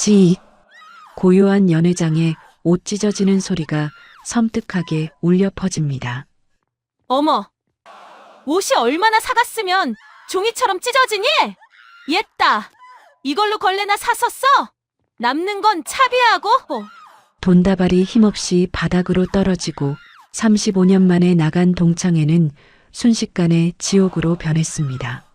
지. 고요한 연회장에 옷 찢어지는 소리가 섬뜩하게 울려 퍼집니다. 어머, 옷이 얼마나 사갔으면 종이처럼 찢어지니? 옛다. 이걸로 걸레나 사서 써? 남는 건 차비하고. 돈다발이 힘없이 바닥으로 떨어지고 35년 만에 나간 동창회는 순식간에 지옥으로 변했습니다.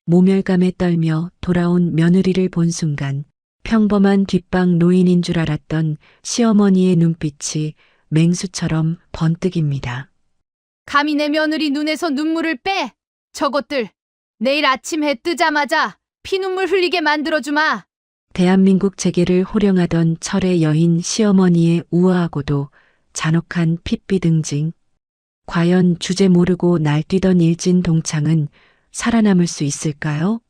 모멸감에 떨며 돌아온 며느리를 본 순간 평범한 뒷방 노인인 줄 알았던 시어머니의 눈빛이 맹수처럼 번뜩입니다. 감히 내 며느리 눈에서 눈물을 빼! 저것들 내일 아침 해 뜨자마자 피눈물 흘리게 만들어주마! 대한민국 재계를 호령하던 철의 여인 시어머니의 우아하고도 잔혹한 핏빛 응징. 과연 주제 모르고 날뛰던 일진 동창은 살아남을 수 있을까요?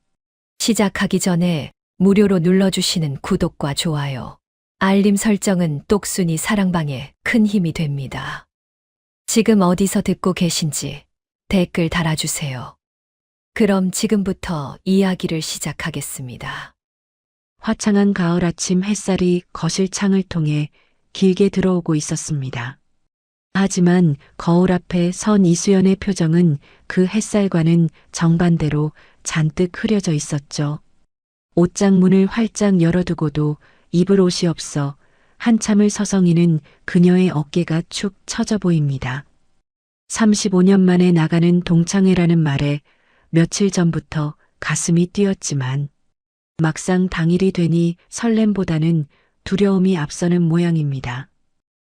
시작하기 전에 무료로 눌러주시는 구독과 좋아요, 알림 설정은 똑순이 사랑방에 큰 힘이 됩니다. 지금 어디서 듣고 계신지 댓글 달아주세요. 그럼 지금부터 이야기를 시작하겠습니다. 화창한 가을 아침 햇살이 거실 창을 통해 길게 들어오고 있었습니다. 하지만 거울 앞에 선 이수연의 표정은 그 햇살과는 정반대로 잔뜩 흐려져 있었죠. 옷장 문을 활짝 열어두고도 입을 옷이 없어 한참을 서성이는 그녀의 어깨가 축 처져 보입니다. 35년 만에 나가는 동창회라는 말에 며칠 전부터 가슴이 뛰었지만 막상 당일이 되니 설렘보다는 두려움이 앞서는 모양입니다.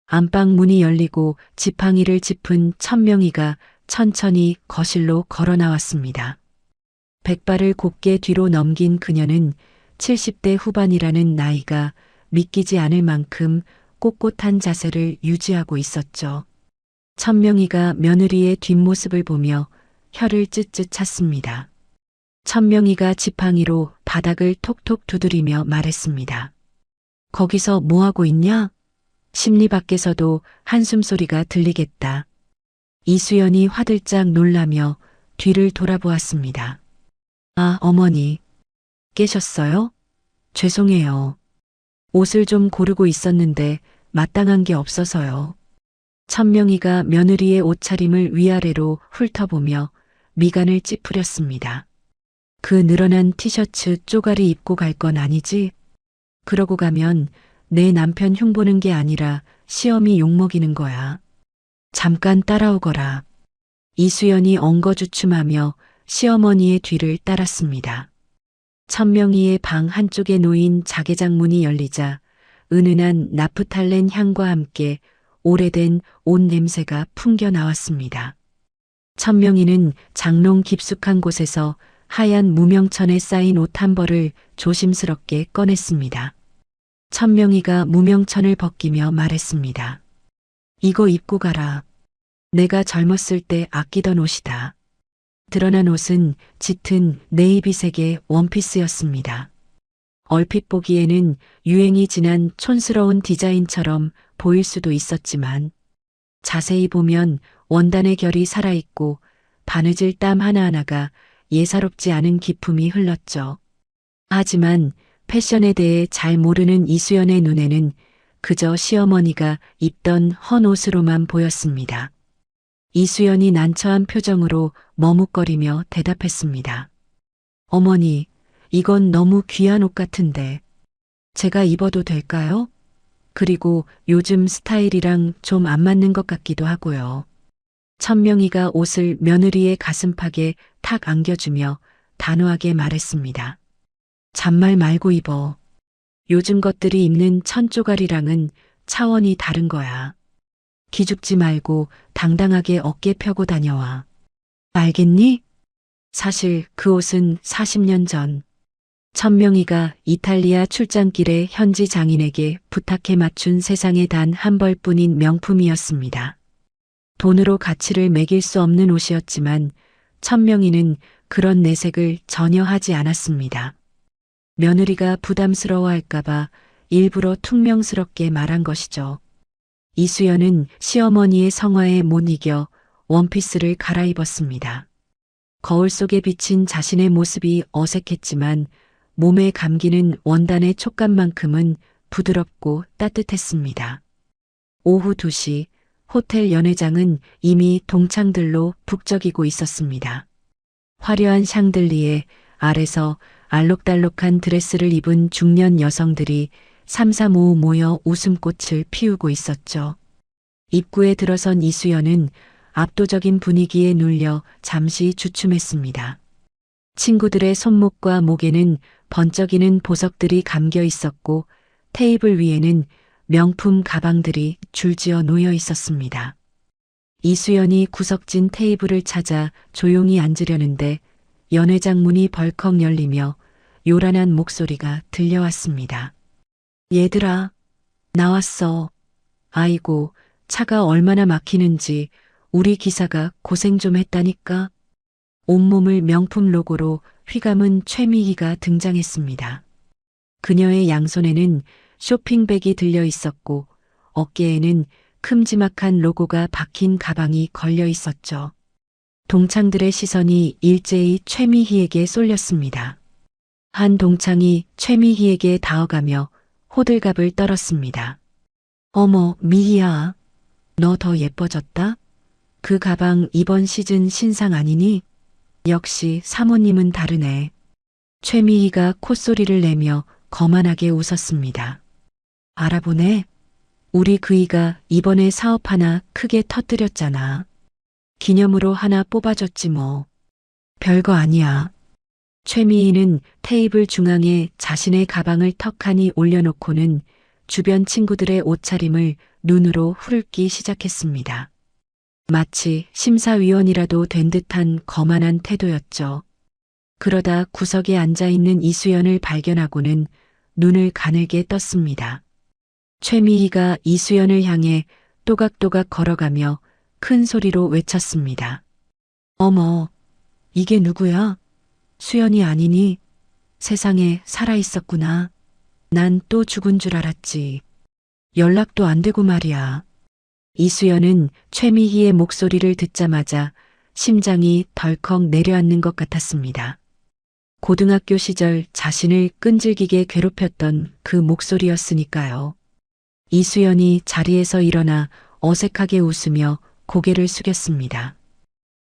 안방 문이 열리고 지팡이를 짚은 천명이가 천천히 거실로 걸어 나왔습니다. 백발을 곱게 뒤로 넘긴 그녀는 70대 후반이라는 나이가 믿기지 않을 만큼 꼿꼿한 자세를 유지하고 있었죠. 천명이가 며느리의 뒷모습을 보며 혀를 쯧쯧 찼습니다. 천명이가 지팡이로 바닥을 톡톡 두드리며 말했습니다. 거기서 뭐하고 있냐? 심리 밖에서도 한숨 소리가 들리겠다. 이수연이 화들짝 놀라며 뒤를 돌아보았습니다. 아, 어머니. 깨셨어요? 죄송해요. 옷을 좀 고르고 있었는데 마땅한 게 없어서요. 천명이가 며느리의 옷차림을 위아래로 훑어보며 미간을 찌푸렸습니다. 그 늘어난 티셔츠 쪼가리 입고 갈 건 아니지? 그러고 가면 내 남편 흉보는 게 아니라 시어미 욕먹이는 거야. 잠깐 따라오거라. 이수연이 엉거주춤하며 시어머니의 뒤를 따랐습니다. 천명이의 방 한쪽에 놓인 자개장 문이 열리자 은은한 나프탈렌 향과 함께 오래된 옷 냄새가 풍겨 나왔습니다. 천명이는 장롱 깊숙한 곳에서 하얀 무명천에 쌓인 옷 한 벌을 조심스럽게 꺼냈습니다. 천명이가 무명천을 벗기며 말했습니다. 이거 입고 가라. 내가 젊었을 때 아끼던 옷이다. 드러난 옷은 짙은 네이비색의 원피스였습니다. 얼핏 보기에는 유행이 지난 촌스러운 디자인처럼 보일 수도 있었지만 자세히 보면 원단의 결이 살아있고 바느질 땀 하나하나가 예사롭지 않은 기품이 흘렀죠. 하지만 패션에 대해 잘 모르는 이수연의 눈에는 그저 시어머니가 입던 헌 옷으로만 보였습니다. 이수연이 난처한 표정으로 머뭇거리며 대답했습니다. 어머니, 이건 너무 귀한 옷 같은데 제가 입어도 될까요? 그리고 요즘 스타일이랑 좀 안 맞는 것 같기도 하고요. 천명이가 옷을 며느리의 가슴팍에 탁 안겨주며 단호하게 말했습니다. 잔말 말고 입어. 요즘 것들이 입는 천조가리랑은 차원이 다른 거야. 기죽지 말고 당당하게 어깨 펴고 다녀와. 알겠니? 사실 그 옷은 40년 전 천명이가 이탈리아 출장길에 현지 장인에게 부탁해 맞춘 세상에 단 한 벌뿐인 명품이었습니다. 돈으로 가치를 매길 수 없는 옷이었지만 천명이는 그런 내색을 전혀 하지 않았습니다. 며느리가 부담스러워할까봐 일부러 퉁명스럽게 말한 것이죠. 이수연은 시어머니의 성화에 못 이겨 원피스를 갈아입었습니다. 거울 속에 비친 자신의 모습이 어색했지만 몸에 감기는 원단의 촉감만큼은 부드럽고 따뜻했습니다. 오후 2시 호텔 연회장은 이미 동창들로 북적이고 있었습니다. 화려한 샹들리에 아래서 알록달록한 드레스를 입은 중년 여성들이 삼삼오오 모여 웃음꽃을 피우고 있었죠. 입구에 들어선 이수연은 압도적인 분위기에 눌려 잠시 주춤했습니다. 친구들의 손목과 목에는 번쩍이는 보석들이 감겨 있었고 테이블 위에는 명품 가방들이 줄지어 놓여 있었습니다. 이수연이 구석진 테이블을 찾아 조용히 앉으려는데 연회장 문이 벌컥 열리며 요란한 목소리가 들려왔습니다. 얘들아, 나왔어. 아이고, 차가 얼마나 막히는지 우리 기사가 고생 좀 했다니까. 온몸을 명품 로고로 휘감은 최미희가 등장했습니다. 그녀의 양손에는 쇼핑백이 들려 있었고 어깨에는 큼지막한 로고가 박힌 가방이 걸려 있었죠. 동창들의 시선이 일제히 최미희에게 쏠렸습니다. 한 동창이 최미희에게 다가가며 호들갑을 떨었습니다. 어머, 미희야. 너 더 예뻐졌다? 그 가방 이번 시즌 신상 아니니? 역시 사모님은 다르네. 최미희가 콧소리를 내며 거만하게 웃었습니다. 알아보네. 우리 그이가 이번에 사업 하나 크게 터뜨렸잖아. 기념으로 하나 뽑아줬지 뭐. 별거 아니야. 최미희는 테이블 중앙에 자신의 가방을 턱하니 올려놓고는 주변 친구들의 옷차림을 눈으로 후르기 시작했습니다. 마치 심사위원이라도 된 듯한 거만한 태도였죠. 그러다 구석에 앉아있는 이수연을 발견하고는 눈을 가늘게 떴습니다. 최미희가 이수연을 향해 또각또각 걸어가며 큰 소리로 외쳤습니다. 어머, 이게 누구야? 수연이 아니니? 세상에 살아있었구나. 난 또 죽은 줄 알았지. 연락도 안 되고 말이야. 이수연은 최미희의 목소리를 듣자마자 심장이 덜컥 내려앉는 것 같았습니다. 고등학교 시절 자신을 끈질기게 괴롭혔던 그 목소리였으니까요. 이수연이 자리에서 일어나 어색하게 웃으며 고개를 숙였습니다.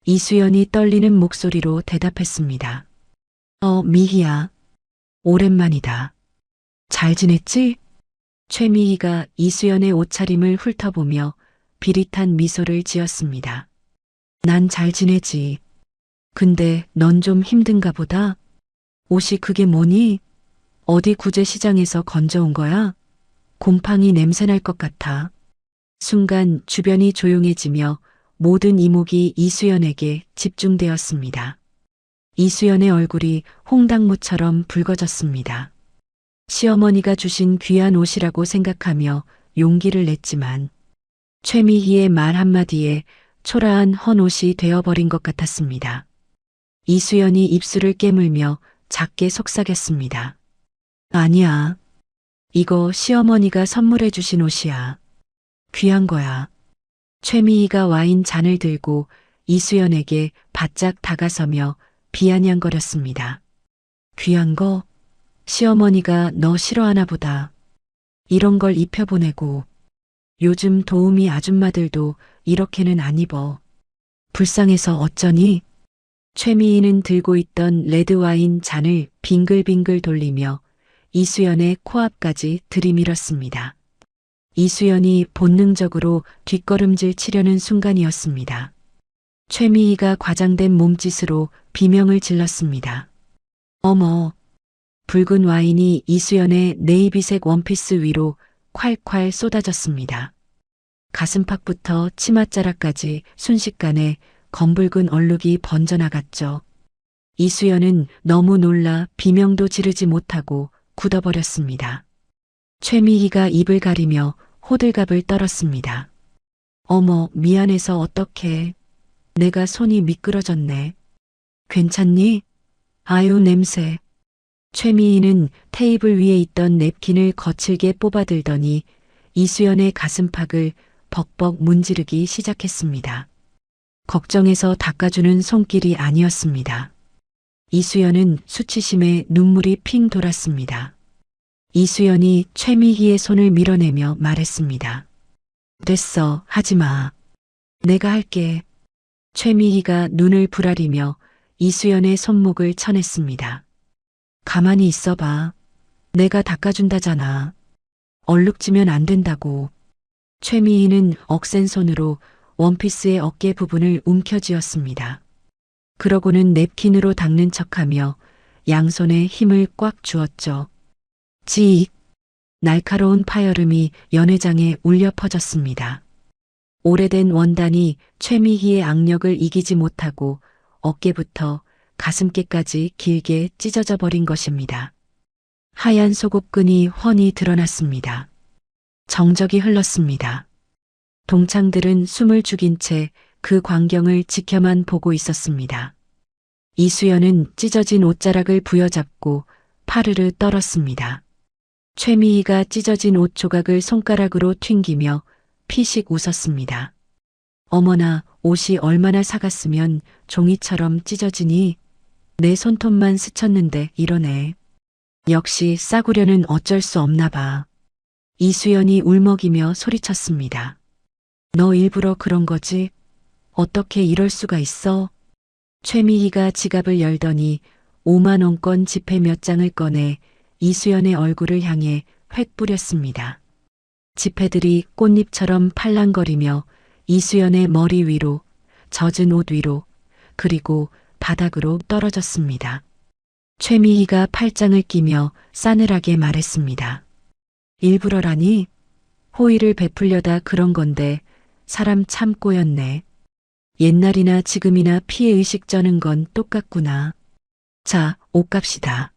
이수연이 떨리는 목소리로 대답했습니다. 미희야. 오랜만이다. 잘 지냈지? 최미희가 이수연의 옷차림을 훑어보며 비릿한 미소를 지었습니다. 난 잘 지내지. 근데 넌 좀 힘든가 보다. 옷이 그게 뭐니? 어디 구제시장에서 건져온 거야? 곰팡이 냄새 날 것 같아. 순간 주변이 조용해지며 모든 이목이 이수연에게 집중되었습니다. 이수연의 얼굴이 홍당무처럼 붉어졌습니다. 시어머니가 주신 귀한 옷이라고 생각하며 용기를 냈지만 최미희의 말 한마디에 초라한 헌옷이 되어버린 것 같았습니다. 이수연이 입술을 깨물며 작게 속삭였습니다. 아니야. 이거 시어머니가 선물해 주신 옷이야. 귀한 거야. 최미희가 와인 잔을 들고 이수연에게 바짝 다가서며 비아냥거렸습니다. 귀한 거? 시어머니가 너 싫어하나 보다. 이런 걸 입혀보내고. 요즘 도우미 아줌마들도 이렇게는 안 입어. 불쌍해서 어쩌니? 최미희는 들고 있던 레드와인 잔을 빙글빙글 돌리며 이수연의 코앞까지 들이밀었습니다. 이수연이 본능적으로 뒷걸음질 치려는 순간이었습니다. 최미희가 과장된 몸짓으로 비명을 질렀습니다. 어머! 붉은 와인이 이수연의 네이비색 원피스 위로 콸콸 쏟아졌습니다. 가슴팍부터 치맛자락까지 순식간에 검붉은 얼룩이 번져나갔죠. 이수연은 너무 놀라 비명도 지르지 못하고 굳어버렸습니다. 최미희가 입을 가리며 호들갑을 떨었습니다. 어머, 미안해서 어떡해. 내가 손이 미끄러졌네. 괜찮니? 아유, 냄새. 최미희는 테이블 위에 있던 냅킨을 거칠게 뽑아들더니 이수연의 가슴팍을 벅벅 문지르기 시작했습니다. 걱정해서 닦아주는 손길이 아니었습니다. 이수연은 수치심에 눈물이 핑 돌았습니다. 이수연이 최미희의 손을 밀어내며 말했습니다. 됐어, 하지마. 내가 할게. 최미희가 눈을 부라리며 이수연의 손목을 쳐냈습니다. 가만히 있어봐. 내가 닦아준다잖아. 얼룩지면 안 된다고. 최미희는 억센 손으로 원피스의 어깨 부분을 움켜쥐었습니다. 그러고는 냅킨으로 닦는 척하며 양손에 힘을 꽉 주었죠. 지익! 날카로운 파열음이 연회장에 울려 퍼졌습니다. 오래된 원단이 최미희의 악력을 이기지 못하고 어깨부터 가슴께까지 길게 찢어져 버린 것입니다. 하얀 속옷끈이 훤히 드러났습니다. 정적이 흘렀습니다. 동창들은 숨을 죽인 채 그 광경을 지켜만 보고 있었습니다. 이수연은 찢어진 옷자락을 부여잡고 파르르 떨었습니다. 최미희가 찢어진 옷 조각을 손가락으로 튕기며 피식 웃었습니다. 어머나, 옷이 얼마나 사갔으면 종이처럼 찢어지니? 내 손톱만 스쳤는데 이러네. 역시 싸구려는 어쩔 수 없나 봐. 이수연이 울먹이며 소리쳤습니다. 너 일부러 그런 거지? 어떻게 이럴 수가 있어? 최미희가 지갑을 열더니 5만 원권 지폐 몇 장을 꺼내 이수연의 얼굴을 향해 획 뿌렸습니다. 지폐들이 꽃잎처럼 팔랑거리며 이수연의 머리 위로, 젖은 옷 위로, 그리고 바닥으로 떨어졌습니다. 최미희가 팔짱을 끼며 싸늘하게 말했습니다. 일부러라니? 호의를 베풀려다 그런 건데 사람 참 꼬였네. 옛날이나 지금이나 피해의식 쩌는 건 똑같구나. 자, 옷값이다.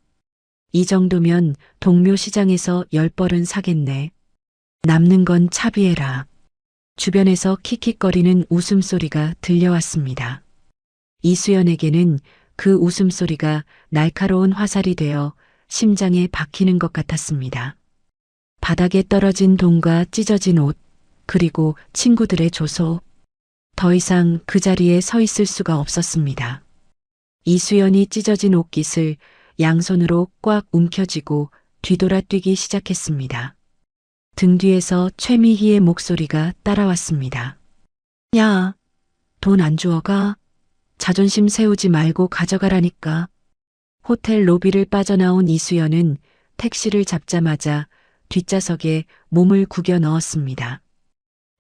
이 정도면 동묘 시장에서 10벌은 사겠네. 남는 건 차비해라. 주변에서 킥킥거리는 웃음소리가 들려왔습니다. 이수연에게는 그 웃음소리가 날카로운 화살이 되어 심장에 박히는 것 같았습니다. 바닥에 떨어진 돈과 찢어진 옷, 그리고 친구들의 조소. 더 이상 그 자리에 서 있을 수가 없었습니다. 이수연이 찢어진 옷깃을 양손으로 꽉 움켜쥐고 뒤돌아 뛰기 시작했습니다. 등 뒤에서 최미희의 목소리가 따라왔습니다. 야, 돈 안 주워가? 자존심 세우지 말고 가져가라니까. 호텔 로비를 빠져나온 이수연은 택시를 잡자마자 뒷좌석에 몸을 구겨 넣었습니다.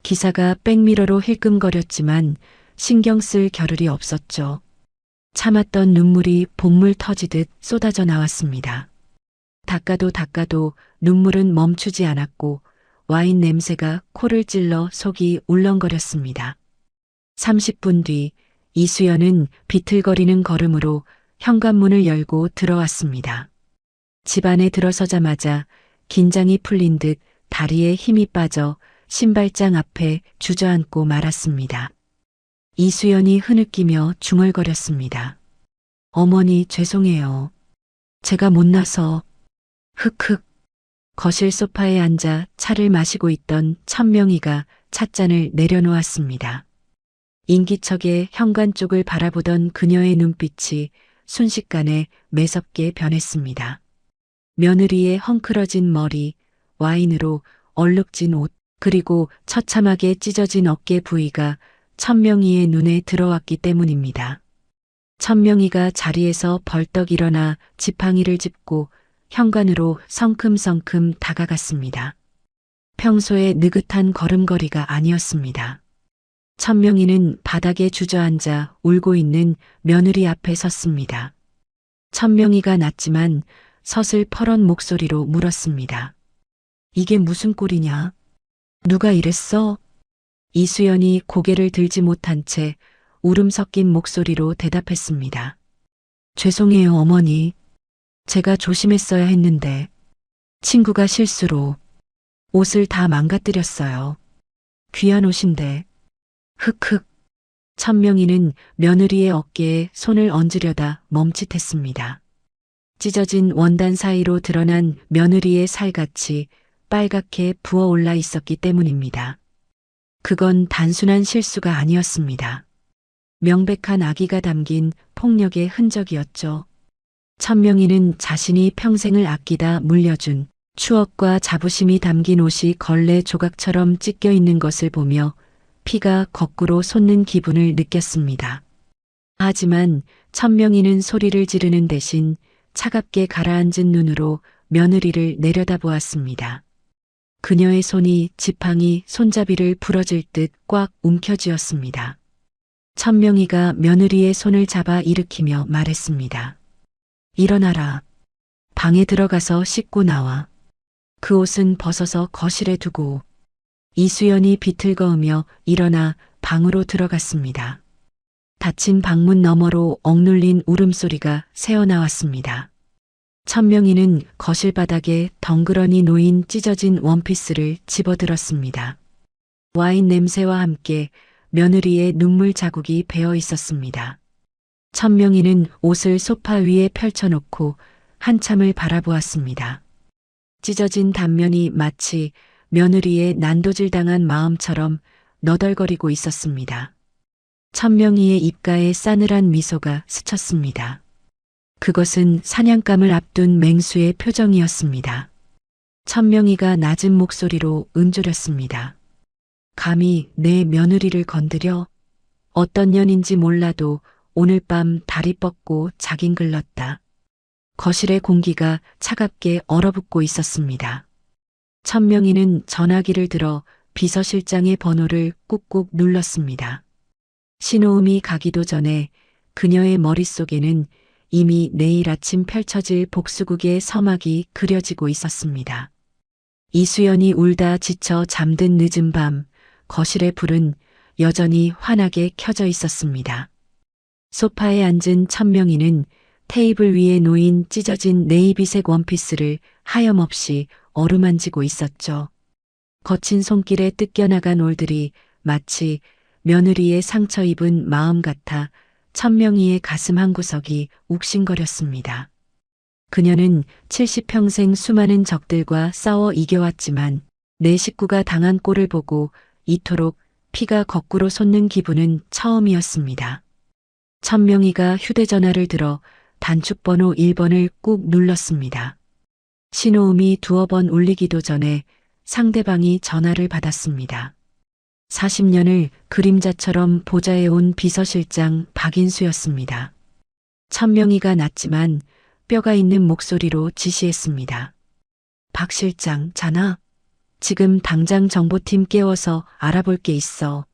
기사가 백미러로 힐끔거렸지만 신경 쓸 겨를이 없었죠. 참았던 눈물이 복물 터지듯 쏟아져 나왔습니다. 닦아도 눈물은 멈추지 않았고 와인 냄새가 코를 찔러 속이 울렁거렸습니다. 30분 뒤 이수연은 비틀거리는 걸음으로 현관문을 열고 들어왔습니다. 집 안에 들어서자마자 긴장이 풀린 듯 다리에 힘이 빠져 신발장 앞에 주저앉고 말았습니다. 이수연이 흐느끼며 중얼거렸습니다. 어머니, 죄송해요. 제가 못나서. 흑흑. 거실 소파에 앉아 차를 마시고 있던 천명희가 찻잔을 내려놓았습니다. 인기척에 현관 쪽을 바라보던 그녀의 눈빛이 순식간에 매섭게 변했습니다. 며느리의 헝클어진 머리, 와인으로 얼룩진 옷, 그리고 처참하게 찢어진 어깨 부위가 천명희의 눈에 들어왔기 때문입니다. 천명희가 자리에서 벌떡 일어나 지팡이를 짚고 현관으로 성큼성큼 다가갔습니다. 평소의 느긋한 걸음걸이가 아니었습니다. 천명희는 바닥에 주저앉아 울고 있는 며느리 앞에 섰습니다. 천명희가 낮지만 서슬퍼런 목소리로 물었습니다. 이게 무슨 꼴이냐? 누가 이랬어? 이수연이 고개를 들지 못한 채 울음 섞인 목소리로 대답했습니다. 죄송해요, 어머니. 제가 조심했어야 했는데 친구가 실수로 옷을 다 망가뜨렸어요. 귀한 옷인데. 흑흑. 천명희는 며느리의 어깨에 손을 얹으려다 멈칫했습니다. 찢어진 원단 사이로 드러난 며느리의 살같이 빨갛게 부어올라 있었기 때문입니다. 그건 단순한 실수가 아니었습니다. 명백한 악의가 담긴 폭력의 흔적이었죠. 천명희는 자신이 평생을 아끼다 물려준 추억과 자부심이 담긴 옷이 걸레 조각처럼 찢겨 있는 것을 보며 피가 거꾸로 솟는 기분을 느꼈습니다. 하지만 천명희는 소리를 지르는 대신 차갑게 가라앉은 눈으로 며느리를 내려다보았습니다. 그녀의 손이 지팡이 손잡이를 부러질 듯 꽉 움켜쥐었습니다. 천명희가 며느리의 손을 잡아 일으키며 말했습니다. 일어나라. 방에 들어가서 씻고 나와. 그 옷은 벗어서 거실에 두고. 이수연이 비틀거으며 일어나 방으로 들어갔습니다. 닫힌 방문 너머로 억눌린 울음소리가 새어나왔습니다. 천명희는 거실 바닥에 덩그러니 놓인 찢어진 원피스를 집어들었습니다. 와인 냄새와 함께 며느리의 눈물 자국이 배어 있었습니다. 천명희는 옷을 소파 위에 펼쳐놓고 한참을 바라보았습니다. 찢어진 단면이 마치 며느리의 난도질당한 마음처럼 너덜거리고 있었습니다. 천명희의 입가에 싸늘한 미소가 스쳤습니다. 그것은 사냥감을 앞둔 맹수의 표정이었습니다. 천명희가 낮은 목소리로 은조렸습니다. 감히 내 며느리를 건드려? 어떤 년인지 몰라도 오늘 밤 다리 뻗고 자긴 글렀다. 거실의 공기가 차갑게 얼어붙고 있었습니다. 천명희는 전화기를 들어 비서실장의 번호를 꾹꾹 눌렀습니다. 신호음이 가기도 전에 그녀의 머릿속에는 이미 내일 아침 펼쳐질 복수극의 서막이 그려지고 있었습니다. 이수연이 울다 지쳐 잠든 늦은 밤, 거실의 불은 여전히 환하게 켜져 있었습니다. 소파에 앉은 천명희는 테이블 위에 놓인 찢어진 네이비색 원피스를 하염없이 어루만지고 있었죠. 거친 손길에 뜯겨나간 올들이 마치 며느리의 상처 입은 마음 같아 천명희의 가슴 한구석이 욱신거렸습니다. 그녀는 70평생 수많은 적들과 싸워 이겨왔지만 내 식구가 당한 꼴을 보고 이토록 피가 거꾸로 솟는 기분은 처음이었습니다. 천명희가 휴대전화를 들어 단축번호 1번을 꾹 눌렀습니다. 신호음이 두어 번 울리기도 전에 상대방이 전화를 받았습니다. 40년을 그림자처럼 보좌해온 비서실장 박인수였습니다. 천명희가 낮지만 뼈가 있는 목소리로 지시했습니다. 박 실장, 자나? 지금 당장 정보팀 깨워서 알아볼 게 있어.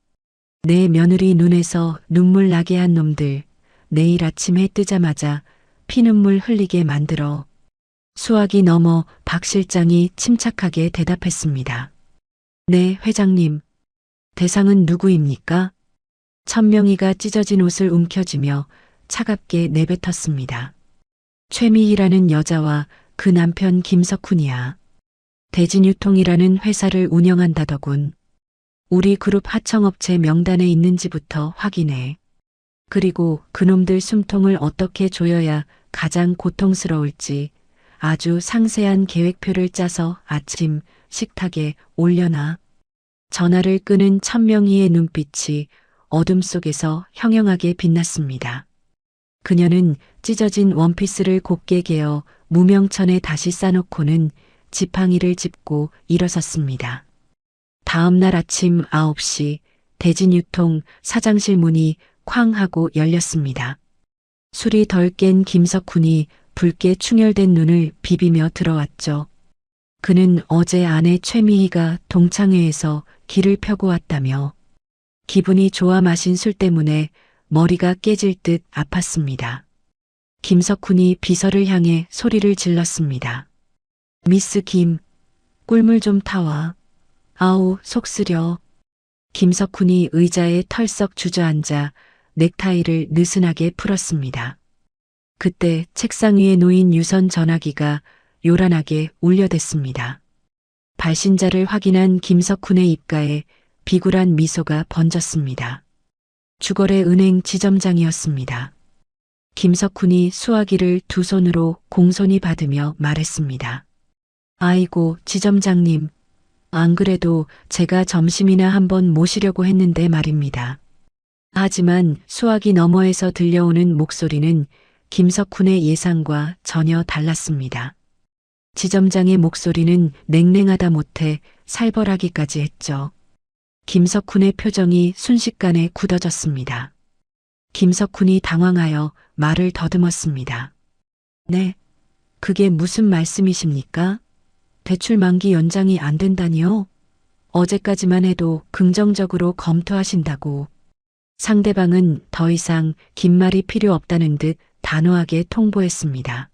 내 며느리 눈에서 눈물 나게 한 놈들 내일 아침 해 뜨자마자 피눈물 흘리게 만들어. 수화기 넘어 박 실장이 침착하게 대답했습니다. 네, 회장님. 대상은 누구입니까? 천명희가 찢어진 옷을 움켜쥐며 차갑게 내뱉었습니다. 최미희라는 여자와 그 남편 김석훈이야. 대진유통이라는 회사를 운영한다더군. 우리 그룹 하청업체 명단에 있는지부터 확인해. 그리고 그놈들 숨통을 어떻게 조여야 가장 고통스러울지 아주 상세한 계획표를 짜서 아침 식탁에 올려놔. 전화를 끄는 천명희의 눈빛이 어둠 속에서 형형하게 빛났습니다. 그녀는 찢어진 원피스를 곱게 개어 무명천에 다시 싸놓고는 지팡이를 짚고 일어섰습니다. 다음 날 아침 9시 대진유통 사장실 문이 쾅 하고 열렸습니다. 술이 덜 깬 김석훈이 붉게 충혈된 눈을 비비며 들어왔죠. 그는 어제 아내 최미희가 동창회에서 길을 펴고 왔다며 기분이 좋아 마신 술 때문에 머리가 깨질 듯 아팠습니다. 김석훈이 비서를 향해 소리를 질렀습니다. 미스 김, 꿀물 좀 타와. 아우, 속 쓰려. 김석훈이 의자에 털썩 주저앉아 넥타이를 느슨하게 풀었습니다. 그때 책상 위에 놓인 유선 전화기가 요란하게 울려댔습니다. 발신자를 확인한 김석훈의 입가에 비굴한 미소가 번졌습니다. 주거래 은행 지점장이었습니다. 김석훈이 수화기를 두 손으로 공손히 받으며 말했습니다. 아이고, 지점장님. 안 그래도 제가 점심이나 한번 모시려고 했는데 말입니다. 하지만 수화기 너머에서 들려오는 목소리는 김석훈의 예상과 전혀 달랐습니다. 지점장의 목소리는 냉랭하다 못해 살벌하기까지 했죠. 김석훈의 표정이 순식간에 굳어졌습니다. 김석훈이 당황하여 말을 더듬었습니다. 네, 그게 무슨 말씀이십니까? 대출 만기 연장이 안 된다니요? 어제까지만 해도 긍정적으로 검토하신다고. 상대방은 더 이상 긴 말이 필요 없다는 듯 단호하게 통보했습니다.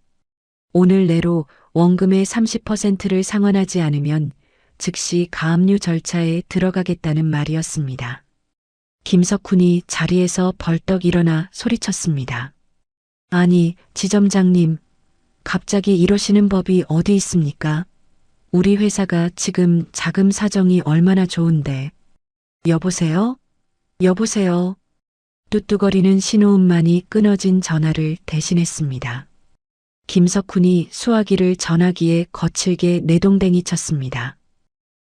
오늘 내로 원금의 30%를 상환하지 않으면 즉시 가압류 절차에 들어가겠다는 말이었습니다. 김석훈이 자리에서 벌떡 일어나 소리쳤습니다. 아니, 지점장님, 갑자기 이러시는 법이 어디 있습니까? 우리 회사가 지금 자금 사정이 얼마나 좋은데. 여보세요? 여보세요? 뚜뚜거리는 신호음만이 끊어진 전화를 대신했습니다. 김석훈이 수화기를 전화기에 거칠게 내동댕이 쳤습니다.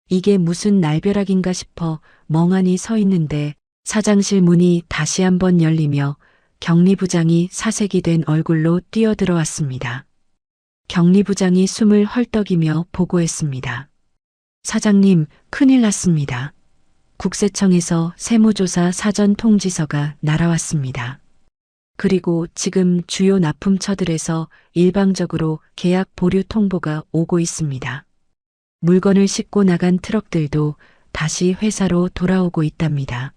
이게 무슨 날벼락인가 싶어 멍하니 서 있는데 사장실 문이 다시 한번 열리며 경리부장이 사색이 된 얼굴로 뛰어들어왔습니다. 경리부장이 숨을 헐떡이며 보고했습니다. 사장님, 큰일 났습니다. 국세청에서 세무조사 사전 통지서가 날아왔습니다. 그리고 지금 주요 납품처들에서 일방적으로 계약 보류 통보가 오고 있습니다. 물건을 싣고 나간 트럭들도 다시 회사로 돌아오고 있답니다.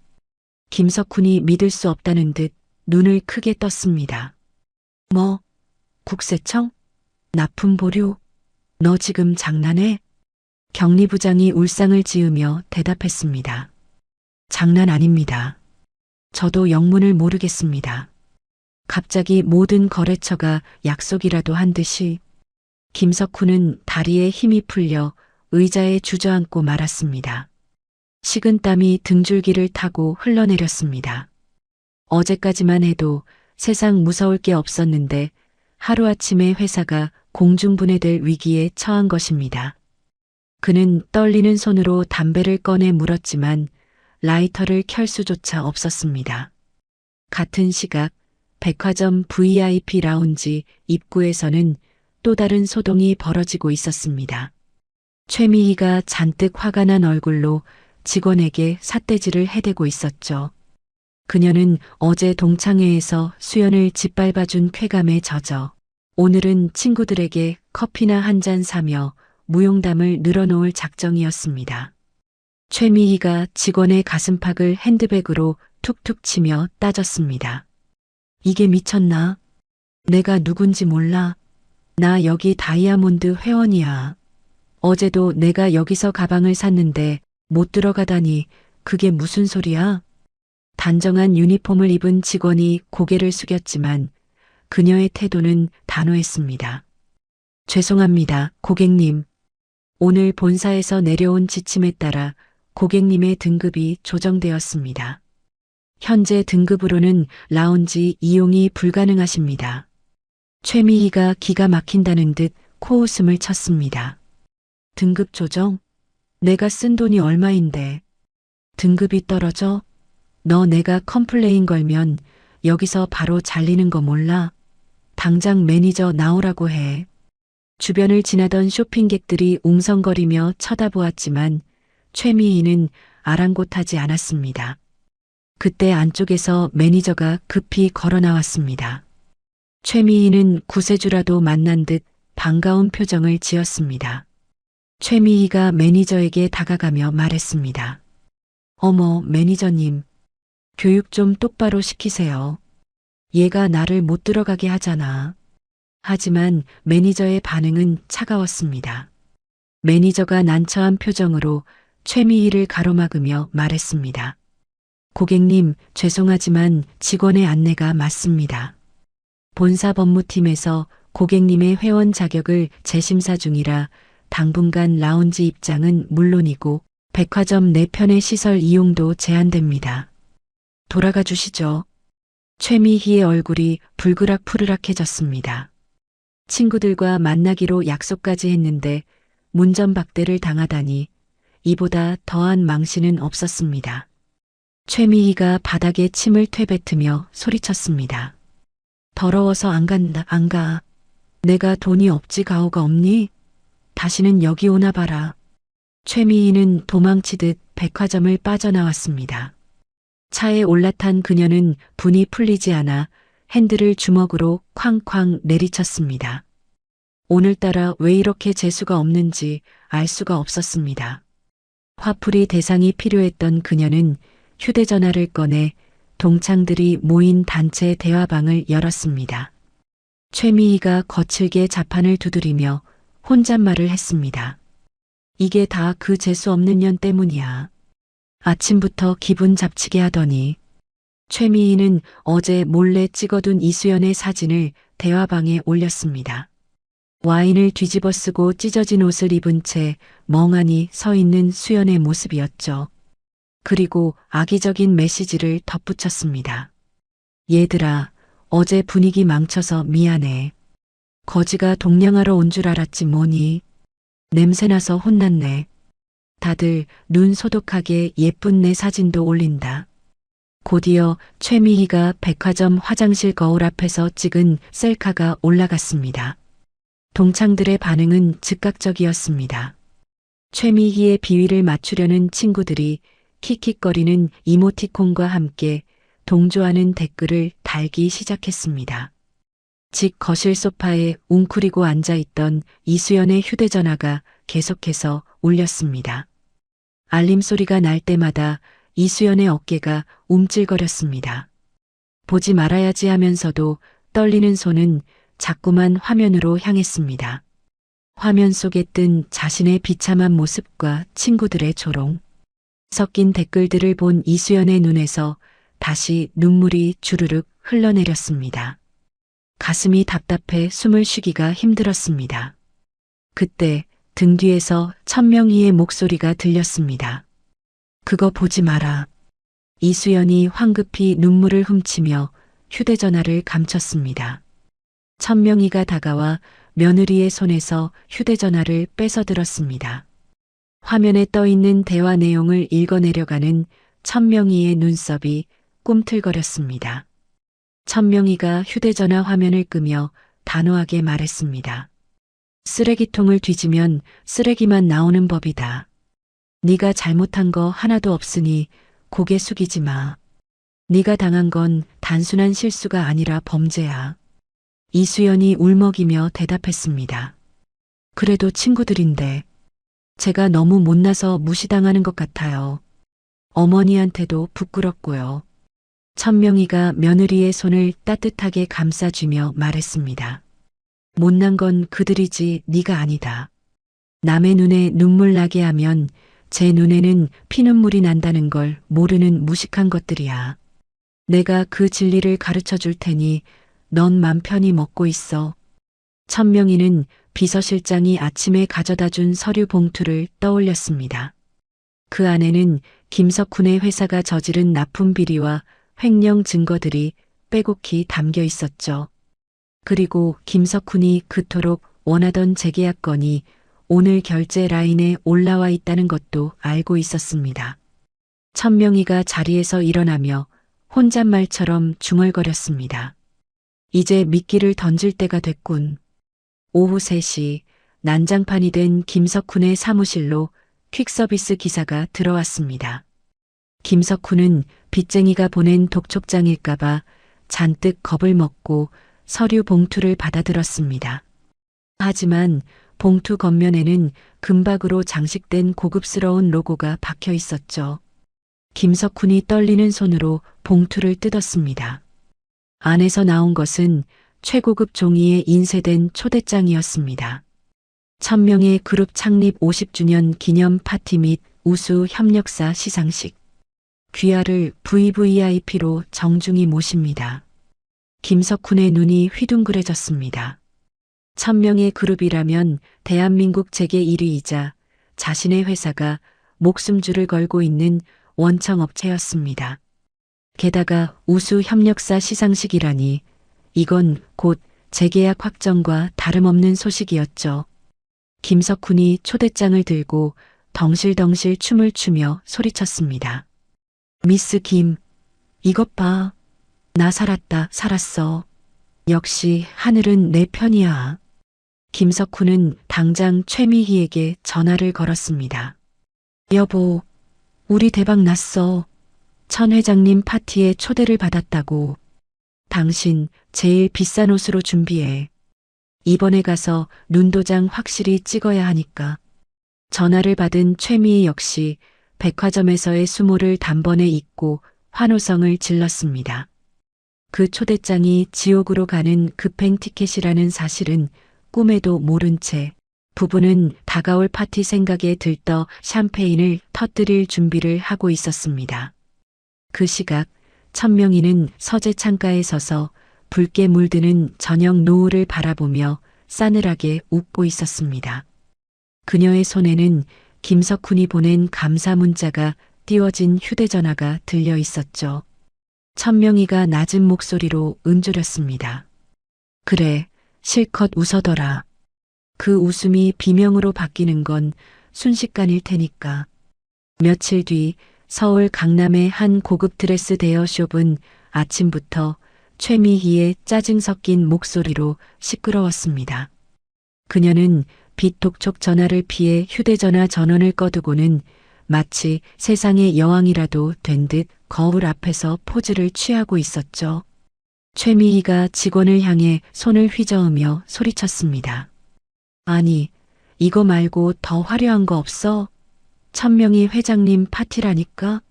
김석훈이 믿을 수 없다는 듯 눈을 크게 떴습니다. 뭐? 국세청? 납품 보류? 너 지금 장난해? 경리부장이 울상을 지으며 대답했습니다. 장난 아닙니다. 저도 영문을 모르겠습니다. 갑자기 모든 거래처가 약속이라도 한 듯이 김석훈은 다리에 힘이 풀려 의자에 주저앉고 말았습니다. 식은땀이 등줄기를 타고 흘러내렸습니다. 어제까지만 해도 세상 무서울 게 없었는데 하루아침에 회사가 공중분해될 위기에 처한 것입니다. 그는 떨리는 손으로 담배를 꺼내 물었지만 라이터를 켤 수조차 없었습니다. 같은 시각 백화점 VIP 라운지 입구에서는 또 다른 소동이 벌어지고 있었습니다. 최미희가 잔뜩 화가 난 얼굴로 직원에게 삿대질을 해대고 있었죠. 그녀는 어제 동창회에서 수연을 짓밟아준 쾌감에 젖어 오늘은 친구들에게 커피나 한 잔 사며 무용담을 늘어놓을 작정이었습니다. 최미희가 직원의 가슴팍을 핸드백으로 툭툭 치며 따졌습니다. 이게 미쳤나? 내가 누군지 몰라? 나 여기 다이아몬드 회원이야. 어제도 내가 여기서 가방을 샀는데 못 들어가다니 그게 무슨 소리야? 단정한 유니폼을 입은 직원이 고개를 숙였지만 그녀의 태도는 단호했습니다. 죄송합니다, 고객님. 오늘 본사에서 내려온 지침에 따라 고객님의 등급이 조정되었습니다. 현재 등급으로는 라운지 이용이 불가능하십니다. 최미희가 기가 막힌다는 듯 코웃음을 쳤습니다. 등급 조정? 내가 쓴 돈이 얼마인데. 등급이 떨어져? 너 내가 컴플레인 걸면 여기서 바로 잘리는 거 몰라? 당장 매니저 나오라고 해. 주변을 지나던 쇼핑객들이 웅성거리며 쳐다보았지만 최미희는 아랑곳하지 않았습니다. 그때 안쪽에서 매니저가 급히 걸어 나왔습니다. 최미희는 구세주라도 만난 듯 반가운 표정을 지었습니다. 최미희가 매니저에게 다가가며 말했습니다. 어머, 매니저님. 교육 좀 똑바로 시키세요. 얘가 나를 못 들어가게 하잖아. 하지만 매니저의 반응은 차가웠습니다. 매니저가 난처한 표정으로 최미희를 가로막으며 말했습니다. 고객님, 죄송하지만 직원의 안내가 맞습니다. 본사 법무팀에서 고객님의 회원 자격을 재심사 중이라 당분간 라운지 입장은 물론이고 백화점 내편의 시설 이용도 제한됩니다. 돌아가 주시죠. 최미희의 얼굴이 불그락푸르락해졌습니다. 친구들과 만나기로 약속까지 했는데 문전박대를 당하다니 이보다 더한 망신은 없었습니다. 최미희가 바닥에 침을 퇴뱉으며 소리쳤습니다. 더러워서 안 간다, 안 가. 내가 돈이 없지 가오가 없니? 다시는 여기 오나 봐라. 최미희는 도망치듯 백화점을 빠져나왔습니다. 차에 올라탄 그녀는 분이 풀리지 않아 핸들을 주먹으로 쾅쾅 내리쳤습니다. 오늘따라 왜 이렇게 재수가 없는지 알 수가 없었습니다. 화풀이 대상이 필요했던 그녀는 휴대전화를 꺼내 동창들이 모인 단체 대화방을 열었습니다. 최미희가 거칠게 자판을 두드리며 혼잣말을 했습니다. 이게 다 그 재수 없는 년 때문이야. 아침부터 기분 잡치게 하더니. 최미희는 어제 몰래 찍어둔 이수연의 사진을 대화방에 올렸습니다. 와인을 뒤집어 쓰고 찢어진 옷을 입은 채 멍하니 서 있는 수연의 모습이었죠. 그리고 악의적인 메시지를 덧붙였습니다. 얘들아, 어제 분위기 망쳐서 미안해. 거지가 동냥하러 온 줄 알았지 뭐니. 냄새나서 혼났네. 다들 눈 소독하게 예쁜 내 사진도 올린다. 곧이어 최미희가 백화점 화장실 거울 앞에서 찍은 셀카가 올라갔습니다. 동창들의 반응은 즉각적이었습니다. 최미희의 비위를 맞추려는 친구들이 킥킥거리는 이모티콘과 함께 동조하는 댓글을 달기 시작했습니다. 직 거실 소파에 웅크리고 앉아있던 이수연의 휴대전화가 계속해서 울렸습니다. 알림 소리가 날 때마다 이수연의 어깨가 움찔거렸습니다. 보지 말아야지 하면서도 떨리는 손은 자꾸만 화면으로 향했습니다. 화면 속에 뜬 자신의 비참한 모습과 친구들의 조롱. 섞인 댓글들을 본 이수연의 눈에서 다시 눈물이 주르륵 흘러내렸습니다. 가슴이 답답해 숨을 쉬기가 힘들었습니다. 그때 등 뒤에서 천명희의 목소리가 들렸습니다. 그거 보지 마라. 이수연이 황급히 눈물을 훔치며 휴대전화를 감췄습니다. 천명희가 다가와 며느리의 손에서 휴대전화를 뺏어들었습니다. 화면에 떠있는 대화 내용을 읽어내려가는 천명희의 눈썹이 꿈틀거렸습니다. 천명희가 휴대전화 화면을 끄며 단호하게 말했습니다. 쓰레기통을 뒤지면 쓰레기만 나오는 법이다. 네가 잘못한 거 하나도 없으니 고개 숙이지 마. 네가 당한 건 단순한 실수가 아니라 범죄야. 이수연이 울먹이며 대답했습니다. 그래도 친구들인데 제가 너무 못나서 무시당하는 것 같아요. 어머니한테도 부끄럽고요. 천명희가 며느리의 손을 따뜻하게 감싸주며 말했습니다. 못난 건 그들이지 네가 아니다. 남의 눈에 눈물 나게 하면 제 눈에는 피눈물이 난다는 걸 모르는 무식한 것들이야. 내가 그 진리를 가르쳐 줄 테니 넌 맘 편히 먹고 있어. 천명희는 비서실장이 아침에 가져다 준 서류 봉투를 떠올렸습니다. 그 안에는 김석훈의 회사가 저지른 납품 비리와 횡령 증거들이 빼곡히 담겨 있었죠. 그리고 김석훈이 그토록 원하던 재계약 건이 오늘 결제 라인에 올라와 있다는 것도 알고 있었습니다. 천명희가 자리에서 일어나며 혼잣말처럼 중얼거렸습니다. 이제 미끼를 던질 때가 됐군. 오후 3시 난장판이 된 김석훈의 사무실로 퀵서비스 기사가 들어왔습니다. 김석훈은 빚쟁이가 보낸 독촉장일까봐 잔뜩 겁을 먹고 서류 봉투를 받아들었습니다. 하지만 봉투 겉면에는 금박으로 장식된 고급스러운 로고가 박혀 있었죠. 김석훈이 떨리는 손으로 봉투를 뜯었습니다. 안에서 나온 것은 최고급 종이에 인쇄된 초대장이었습니다. 천명의 그룹 창립 50주년 기념 파티 및 우수 협력사 시상식. 귀하를 VVIP로 정중히 모십니다. 김석훈의 눈이 휘둥그레졌습니다. 천명의 그룹이라면 대한민국 재계 1위이자 자신의 회사가 목숨줄을 걸고 있는 원청업체였습니다. 게다가 우수 협력사 시상식이라니 이건 곧 재계약 확정과 다름없는 소식이었죠. 김석훈이 초대장을 들고 덩실덩실 춤을 추며 소리쳤습니다. 미스 김, 이것 봐. 나 살았다, 살았어. 역시 하늘은 내 편이야. 김석훈은 당장 최미희에게 전화를 걸었습니다. 여보, 우리 대박 났어. 천 회장님 파티에 초대를 받았다고. 당신 제일 비싼 옷으로 준비해. 이번에 가서 눈도장 확실히 찍어야 하니까. 전화를 받은 최미희 역시 백화점에서의 수모를 단번에 잊고 환호성을 질렀습니다. 그 초대장이 지옥으로 가는 급행 티켓이라는 사실은 꿈에도 모른 채 부부는 다가올 파티 생각에 들떠 샴페인을 터뜨릴 준비를 하고 있었습니다. 그 시각 천명희는 서재 창가에 서서 붉게 물드는 저녁 노을을 바라보며 싸늘하게 웃고 있었습니다. 그녀의 손에는 김석훈이 보낸 감사 문자가 띄워진 휴대전화가 들려 있었죠. 천명희가 낮은 목소리로 은조렸습니다. 그래, 실컷 웃어둬라. 그 웃음이 비명으로 바뀌는 건 순식간일 테니까. 며칠 뒤 서울 강남의 한 고급 드레스 대여숍은 아침부터 최미희의 짜증 섞인 목소리로 시끄러웠습니다. 그녀는 빗독촉 전화를 피해 휴대전화 전원을 꺼두고는 마치 세상의 여왕이라도 된 듯 거울 앞에서 포즈를 취하고 있었죠. 최미희가 직원을 향해 손을 휘저으며 소리쳤습니다. 아니, 이거 말고 더 화려한 거 없어? 천명희 회장님 파티라니까?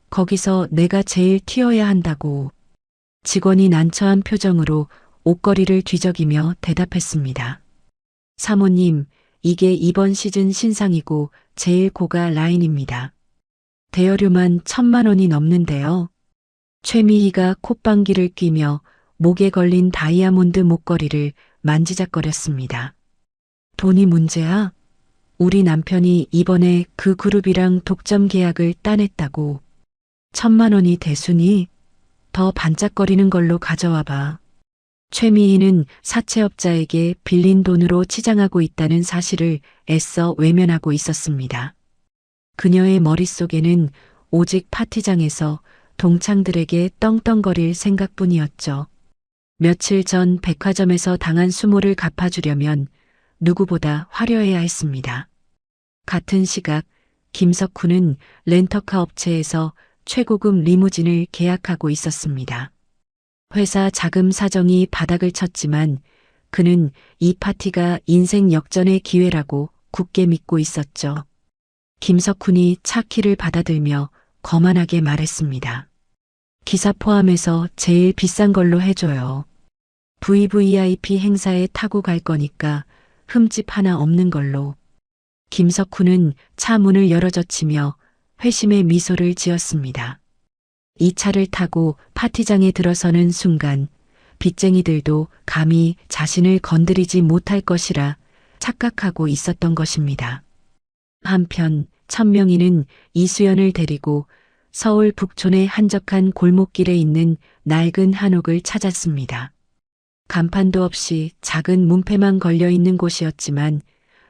거기서 내가 제일 튀어야 한다고. 직원이 난처한 표정으로 옷걸이를 뒤적이며 대답했습니다. 사모님, 이게 이번 시즌 신상이고 제일 고가 라인입니다. 대여료만 1,000만 원이 넘는데요. 최미희가 콧방귀를 뀌며 목에 걸린 다이아몬드 목걸이를 만지작거렸습니다. 돈이 문제야? 우리 남편이 이번에 그 그룹이랑 독점 계약을 따냈다고. 1,000만 원이 대수니? 더 반짝거리는 걸로 가져와 봐. 최미희는 사채업자에게 빌린 돈으로 치장하고 있다는 사실을 애써 외면하고 있었습니다. 그녀의 머릿속에는 오직 파티장에서 동창들에게 떵떵거릴 생각뿐이었죠. 며칠 전 백화점에서 당한 수모를 갚아주려면 누구보다 화려해야 했습니다. 같은 시각 김석훈은 렌터카 업체에서 최고급 리무진을 계약하고 있었습니다. 회사 자금 사정이 바닥을 쳤지만 그는 이 파티가 인생 역전의 기회라고 굳게 믿고 있었죠. 김석훈이 차 키를 받아들며 거만하게 말했습니다. 기사 포함해서 제일 비싼 걸로 해줘요. VVIP 행사에 타고 갈 거니까 흠집 하나 없는 걸로. 김석훈은 차 문을 열어젖히며 회심의 미소를 지었습니다. 이 차를 타고 파티장에 들어서는 순간 빚쟁이들도 감히 자신을 건드리지 못할 것이라 착각하고 있었던 것입니다. 한편 천명희는 이수연을 데리고 서울 북촌의 한적한 골목길에 있는 낡은 한옥을 찾았습니다. 간판도 없이 작은 문패만 걸려 있는 곳이었지만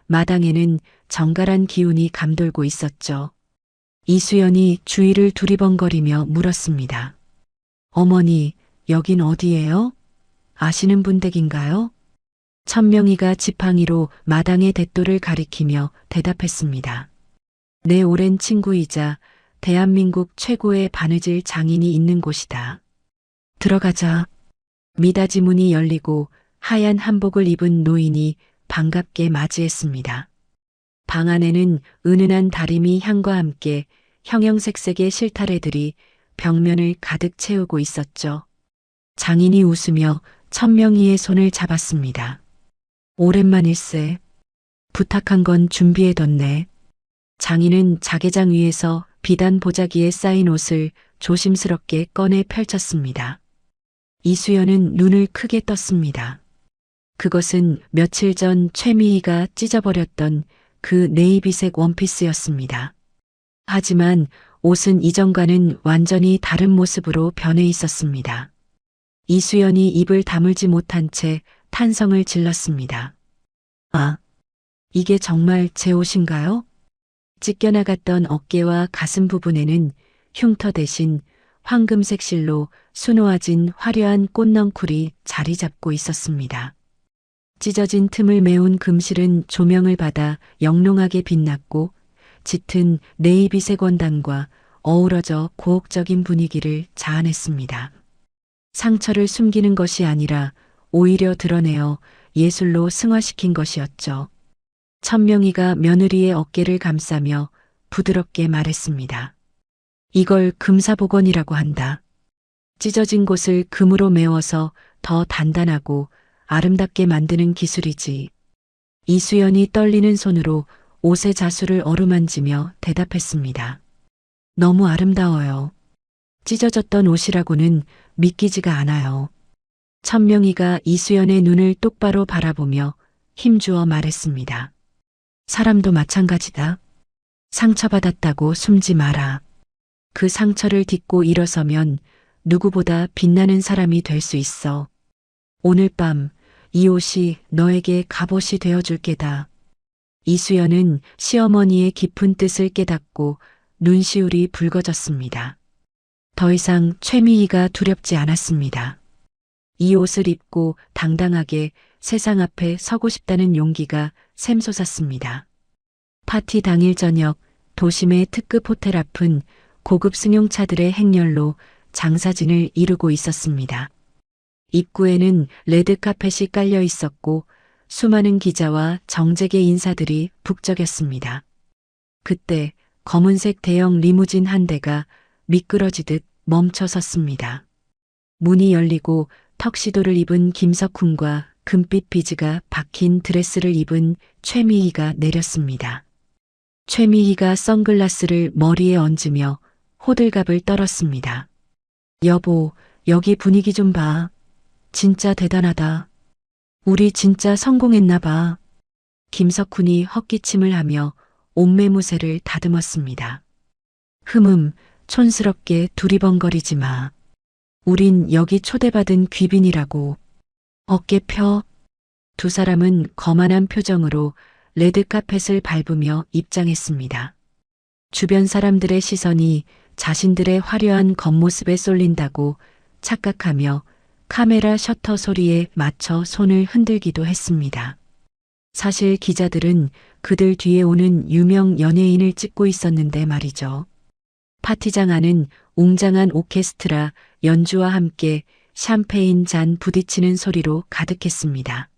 마당에는 정갈한 기운이 감돌고 있었죠. 이수연이 주위를 두리번거리며 물었습니다. 어머니, 여긴 어디예요? 아시는 분 댁인가요? 천명희가 지팡이로 마당의 대도를 가리키며 대답했습니다. 내 오랜 친구이자 대한민국 최고의 바느질 장인이 있는 곳이다. 들어가자. 미닫이 문이 열리고 하얀 한복을 입은 노인이 반갑게 맞이했습니다. 방 안에는 은은한 다리미 향과 함께 형형색색의 실타래들이 벽면을 가득 채우고 있었죠. 장인이 웃으며 천명희의 손을 잡았습니다. 오랜만일세. 부탁한 건 준비해뒀네. 장인은 자개장 위에서 비단 보자기에 쌓인 옷을 조심스럽게 꺼내 펼쳤습니다. 이수연은 눈을 크게 떴습니다. 그것은 며칠 전 최미희가 찢어버렸던 그 네이비색 원피스였습니다. 하지만 옷은 이전과는 완전히 다른 모습으로 변해 있었습니다. 이수연이 입을 다물지 못한 채 탄성을 질렀습니다. 아, 이게 정말 제 옷인가요? 찢겨나갔던 어깨와 가슴 부분에는 흉터 대신 황금색 실로 수놓아진 화려한 꽃넝쿨이 자리 잡고 있었습니다. 찢어진 틈을 메운 금실은 조명을 받아 영롱하게 빛났고 짙은 네이비색 원단과 어우러져 고혹적인 분위기를 자아냈습니다. 상처를 숨기는 것이 아니라 오히려 드러내어 예술로 승화시킨 것이었죠. 천명이가 며느리의 어깨를 감싸며 부드럽게 말했습니다. 이걸 금사복원이라고 한다. 찢어진 곳을 금으로 메워서 더 단단하고 아름답게 만드는 기술이지. 이수연이 떨리는 손으로 옷의 자수를 어루만지며 대답했습니다. 너무 아름다워요. 찢어졌던 옷이라고는 믿기지가 않아요. 천명이가 이수연의 눈을 똑바로 바라보며 힘주어 말했습니다. 사람도 마찬가지다. 상처받았다고 숨지 마라. 그 상처를 딛고 일어서면 누구보다 빛나는 사람이 될 수 있어. 오늘 밤 이 옷이 너에게 갑옷이 되어줄 게다. 이수연은 시어머니의 깊은 뜻을 깨닫고 눈시울이 붉어졌습니다. 더 이상 최미희가 두렵지 않았습니다. 이 옷을 입고 당당하게 세상 앞에 서고 싶다는 용기가 샘솟았습니다. 파티 당일 저녁 도심의 특급 호텔 앞은 고급 승용차들의 행렬로 장사진을 이루고 있었습니다. 입구에는 레드카펫이 깔려 있었고 수많은 기자와 정재계 인사들이 북적였습니다. 그때 검은색 대형 리무진 한 대가 미끄러지듯 멈춰 섰습니다. 문이 열리고 턱시도를 입은 김석훈과 금빛 비즈가 박힌 드레스를 입은 최미희가 내렸습니다. 최미희가 선글라스를 머리에 얹으며 호들갑을 떨었습니다. 여보, 여기 분위기 좀 봐. 진짜 대단하다. 우리 진짜 성공했나 봐. 김석훈이 헛기침을 하며 옷매무새를 다듬었습니다. 촌스럽게 두리번거리지 마. 우린 여기 초대받은 귀빈이라고. 어깨 펴. 두 사람은 거만한 표정으로 레드카펫을 밟으며 입장했습니다. 주변 사람들의 시선이 자신들의 화려한 겉모습에 쏠린다고 착각하며 카메라 셔터 소리에 맞춰 손을 흔들기도 했습니다. 사실 기자들은 그들 뒤에 오는 유명 연예인을 찍고 있었는데 말이죠. 파티장 안은 웅장한 오케스트라 연주와 함께 샴페인 잔 부딪히는 소리로 가득했습니다.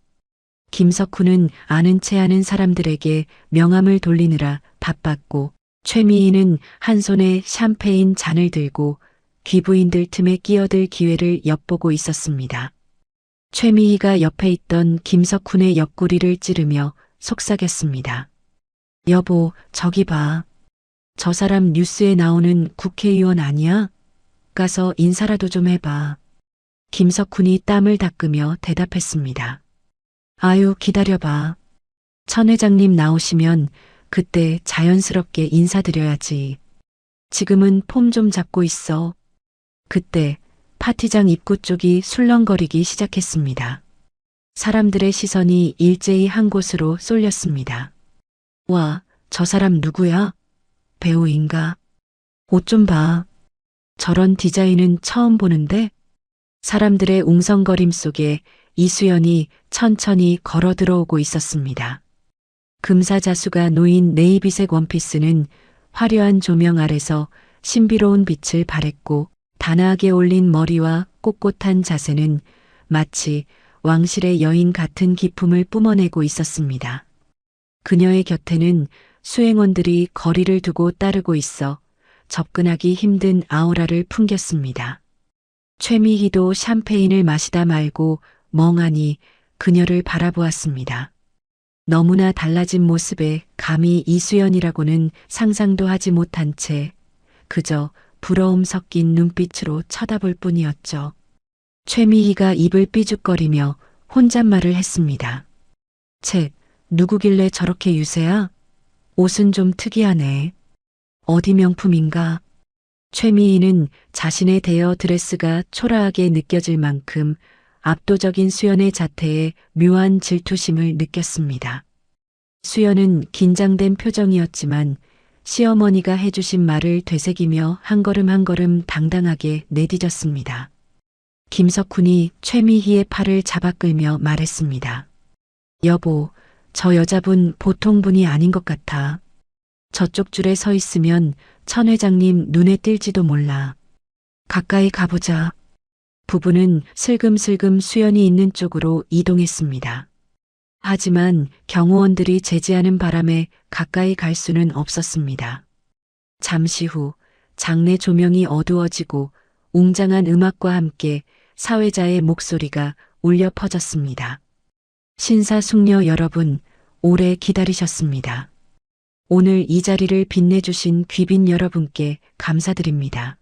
김석훈은 아는 체 아는 사람들에게 명함을 돌리느라 바빴고 최미희는 한 손에 샴페인 잔을 들고 귀부인들 틈에 끼어들 기회를 엿보고 있었습니다. 최미희가 옆에 있던 김석훈의 옆구리를 찌르며 속삭였습니다. 여보, 저기 봐. 저 사람 뉴스에 나오는 국회의원 아니야? 가서 인사라도 좀 해봐. 김석훈이 땀을 닦으며 대답했습니다. 아유, 기다려봐. 천 회장님 나오시면 그때 자연스럽게 인사드려야지. 지금은 폼 좀 잡고 있어. 그때 파티장 입구 쪽이 술렁거리기 시작했습니다. 사람들의 시선이 일제히 한 곳으로 쏠렸습니다. 와, 저 사람 누구야? 배우인가? 옷 좀 봐. 저런 디자인은 처음 보는데? 사람들의 웅성거림 속에 이수연이 천천히 걸어 들어오고 있었습니다. 금사자수가 놓인 네이비색 원피스는 화려한 조명 아래서 신비로운 빛을 발했고 단아하게 올린 머리와 꼿꼿한 자세는 마치 왕실의 여인 같은 기품을 뿜어내고 있었습니다. 그녀의 곁에는 수행원들이 거리를 두고 따르고 있어 접근하기 힘든 아우라를 풍겼습니다. 최미희도 샴페인을 마시다 말고 멍하니 그녀를 바라보았습니다. 너무나 달라진 모습에 감히 이수연이라고는 상상도 하지 못한 채 그저 부러움 섞인 눈빛으로 쳐다볼 뿐이었죠. 최미희가 입을 삐죽거리며 혼잣말을 했습니다. 쳇, 누구길래 저렇게 유세야? 옷은 좀 특이하네. 어디 명품인가? 최미희는 자신의 대여 드레스가 초라하게 느껴질 만큼 압도적인 수연의 자태에 묘한 질투심을 느꼈습니다. 수연은 긴장된 표정이었지만 시어머니가 해주신 말을 되새기며 한 걸음 한 걸음 당당하게 내디뎠습니다. 김석훈이 최미희의 팔을 잡아 끌며 말했습니다. 여보, 저 여자분 보통 분이 아닌 것 같아. 저쪽 줄에 서 있으면 천 회장님 눈에 띌지도 몰라. 가까이 가보자. 부부는 슬금슬금 수연이 있는 쪽으로 이동했습니다. 하지만 경호원들이 제지하는 바람에 가까이 갈 수는 없었습니다. 잠시 후 장내 조명이 어두워지고 웅장한 음악과 함께 사회자의 목소리가 울려 퍼졌습니다. 신사숙녀 여러분, 오래 기다리셨습니다. 오늘 이 자리를 빛내주신 귀빈 여러분께 감사드립니다.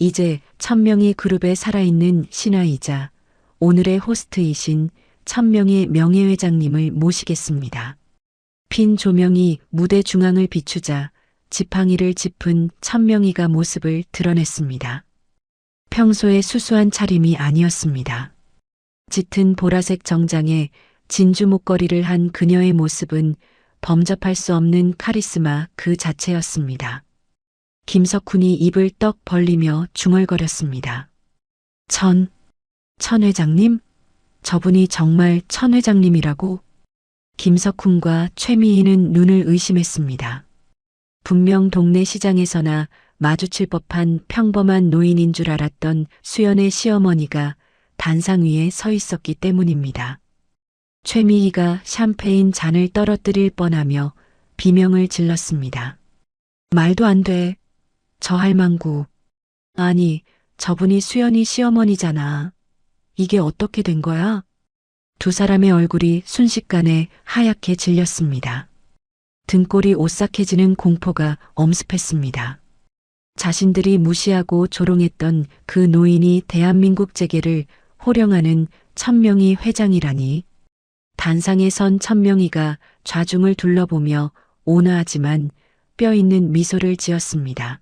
이제 천명희 그룹에 살아있는 신화이자 오늘의 호스트이신 천명희 명예회장님을 모시겠습니다. 핀 조명이 무대 중앙을 비추자 지팡이를 짚은 천명희가 모습을 드러냈습니다. 평소의 수수한 차림이 아니었습니다. 짙은 보라색 정장에 진주 목걸이를 한 그녀의 모습은 범접할 수 없는 카리스마 그 자체였습니다. 김석훈이 입을 떡 벌리며 중얼거렸습니다. 천 회장님? 저분이 정말 천 회장님이라고? 김석훈과 최미희는 눈을 의심했습니다. 분명 동네 시장에서나 마주칠 법한 평범한 노인인 줄 알았던 수연의 시어머니가 단상 위에 서 있었기 때문입니다. 최미희가 샴페인 잔을 떨어뜨릴 뻔하며 비명을 질렀습니다. 말도 안 돼. 저 할망구. 아니, 저분이 수연이 시어머니잖아. 이게 어떻게 된 거야? 두 사람의 얼굴이 순식간에 하얗게 질렸습니다. 등골이 오싹해지는 공포가 엄습했습니다. 자신들이 무시하고 조롱했던 그 노인이 대한민국 재계를 호령하는 천명희 회장이라니. 단상에 선 천명희가 좌중을 둘러보며 온화하지만 뼈 있는 미소를 지었습니다.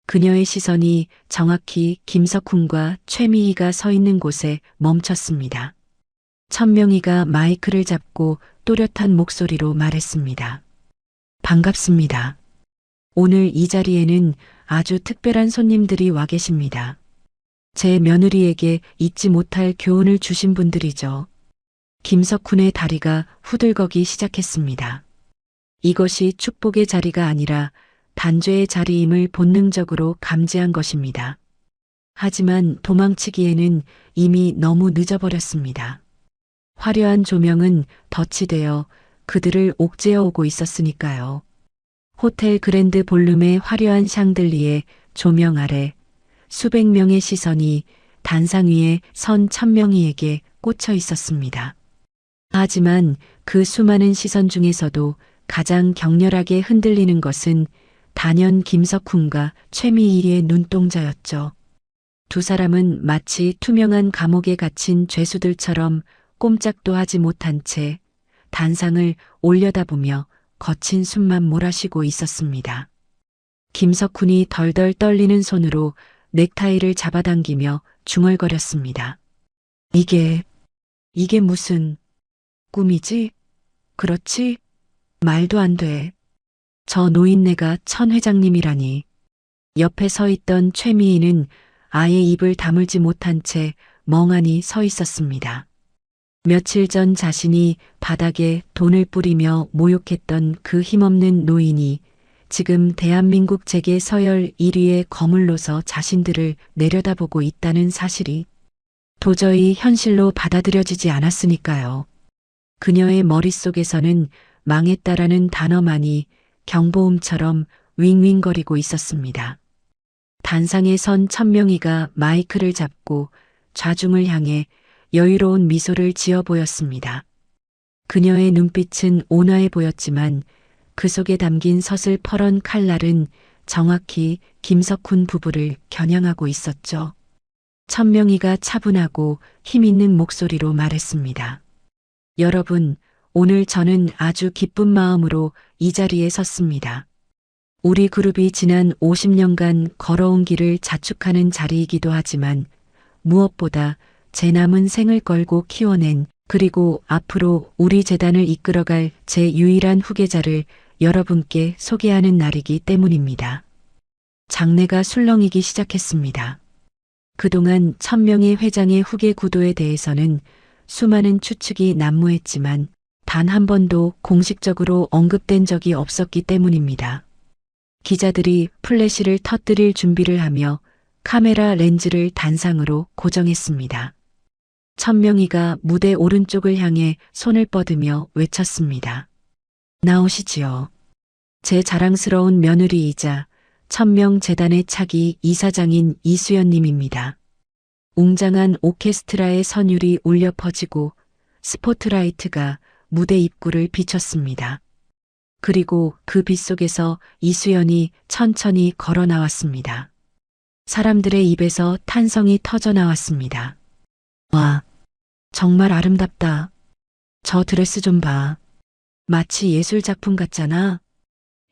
그녀의 시선이 정확히 김석훈과 최미희가 서 있는 곳에 멈췄습니다. 천명희가 마이크를 잡고 또렷한 목소리로 말했습니다. 반갑습니다. 오늘 이 자리에는 아주 특별한 손님들이 와 계십니다. 제 며느리에게 잊지 못할 교훈을 주신 분들이죠. 김석훈의 다리가 후들거기 시작했습니다. 이것이 축복의 자리가 아니라 단죄의 자리임을 본능적으로 감지한 것입니다. 하지만 도망치기에는 이미 너무 늦어버렸습니다. 화려한 조명은 덫이 되어 그들을 옥죄어 오고 있었으니까요. 호텔 그랜드 볼룸의 화려한 샹들리에 조명 아래 수백 명의 시선이 단상 위에 선 천명희에게 꽂혀 있었습니다. 하지만 그 수많은 시선 중에서도 가장 격렬하게 흔들리는 것은 단연 김석훈과 최미희의 눈동자였죠. 두 사람은 마치 투명한 감옥에 갇힌 죄수들처럼 꼼짝도 하지 못한 채 단상을 올려다보며 거친 숨만 몰아쉬고 있었습니다. 김석훈이 덜덜 떨리는 손으로 넥타이를 잡아당기며 중얼거렸습니다. 이게 무슨 꿈이지? 그렇지? 말도 안 돼. 저 노인네가 천 회장님이라니. 옆에 서 있던 최미희는 아예 입을 다물지 못한 채 멍하니 서 있었습니다. 며칠 전 자신이 바닥에 돈을 뿌리며 모욕했던 그 힘없는 노인이 지금 대한민국 재계 서열 1위에 거물러서 자신들을 내려다보고 있다는 사실이 도저히 현실로 받아들여지지 않았으니까요. 그녀의 머릿속에서는 망했다라는 단어만이 경보음처럼 윙윙거리고 있었습니다. 단상에 선 천명희가 마이크를 잡고 좌중을 향해 여유로운 미소를 지어 보였습니다. 그녀의 눈빛은 온화해 보였지만 그 속에 담긴 서슬퍼런 칼날은 정확히 김석훈 부부를 겨냥하고 있었죠. 천명희가 차분하고 힘있는 목소리로 말했습니다. 여러분, 오늘 저는 아주 기쁜 마음으로 이 자리에 섰습니다. 우리 그룹이 지난 50년간 걸어온 길을 자축하는 자리이기도 하지만 무엇보다 제 남은 생을 걸고 키워낸 그리고 앞으로 우리 재단을 이끌어갈 제 유일한 후계자를 여러분께 소개하는 날이기 때문입니다. 장내가 술렁이기 시작했습니다. 그동안 천명희 회장의 후계 구도에 대해서는 수많은 추측이 난무했지만 단 한 번도 공식적으로 언급된 적이 없었기 때문입니다. 기자들이 플래시를 터뜨릴 준비를 하며 카메라 렌즈를 단상으로 고정했습니다. 천명희가 무대 오른쪽을 향해 손을 뻗으며 외쳤습니다. 나오시지요. 제 자랑스러운 며느리이자 천명재단의 차기 이사장인 이수연님입니다. 웅장한 오케스트라의 선율이 울려 퍼지고 스포트라이트가 무대 입구를 비췄습니다. 그리고 그 빛 속에서 이수연이 천천히 걸어 나왔습니다. 사람들의 입에서 탄성이 터져 나왔습니다. 와, 정말 아름답다. 저 드레스 좀 봐. 마치 예술작품 같잖아.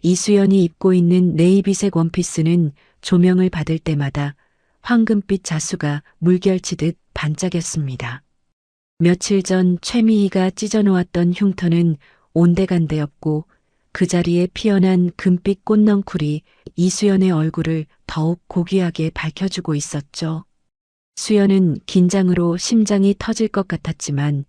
이수연이 입고 있는 네이비색 원피스는 조명을 받을 때마다 황금빛 자수가 물결치듯 반짝였습니다. 며칠 전 최미희가 찢어놓았던 흉터는 온데간데였고 그 자리에 피어난 금빛 꽃넝쿨이 이수연의 얼굴을 더욱 고귀하게 밝혀주고 있었죠. 수연은 긴장으로 심장이 터질 것 같았지만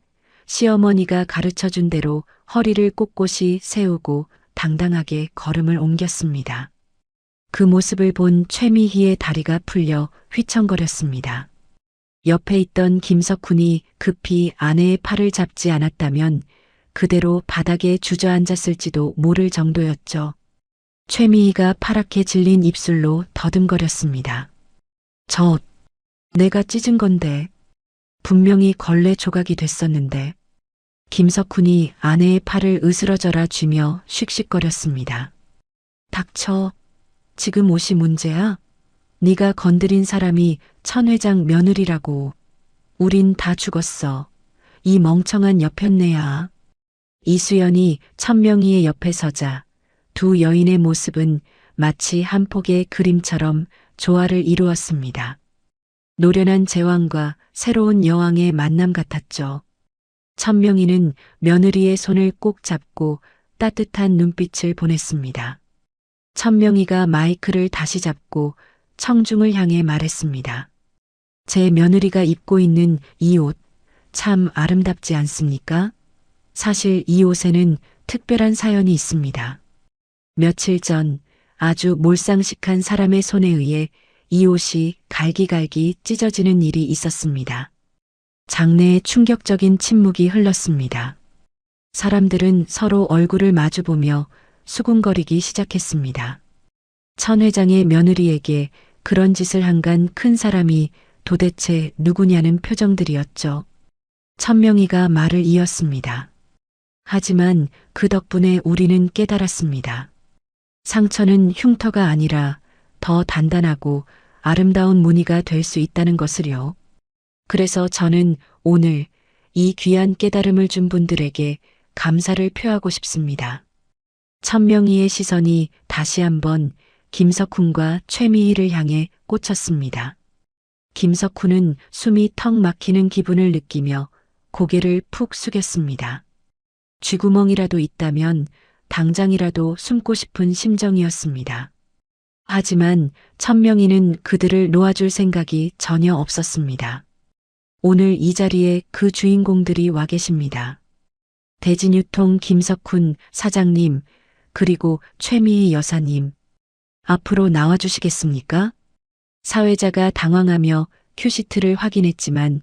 시어머니가 가르쳐준 대로 허리를 꼿꼿이 세우고 당당하게 걸음을 옮겼습니다. 그 모습을 본 최미희의 다리가 풀려 휘청거렸습니다. 옆에 있던 김석훈이 급히 아내의 팔을 잡지 않았다면 그대로 바닥에 주저앉았을지도 모를 정도였죠. 최미희가 파랗게 질린 입술로 더듬거렸습니다. 내가 찢은 건데. 분명히 걸레 조각이 됐었는데. 김석훈이 아내의 팔을 으스러져라 쥐며 씩씩거렸습니다. 닥쳐. 지금 옷이 문제야? 네가 건드린 사람이 천 회장 며느리라고. 우린 다 죽었어. 이 멍청한 여편네야. 이수연이 천명희의 옆에 서자 두 여인의 모습은 마치 한 폭의 그림처럼 조화를 이루었습니다. 노련한 제왕과 새로운 여왕의 만남 같았죠. 천명희는 며느리의 손을 꼭 잡고 따뜻한 눈빛을 보냈습니다. 천명희가 마이크를 다시 잡고 청중을 향해 말했습니다. 제 며느리가 입고 있는 이 옷 참 아름답지 않습니까? 사실 이 옷에는 특별한 사연이 있습니다. 며칠 전 아주 몰상식한 사람의 손에 의해 이 옷이 갈기갈기 찢어지는 일이 있었습니다. 장내에 충격적인 침묵이 흘렀습니다. 사람들은 서로 얼굴을 마주보며 수군거리기 시작했습니다. 천 회장의 며느리에게 그런 짓을 한 간 큰 사람이 도대체 누구냐는 표정들이었죠. 천명희가 말을 이었습니다. 하지만 그 덕분에 우리는 깨달았습니다. 상처는 흉터가 아니라 더 단단하고 아름다운 무늬가 될 수 있다는 것을요. 그래서 저는 오늘 이 귀한 깨달음을 준 분들에게 감사를 표하고 싶습니다. 천명희의 시선이 다시 한번 김석훈과 최미희를 향해 꽂혔습니다. 김석훈은 숨이 턱 막히는 기분을 느끼며 고개를 푹 숙였습니다. 쥐구멍이라도 있다면 당장이라도 숨고 싶은 심정이었습니다. 하지만 천명희는 그들을 놓아줄 생각이 전혀 없었습니다. 오늘 이 자리에 그 주인공들이 와 계십니다. 대진유통 김석훈 사장님, 그리고 최미희 여사님. 앞으로 나와주시겠습니까? 사회자가 당황하며 큐시트를 확인했지만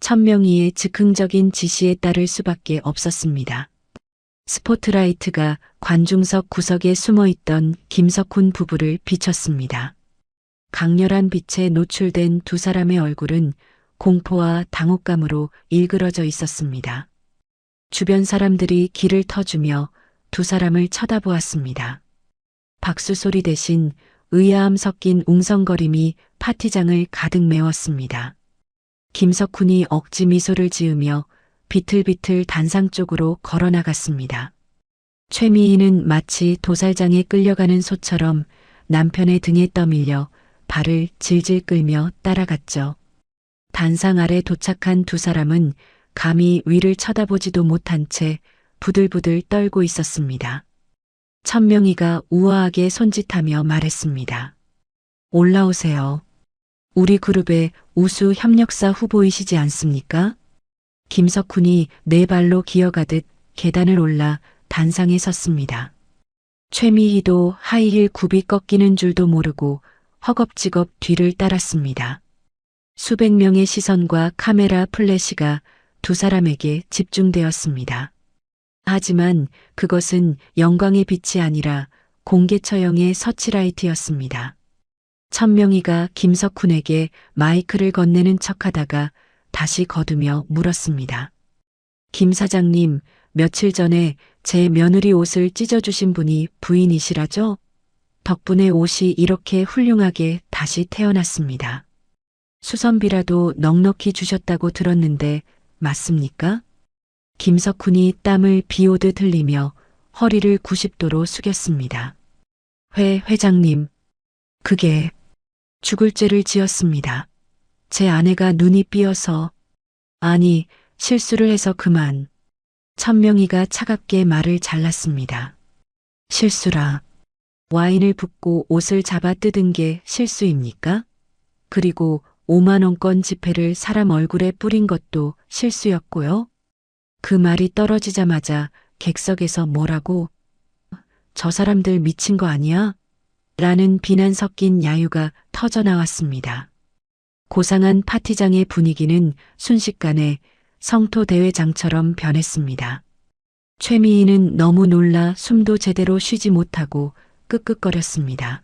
천명희의 즉흥적인 지시에 따를 수밖에 없었습니다. 스포트라이트가 관중석 구석에 숨어있던 김석훈 부부를 비췄습니다. 강렬한 빛에 노출된 두 사람의 얼굴은 공포와 당혹감으로 일그러져 있었습니다. 주변 사람들이 길을 터주며 두 사람을 쳐다보았습니다. 박수 소리 대신 의아함 섞인 웅성거림이 파티장을 가득 메웠습니다. 김석훈이 억지 미소를 지으며 비틀비틀 단상 쪽으로 걸어나갔습니다. 최미희는 마치 도살장에 끌려가는 소처럼 남편의 등에 떠밀려 발을 질질 끌며 따라갔죠. 단상 아래 도착한 두 사람은 감히 위를 쳐다보지도 못한 채 부들부들 떨고 있었습니다. 천명희가 우아하게 손짓하며 말했습니다. 올라오세요. 우리 그룹의 우수 협력사 후보이시지 않습니까? 김석훈이 네 발로 기어가듯 계단을 올라 단상에 섰습니다. 최미희도 하이힐 굽이 꺾이는 줄도 모르고 허겁지겁 뒤를 따랐습니다. 수백 명의 시선과 카메라 플래시가 두 사람에게 집중되었습니다. 하지만 그것은 영광의 빛이 아니라 공개 처형의 서치라이트였습니다. 천명희가 김석훈에게 마이크를 건네는 척하다가 다시 거두며 물었습니다. 김 사장님, 며칠 전에 제 며느리 옷을 찢어주신 분이 부인이시라죠? 덕분에 옷이 이렇게 훌륭하게 다시 태어났습니다. 수선비라도 넉넉히 주셨다고 들었는데 맞습니까? 김석훈이 땀을 비오듯 흘리며 허리를 90도로 숙였습니다. 회장님, 그게 죽을 죄를 지었습니다. 제 아내가 눈이 삐어서, 아니, 실수를 해서 그만. 천명희가 차갑게 말을 잘랐습니다. 실수라. 와인을 붓고 옷을 잡아 뜯은 게 실수입니까? 그리고 5만 원권 지폐를 사람 얼굴에 뿌린 것도 실수였고요. 그 말이 떨어지자마자 객석에서 뭐라고? 저 사람들 미친 거 아니야? 라는 비난 섞인 야유가 터져나왔습니다. 고상한 파티장의 분위기는 순식간에 성토대회장처럼 변했습니다. 최미희는 너무 놀라 숨도 제대로 쉬지 못하고 끄끄거렸습니다.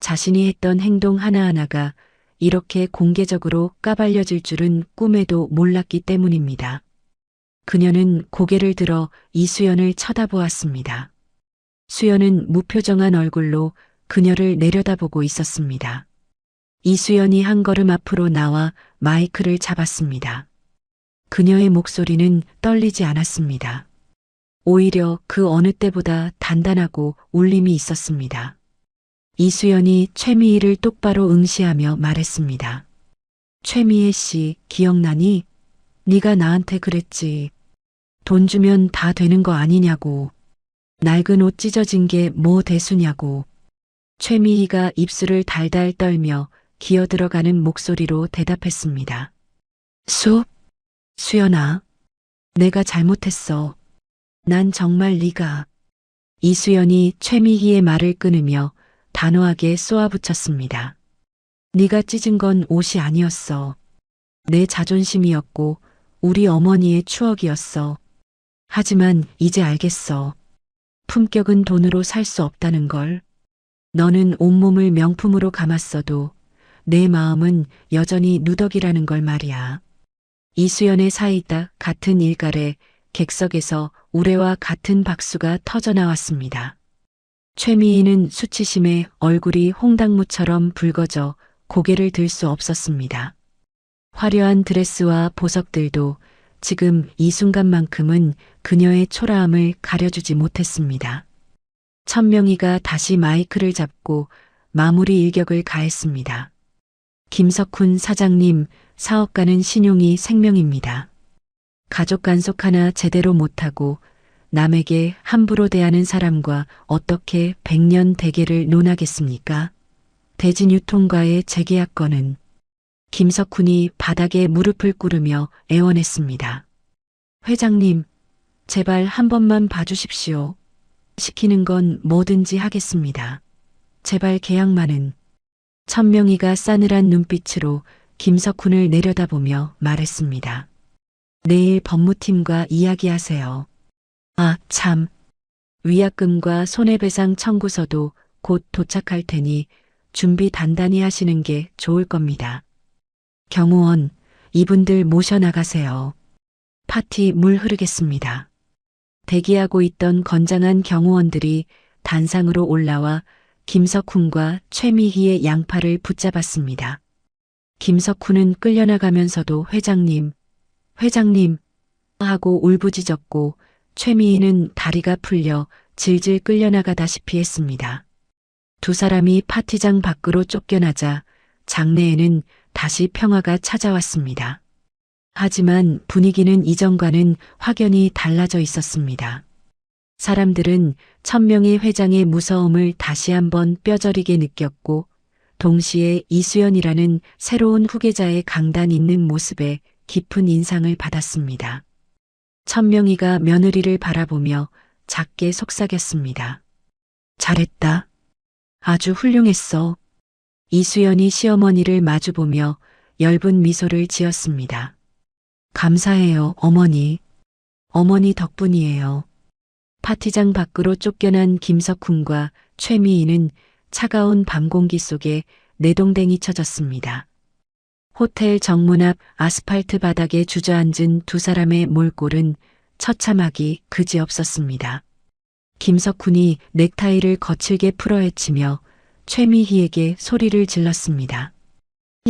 자신이 했던 행동 하나하나가 이렇게 공개적으로 까발려질 줄은 꿈에도 몰랐기 때문입니다. 그녀는 고개를 들어 이수연을 쳐다보았습니다. 수연은 무표정한 얼굴로 그녀를 내려다보고 있었습니다. 이수연이 한 걸음 앞으로 나와 마이크를 잡았습니다. 그녀의 목소리는 떨리지 않았습니다. 오히려 그 어느 때보다 단단하고 울림이 있었습니다. 이수연이 최미희를 똑바로 응시하며 말했습니다. 최미애 씨, 기억나니? 네가 나한테 그랬지. 돈 주면 다 되는 거 아니냐고. 낡은 옷 찢어진 게 뭐 대수냐고. 최미희가 입술을 달달 떨며 기어들어가는 목소리로 대답했습니다. 수연아, 내가 잘못했어. 난 정말 네가. 이수연이 최미희의 말을 끊으며 단호하게 쏘아붙였습니다. 네가 찢은 건 옷이 아니었어. 내 자존심이었고 우리 어머니의 추억이었어. 하지만 이제 알겠어. 품격은 돈으로 살 수 없다는 걸. 너는 온몸을 명품으로 감았어도 내 마음은 여전히 누더기라는 걸 말이야. 이수연의 사이다 같은 일갈에 객석에서 우레와 같은 박수가 터져나왔습니다. 최미희는 수치심에 얼굴이 홍당무처럼 붉어져 고개를 들 수 없었습니다. 화려한 드레스와 보석들도 지금 이 순간만큼은 그녀의 초라함을 가려주지 못했습니다. 천명희가 다시 마이크를 잡고 마무리 일격을 가했습니다. 김석훈 사장님, 사업가는 신용이 생명입니다. 가족 간속 하나 제대로 못하고 남에게 함부로 대하는 사람과 어떻게 100년 대계를 논하겠습니까? 대진유통과의 재계약 건은 김석훈이 바닥에 무릎을 꿇으며 애원했습니다. 회장님, 제발 한 번만 봐주십시오. 시키는 건 뭐든지 하겠습니다. 제발 계약만은. 천명희가 싸늘한 눈빛으로 김석훈을 내려다보며 말했습니다. 내일 법무팀과 이야기하세요. 아, 참. 위약금과 손해배상 청구서도 곧 도착할 테니 준비 단단히 하시는 게 좋을 겁니다. 경호원, 이분들 모셔나가세요. 파티 물 흐르겠습니다. 대기하고 있던 건장한 경호원들이 단상으로 올라와 김석훈과 최미희의 양팔을 붙잡았습니다. 김석훈은 끌려나가면서도 회장님 하고 울부짖었고 최미희는 다리가 풀려 질질 끌려나가다시피 했습니다. 두 사람이 파티장 밖으로 쫓겨나자 장내에는 다시 평화가 찾아왔습니다. 하지만 분위기는 이전과는 확연히 달라져 있었습니다. 사람들은 천명희 회장의 무서움을 다시 한번 뼈저리게 느꼈고 동시에 이수연이라는 새로운 후계자의 강단 있는 모습에 깊은 인상을 받았습니다. 천명이가 며느리를 바라보며 작게 속삭였습니다. 잘했다. 아주 훌륭했어. 이수연이 시어머니를 마주보며 엷은 미소를 지었습니다. 감사해요, 어머니. 어머니 덕분이에요. 파티장 밖으로 쫓겨난 김석훈과 최미희는 차가운 밤 공기 속에 내동댕이 쳐졌습니다. 호텔 정문 앞 아스팔트 바닥에 주저앉은 두 사람의 몰골은 처참하기 그지없었습니다. 김석훈이 넥타이를 거칠게 풀어헤치며 최미희에게 소리를 질렀습니다.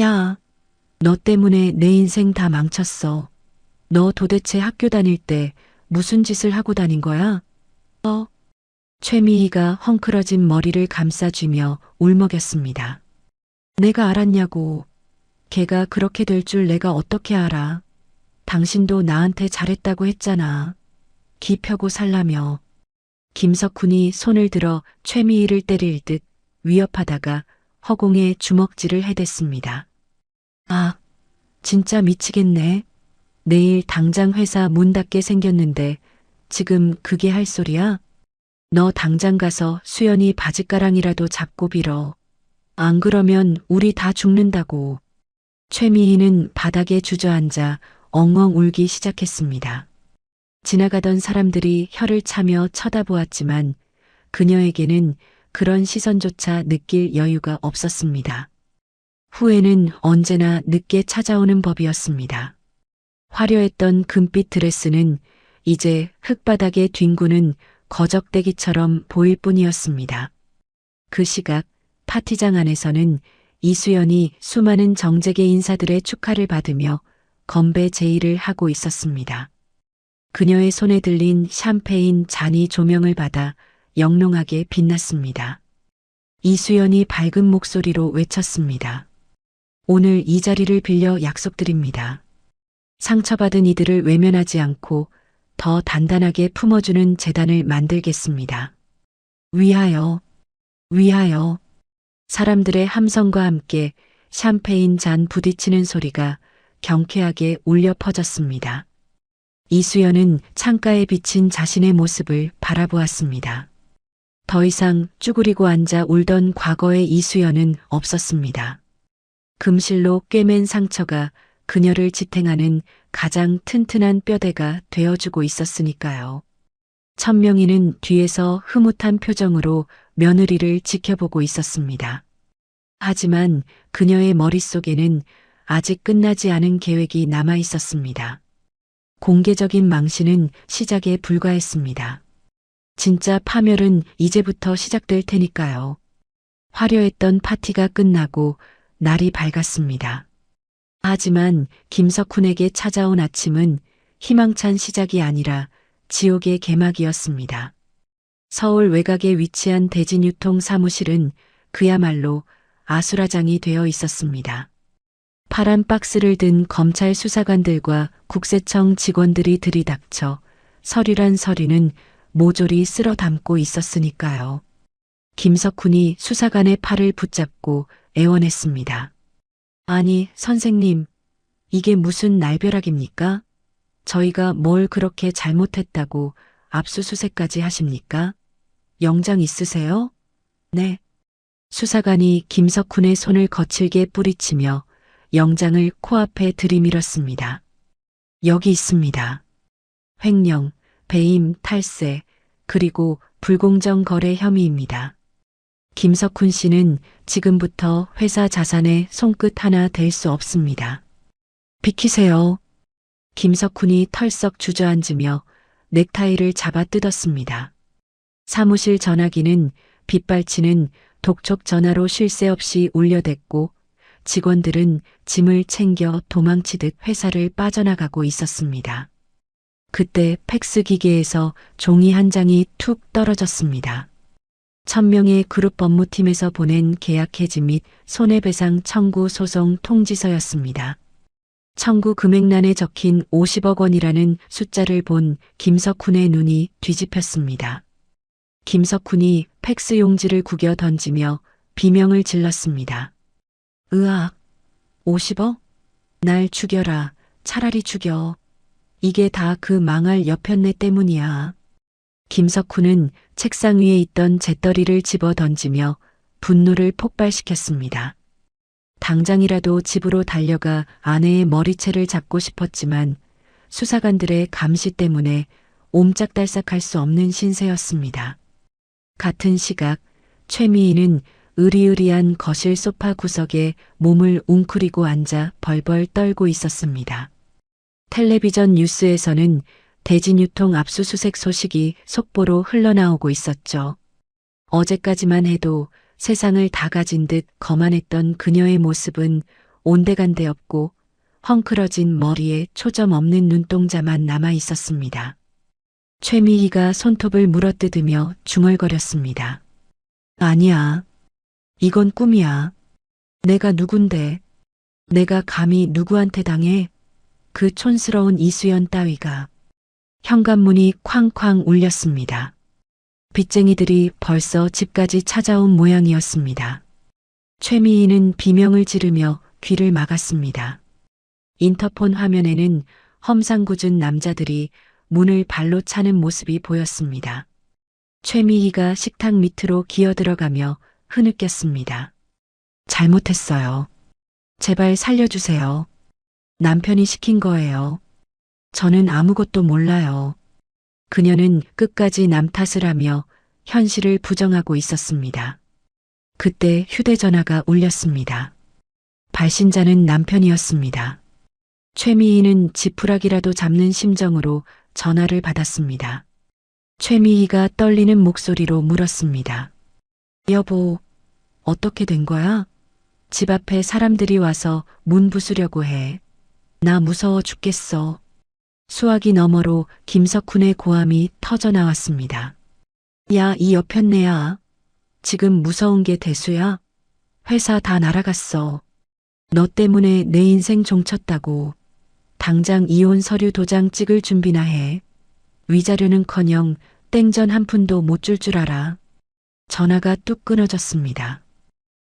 야, 너 때문에 내 인생 다 망쳤어. 너 도대체 학교 다닐 때 무슨 짓을 하고 다닌 거야? 최미희가 헝클어진 머리를 감싸쥐며 울먹였습니다. 내가 알았냐고. 걔가 그렇게 될 줄 내가 어떻게 알아. 당신도 나한테 잘했다고 했잖아. 기 펴고 살라며. 김석훈이 손을 들어 최미희를 때릴 듯 위협하다가 허공에 주먹질을 해댔습니다. 아, 진짜 미치겠네. 내일 당장 회사 문 닫게 생겼는데 지금 그게 할 소리야? 너 당장 가서 수연이 바짓가랑이라도 잡고 빌어. 안 그러면 우리 다 죽는다고. 최미희는 바닥에 주저앉아 엉엉 울기 시작했습니다. 지나가던 사람들이 혀를 차며 쳐다보았지만 그녀에게는 그런 시선조차 느낄 여유가 없었습니다. 후회는 언제나 늦게 찾아오는 법이었습니다. 화려했던 금빛 드레스는 이제 흙바닥에 뒹구는 거적대기처럼 보일 뿐이었습니다. 그 시각 파티장 안에서는 이수연이 수많은 정재계 인사들의 축하를 받으며 건배 제의를 하고 있었습니다. 그녀의 손에 들린 샴페인 잔이 조명을 받아 영롱하게 빛났습니다. 이수연이 밝은 목소리로 외쳤습니다. 오늘 이 자리를 빌려 약속드립니다. 상처받은 이들을 외면하지 않고 더 단단하게 품어주는 재단을 만들겠습니다. 위하여, 위하여. 사람들의 함성과 함께 샴페인 잔 부딪히는 소리가 경쾌하게 울려 퍼졌습니다. 이수연은 창가에 비친 자신의 모습을 바라보았습니다. 더 이상 쭈그리고 앉아 울던 과거의 이수연은 없었습니다. 금실로 꿰맨 상처가 그녀를 지탱하는 가장 튼튼한 뼈대가 되어주고 있었으니까요. 천명이는 뒤에서 흐뭇한 표정으로 며느리를 지켜보고 있었습니다. 하지만 그녀의 머릿속에는 아직 끝나지 않은 계획이 남아 있었습니다. 공개적인 망신은 시작에 불과했습니다. 진짜 파멸은 이제부터 시작될 테니까요. 화려했던 파티가 끝나고 날이 밝았습니다. 하지만 김석훈에게 찾아온 아침은 희망찬 시작이 아니라 지옥의 개막이었습니다. 서울 외곽에 위치한 대진유통 사무실은 그야말로 아수라장이 되어 있었습니다. 파란 박스를 든 검찰 수사관들과 국세청 직원들이 들이닥쳐 서류란 서류는 모조리 쓸어 담고 있었으니까요. 김석훈이 수사관의 팔을 붙잡고 애원했습니다. 아니, 선생님, 이게 무슨 날벼락입니까? 저희가 뭘 그렇게 잘못했다고 압수수색까지 하십니까? 영장 있으세요? 네. 수사관이 김석훈의 손을 거칠게 뿌리치며 영장을 코앞에 들이밀었습니다. 여기 있습니다. 횡령, 배임, 탈세, 그리고 불공정 거래 혐의입니다. 김석훈 씨는 지금부터 회사 자산의 손끝 하나 댈 수 없습니다. 비키세요. 김석훈이 털썩 주저앉으며 넥타이를 잡아 뜯었습니다. 사무실 전화기는 빗발치는 독촉 전화로 쉴 새 없이 울려댔고 직원들은 짐을 챙겨 도망치듯 회사를 빠져나가고 있었습니다. 그때 팩스 기계에서 종이 한 장이 툭 떨어졌습니다. 1000명의 그룹 법무팀에서 보낸 계약 해지 및 손해배상 청구 소송 통지서였습니다. 청구 금액란에 적힌 50억 원이라는 숫자를 본 김석훈의 눈이 뒤집혔습니다. 김석훈이 팩스 용지를 구겨 던지며 비명을 질렀습니다. 으악, 50억? 날 죽여라. 차라리 죽여. 이게 다 그 망할 여편네 때문이야. 김석훈은 책상 위에 있던 재떨이를 집어 던지며 분노를 폭발시켰습니다. 당장이라도 집으로 달려가 아내의 머리채를 잡고 싶었지만 수사관들의 감시 때문에 옴짝달싹할 수 없는 신세였습니다. 같은 시각 최미희는 으리으리한 거실 소파 구석에 몸을 웅크리고 앉아 벌벌 떨고 있었습니다. 텔레비전 뉴스에서는 대진유통 압수수색 소식이 속보로 흘러나오고 있었죠. 어제까지만 해도 세상을 다 가진 듯 거만했던 그녀의 모습은 온데간데 없고 헝클어진 머리에 초점 없는 눈동자만 남아 있었습니다. 최미희가 손톱을 물어뜯으며 중얼거렸습니다. 아니야. 이건 꿈이야. 내가 누군데. 내가 감히 누구한테 당해. 그 촌스러운 이수연 따위가. 현관문이 쾅쾅 울렸습니다. 빚쟁이들이 벌써 집까지 찾아온 모양이었습니다. 최미희는 비명을 지르며 귀를 막았습니다. 인터폰 화면에는 험상궂은 남자들이 문을 발로 차는 모습이 보였습니다. 최미희가 식탁 밑으로 기어들어가며 흐느꼈습니다. 잘못했어요. 제발 살려주세요. 남편이 시킨 거예요. 저는 아무것도 몰라요. 그녀는 끝까지 남 탓을 하며 현실을 부정하고 있었습니다. 그때 휴대전화가 울렸습니다. 발신자는 남편이었습니다. 최미희는 지푸라기라도 잡는 심정으로 전화를 받았습니다. 최미희가 떨리는 목소리로 물었습니다. 여보, 어떻게 된 거야? 집 앞에 사람들이 와서 문 부수려고 해. 나 무서워 죽겠어. 수화기 너머로 김석훈의 고함이 터져 나왔습니다. 야, 이 여편네야. 지금 무서운 게 대수야? 회사 다 날아갔어. 너 때문에 내 인생 종쳤다고. 당장 이혼 서류 도장 찍을 준비나 해. 위자료는커녕 땡전 한 푼도 못 줄 줄 알아. 전화가 뚝 끊어졌습니다.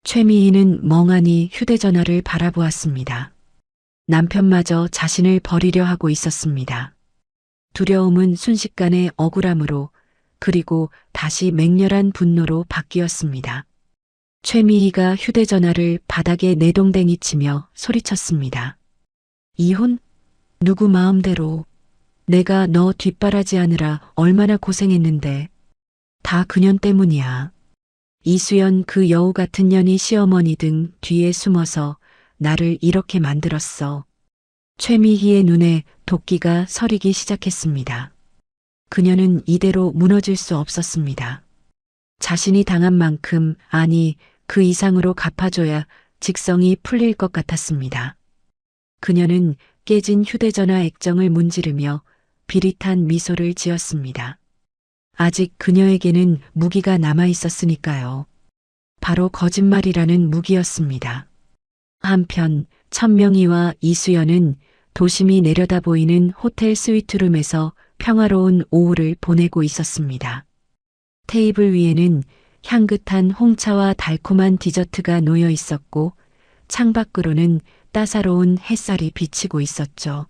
최미희는 멍하니 휴대전화를 바라보았습니다. 남편마저 자신을 버리려 하고 있었습니다. 두려움은 순식간에 억울함으로 그리고 다시 맹렬한 분노로 바뀌었습니다. 최미희가 휴대전화를 바닥에 내동댕이 치며 소리쳤습니다. 이혼? 누구 마음대로. 내가 너 뒷바라지하느라 얼마나 고생했는데. 다 그년 때문이야. 이수연 그 여우 같은 년이 시어머니 등 뒤에 숨어서 나를 이렇게 만들었어. 최미희의 눈에 도끼가 서리기 시작했습니다. 그녀는 이대로 무너질 수 없었습니다. 자신이 당한 만큼, 아니 그 이상으로 갚아줘야 직성이 풀릴 것 같았습니다. 그녀는 깨진 휴대전화 액정을 문지르며 비릿한 미소를 지었습니다. 아직 그녀에게는 무기가 남아 있었으니까요. 바로 거짓말이라는 무기였습니다. 한편 천명희와 이수연은 도심이 내려다 보이는 호텔 스위트룸에서 평화로운 오후를 보내고 있었습니다. 테이블 위에는 향긋한 홍차와 달콤한 디저트가 놓여 있었고 창밖으로는 따사로운 햇살이 비치고 있었죠.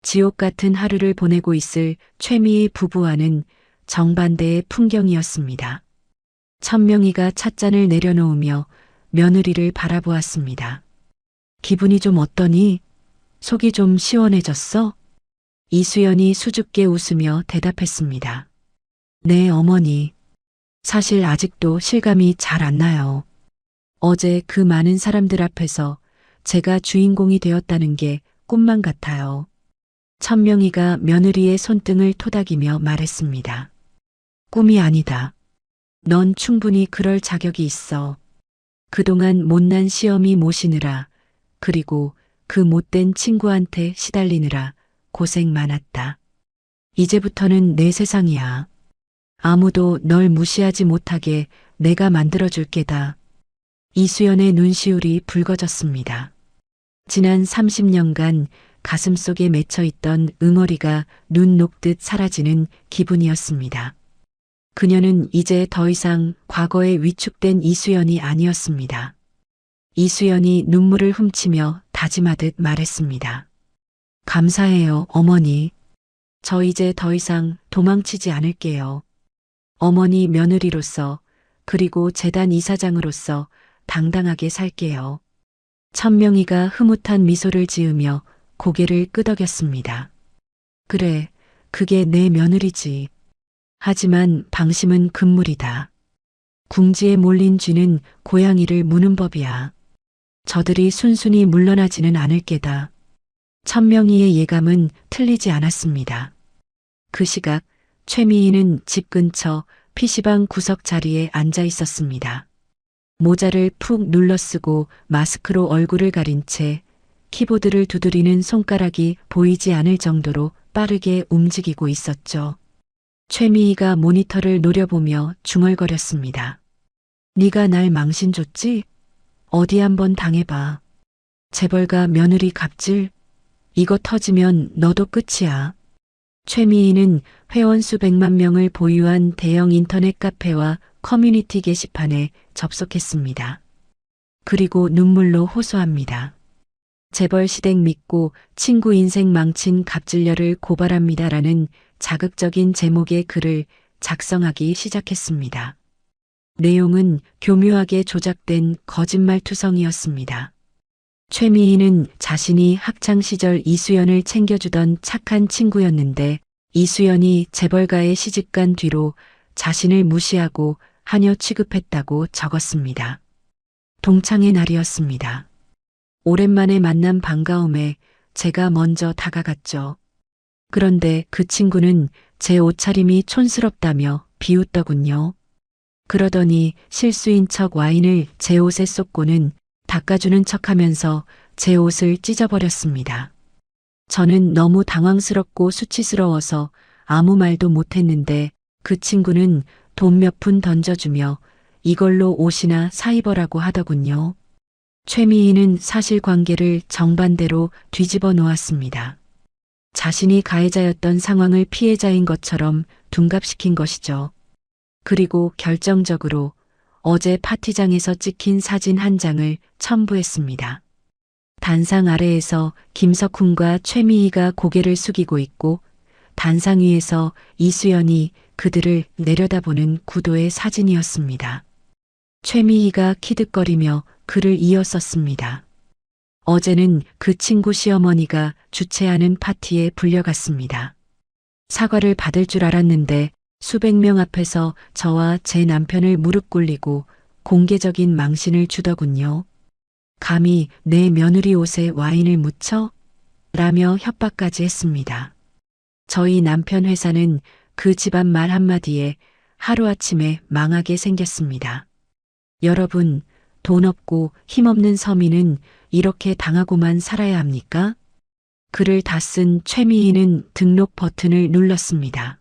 지옥 같은 하루를 보내고 있을 최미희 부부와는 정반대의 풍경이었습니다. 천명희가 찻잔을 내려놓으며 며느리를 바라보았습니다. 기분이 좀 어떠니? 속이 좀 시원해졌어? 이수연이 수줍게 웃으며 대답했습니다. 네, 어머니. 사실 아직도 실감이 잘 안 나요. 어제 그 많은 사람들 앞에서 제가 주인공이 되었다는 게 꿈만 같아요. 천명희가 며느리의 손등을 토닥이며 말했습니다. 꿈이 아니다. 넌 충분히 그럴 자격이 있어. 그동안 못난 시어미 모시느라 그리고 그 못된 친구한테 시달리느라 고생 많았다. 이제부터는 내 세상이야. 아무도 널 무시하지 못하게 내가 만들어줄 게다. 이수연의 눈시울이 붉어졌습니다. 지난 30년간 가슴속에 맺혀있던 응어리가 눈 녹듯 사라지는 기분이었습니다. 그녀는 이제 더 이상 과거에 위축된 이수연이 아니었습니다. 이수연이 눈물을 훔치며 다짐하듯 말했습니다. 감사해요, 어머니. 저 이제 더 이상 도망치지 않을게요. 어머니 며느리로서 그리고 재단 이사장으로서 당당하게 살게요. 천명이가 흐뭇한 미소를 지으며 고개를 끄덕였습니다. 그래, 그게 내 며느리지. 하지만 방심은 금물이다. 궁지에 몰린 쥐는 고양이를 무는 법이야. 저들이 순순히 물러나지는 않을 게다. 천명이의 예감은 틀리지 않았습니다. 그 시각 최미희는 집 근처 PC방 구석 자리에 앉아 있었습니다. 모자를 푹 눌러쓰고 마스크로 얼굴을 가린 채 키보드를 두드리는 손가락이 보이지 않을 정도로 빠르게 움직이고 있었죠. 최미희가 모니터를 노려보며 중얼거렸습니다. 네가 날 망신 줬지? 어디 한번 당해봐. 재벌가 며느리 갑질? 이거 터지면 너도 끝이야. 최미희는 회원 수백만 명을 보유한 대형 인터넷 카페와 커뮤니티 게시판에 접속했습니다. 그리고 눈물로 호소합니다. 재벌 시댁 믿고 친구 인생 망친 갑질녀를 고발합니다라는 자극적인 제목의 글을 작성하기 시작했습니다. 내용은 교묘하게 조작된 거짓말투성이었습니다. 최미희는 자신이 학창시절 이수연을 챙겨주던 착한 친구였는데 이수연이 재벌가에 시집간 뒤로 자신을 무시하고 하녀 취급했다고 적었습니다. 동창의 날이었습니다. 오랜만에 만난 반가움에 제가 먼저 다가갔죠. 그런데 그 친구는 제 옷차림이 촌스럽다며 비웃더군요. 그러더니 실수인 척 와인을 제 옷에 쏟고는 닦아주는 척하면서 제 옷을 찢어버렸습니다. 저는 너무 당황스럽고 수치스러워서 아무 말도 못했는데 그 친구는 돈 몇 푼 던져주며 이걸로 옷이나 사 입어라고 하더군요. 최미희는 사실관계를 정반대로 뒤집어 놓았습니다. 자신이 가해자였던 상황을 피해자인 것처럼 둔갑시킨 것이죠. 그리고 결정적으로 어제 파티장에서 찍힌 사진 한 장을 첨부했습니다. 단상 아래에서 김석훈과 최미희가 고개를 숙이고 있고 단상 위에서 이수연이 그들을 내려다보는 구도의 사진이었습니다. 최미희가 키득거리며 글을 이어 썼습니다. 어제는 그 친구 시어머니가 주최하는 파티에 불려갔습니다. 사과를 받을 줄 알았는데 수백 명 앞에서 저와 제 남편을 무릎 꿇리고 공개적인 망신을 주더군요. 감히 내 며느리 옷에 와인을 묻혀? 라며 협박까지 했습니다. 저희 남편 회사는 그 집안 말 한마디에 하루아침에 망하게 생겼습니다. 여러분, 돈 없고 힘없는 서민은 이렇게 당하고만 살아야 합니까? 글을 다 쓴 최미희는 등록 버튼을 눌렀습니다.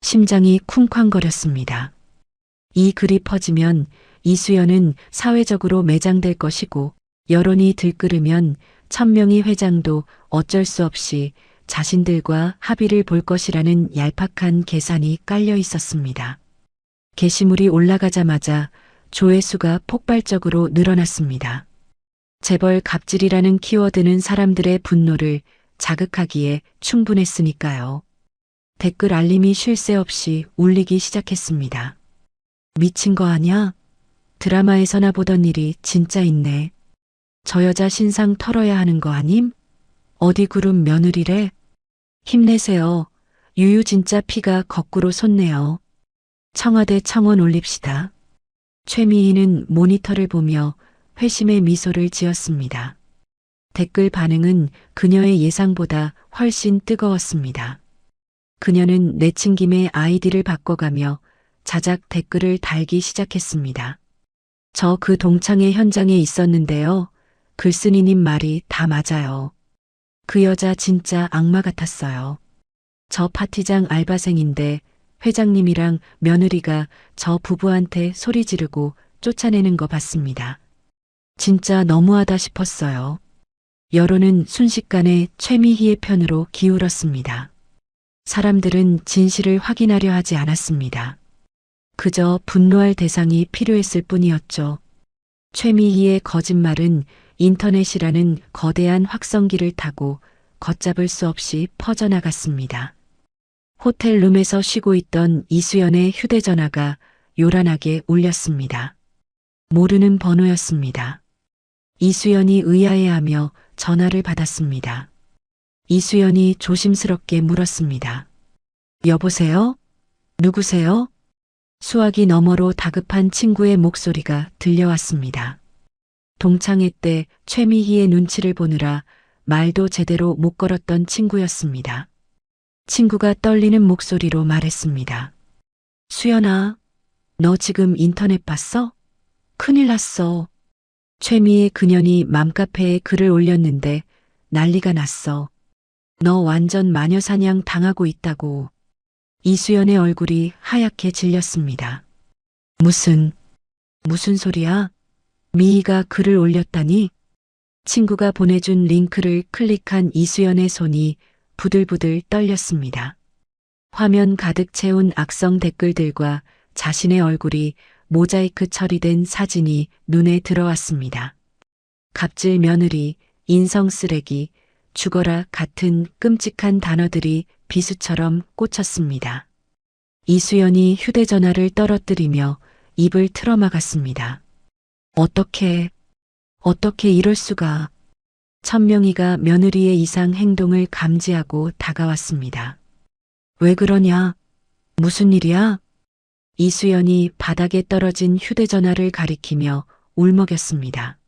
심장이 쿵쾅거렸습니다. 이 글이 퍼지면 이수연은 사회적으로 매장될 것이고 여론이 들끓으면 천명희 회장도 어쩔 수 없이 자신들과 합의를 볼 것이라는 얄팍한 계산이 깔려 있었습니다. 게시물이 올라가자마자 조회수가 폭발적으로 늘어났습니다. 재벌 갑질이라는 키워드는 사람들의 분노를 자극하기에 충분했으니까요. 댓글 알림이 쉴 새 없이 울리기 시작했습니다. 미친 거 아냐? 드라마에서나 보던 일이 진짜 있네. 저 여자 신상 털어야 하는 거 아님? 어디 그룹 며느리래? 힘내세요. 유유 진짜 피가 거꾸로 솟네요. 청와대 청원 올립시다. 최미희는 모니터를 보며 회심의 미소를 지었습니다. 댓글 반응은 그녀의 예상보다 훨씬 뜨거웠습니다. 그녀는 내친 김에 아이디를 바꿔가며 자작 댓글을 달기 시작했습니다. 저 그 동창회 현장에 있었는데요. 글쓴이님 말이 다 맞아요. 그 여자 진짜 악마 같았어요. 저 파티장 알바생인데 회장님이랑 며느리가 저 부부한테 소리 지르고 쫓아내는 거 봤습니다. 진짜 너무하다 싶었어요. 여론은 순식간에 최미희의 편으로 기울었습니다. 사람들은 진실을 확인하려 하지 않았습니다. 그저 분노할 대상이 필요했을 뿐이었죠. 최미희의 거짓말은 인터넷이라는 거대한 확성기를 타고 걷잡을 수 없이 퍼져나갔습니다. 호텔 룸에서 쉬고 있던 이수연의 휴대전화가 요란하게 울렸습니다. 모르는 번호였습니다. 이수연이 의아해하며 전화를 받았습니다. 이수연이 조심스럽게 물었습니다. 여보세요? 누구세요? 수화기 너머로 다급한 친구의 목소리가 들려왔습니다. 동창회 때 최미희의 눈치를 보느라 말도 제대로 못 걸었던 친구였습니다. 친구가 떨리는 목소리로 말했습니다. 수연아, 너 지금 인터넷 봤어? 큰일 났어. 최미의 그년이 맘카페에 글을 올렸는데 난리가 났어. 너 완전 마녀사냥 당하고 있다고. 이수연의 얼굴이 하얗게 질렸습니다. 무슨 소리야? 미희가 글을 올렸다니? 친구가 보내준 링크를 클릭한 이수연의 손이 부들부들 떨렸습니다. 화면 가득 채운 악성 댓글들과 자신의 얼굴이 모자이크 처리된 사진이 눈에 들어왔습니다. 갑질 며느리, 인성 쓰레기, 죽어라 같은 끔찍한 단어들이 비수처럼 꽂혔습니다. 이수연이 휴대전화를 떨어뜨리며 입을 틀어막았습니다. 어떻게 이럴 수가. 천명희가 며느리의 이상 행동을 감지하고 다가왔습니다. 왜 그러냐? 무슨 일이야? 이수연이 바닥에 떨어진 휴대전화를 가리키며 울먹였습니다.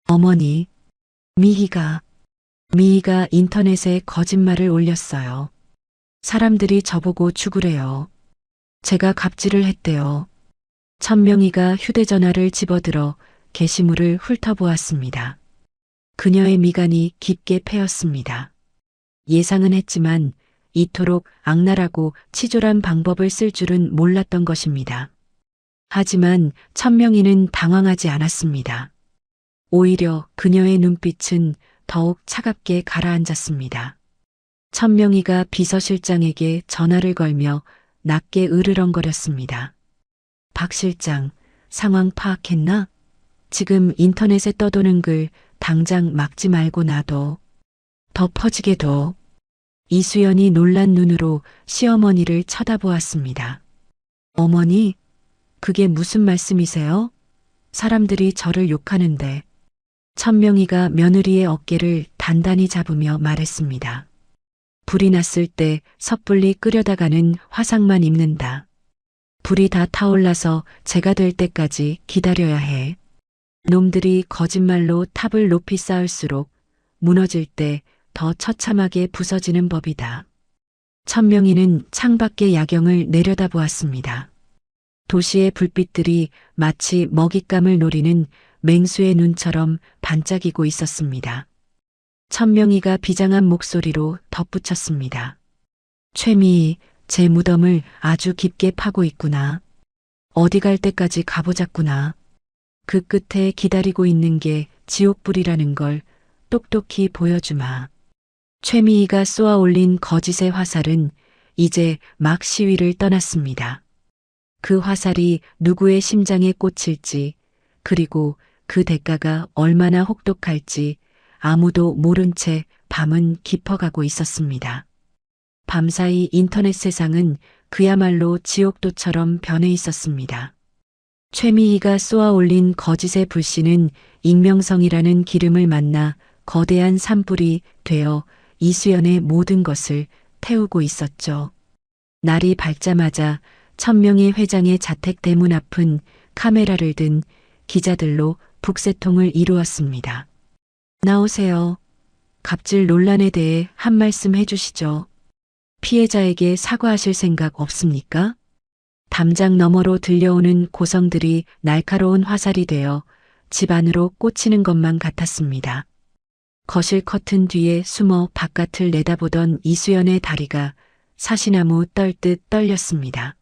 어머니, 미희가 인터넷에 거짓말을 올렸어요. 사람들이 저보고 죽으래요. 제가 갑질을 했대요. 천명희가 휴대전화를 집어들어 게시물을 훑어보았습니다. 그녀의 미간이 깊게 패였습니다. 예상은 했지만 이토록 악랄하고 치졸한 방법을 쓸 줄은 몰랐던 것입니다. 하지만 천명희는 당황하지 않았습니다. 오히려 그녀의 눈빛은 더욱 차갑게 가라앉았습니다. 천명희가 비서실장에게 전화를 걸며 낮게 으르렁거렸습니다. 박 실장, 상황 파악했나? 지금 인터넷에 떠도는 글 당장 막지 말고 놔둬. 더 퍼지게 둬. 이수연이 놀란 눈으로 시어머니를 쳐다보았습니다. 어머니, 그게 무슨 말씀이세요? 사람들이 저를 욕하는데. 천명희가 며느리의 어깨를 단단히 잡으며 말했습니다. 불이 났을 때 섣불리 끓여다가는 화상만 입는다. 불이 다 타올라서 재가 될 때까지 기다려야 해. 놈들이 거짓말로 탑을 높이 쌓을수록 무너질 때 더 처참하게 부서지는 법이다. 천명희는 창밖의 야경을 내려다보았습니다. 도시의 불빛들이 마치 먹잇감을 노리는 맹수의 눈처럼 반짝이고 있었습니다. 천명희가 비장한 목소리로 덧붙였습니다. 최미희, 제 무덤을 아주 깊게 파고 있구나. 어디 갈 때까지 가보자꾸나. 그 끝에 기다리고 있는 게 지옥불이라는 걸 똑똑히 보여주마. 최미희가 쏘아 올린 거짓의 화살은 이제 막 시위를 떠났습니다. 그 화살이 누구의 심장에 꽂힐지, 그리고 그 대가가 얼마나 혹독할지 아무도 모른 채 밤은 깊어가고 있었습니다. 밤사이 인터넷 세상은 그야말로 지옥도처럼 변해 있었습니다. 최미희가 쏘아 올린 거짓의 불씨는 익명성이라는 기름을 만나 거대한 산불이 되어 이수연의 모든 것을 태우고 있었죠. 날이 밝자마자 천명희 회장의 자택 대문 앞은 카메라를 든 기자들로 북새통을 이루었습니다. 나오세요. 갑질 논란에 대해 한 말씀 해주시죠. 피해자에게 사과하실 생각 없습니까? 담장 너머로 들려오는 고성들이 날카로운 화살이 되어 집 안으로 꽂히는 것만 같았습니다. 거실 커튼 뒤에 숨어 바깥을 내다보던 이수연의 다리가 사시나무 떨듯 떨렸습니다.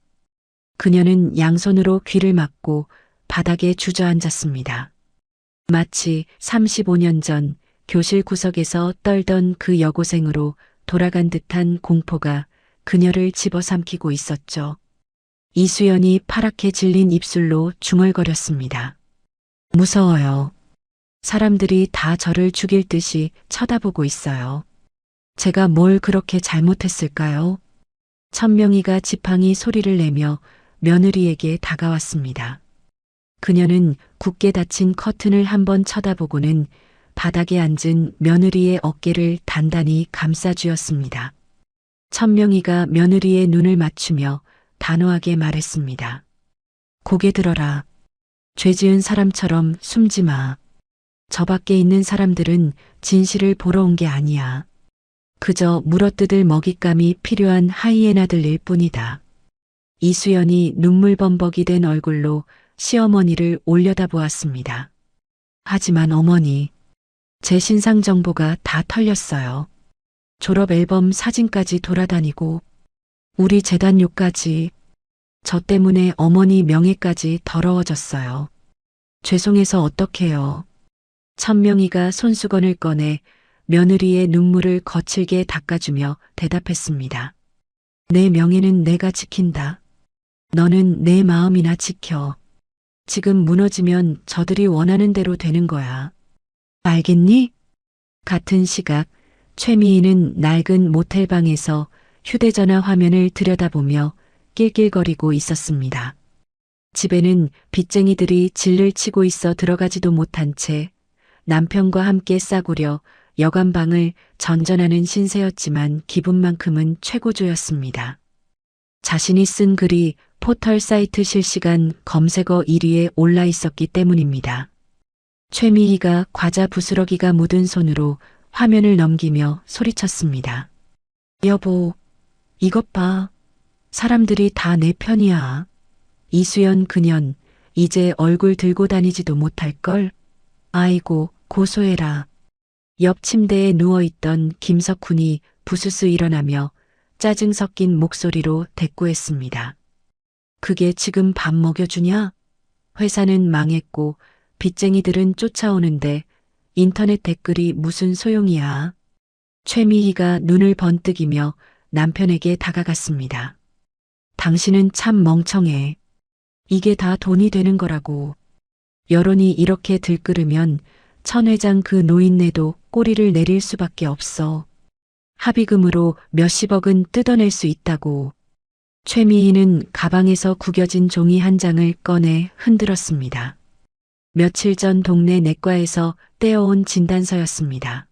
그녀는 양손으로 귀를 막고 바닥에 주저앉았습니다. 마치 35년 전 교실 구석에서 떨던 그 여고생으로 돌아간 듯한 공포가 그녀를 집어삼키고 있었죠. 이수연이 파랗게 질린 입술로 중얼거렸습니다. 무서워요. 사람들이 다 저를 죽일 듯이 쳐다보고 있어요. 제가 뭘 그렇게 잘못했을까요? 천명이가 지팡이 소리를 내며 며느리에게 다가왔습니다. 그녀는 굳게 닫힌 커튼을 한번 쳐다보고는 바닥에 앉은 며느리의 어깨를 단단히 감싸쥐었습니다. 천명이가 며느리의 눈을 맞추며 단호하게 말했습니다. 고개 들어라. 죄 지은 사람처럼 숨지 마. 저 밖에 있는 사람들은 진실을 보러 온 게 아니야. 그저 물어뜯을 먹잇감이 필요한 하이에나들일 뿐이다. 이수연이 눈물범벅이 된 얼굴로 시어머니를 올려다보았습니다. 하지만 어머니, 제 신상 정보가 다 털렸어요. 졸업 앨범 사진까지 돌아다니고 우리 재단료까지. 저 때문에 어머니 명예까지 더러워졌어요. 죄송해서 어떡해요. 천명이가 손수건을 꺼내 며느리의 눈물을 거칠게 닦아주며 대답했습니다. 내 명예는 내가 지킨다. 너는 내 마음이나 지켜. 지금 무너지면 저들이 원하는 대로 되는 거야. 알겠니? 같은 시각 최미희는 낡은 모텔방에서 휴대전화 화면을 들여다보며 낄낄거리고 있었습니다. 집에는 빚쟁이들이 질를 치고 있어 들어가지도 못한 채 남편과 함께 싸구려 여관방을 전전하는 신세였지만 기분만큼은 최고조였습니다. 자신이 쓴 글이 포털 사이트 실시간 검색어 1위에 올라 있었기 때문입니다. 최미희가 과자 부스러기가 묻은 손으로 화면을 넘기며 소리쳤습니다. 여보, 이것 봐. 사람들이 다 내 편이야. 이수연 그년 이제 얼굴 들고 다니지도 못할걸. 아이고 고소해라. 옆 침대에 누워있던 김석훈이 부스스 일어나며 짜증 섞인 목소리로 대꾸했습니다. 그게 지금 밥 먹여주냐? 회사는 망했고 빚쟁이들은 쫓아오는데 인터넷 댓글이 무슨 소용이야. 최미희가 눈을 번뜩이며 남편에게 다가갔습니다. 당신은 참 멍청해. 이게 다 돈이 되는 거라고. 여론이 이렇게 들끓으면 천 회장 그 노인네도 꼬리를 내릴 수밖에 없어. 합의금으로 몇십억은 뜯어낼 수 있다고. 최미희는 가방에서 구겨진 종이 한 장을 꺼내 흔들었습니다. 며칠 전 동네 내과에서 떼어온 진단서였습니다.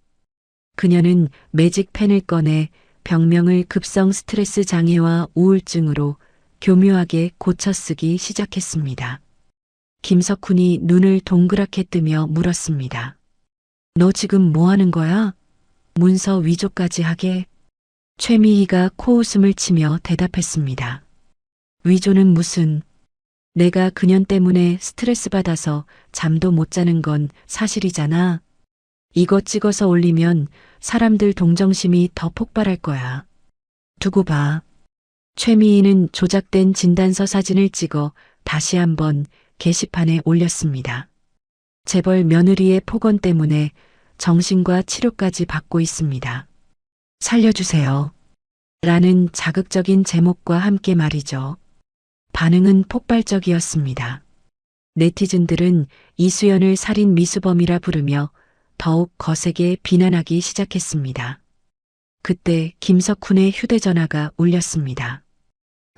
그녀는 매직펜을 꺼내 병명을 급성 스트레스 장애와 우울증으로 교묘하게 고쳐쓰기 시작했습니다. 김석훈이 눈을 동그랗게 뜨며 물었습니다. 너 지금 뭐 하는 거야? 문서 위조까지 하게? 최미희가 코웃음을 치며 대답했습니다. 위조는 무슨? 내가 그년 때문에 스트레스 받아서 잠도 못 자는 건 사실이잖아. 이거 찍어서 올리면 사람들 동정심이 더 폭발할 거야. 두고 봐. 최미희는 조작된 진단서 사진을 찍어 다시 한번 게시판에 올렸습니다. 재벌 며느리의 폭언 때문에 정신과 치료까지 받고 있습니다. 살려주세요. 라는 자극적인 제목과 함께 말이죠. 반응은 폭발적이었습니다. 네티즌들은 이수연을 살인 미수범이라 부르며 더욱 거세게 비난하기 시작했습니다. 그때 김석훈의 휴대전화가 울렸습니다.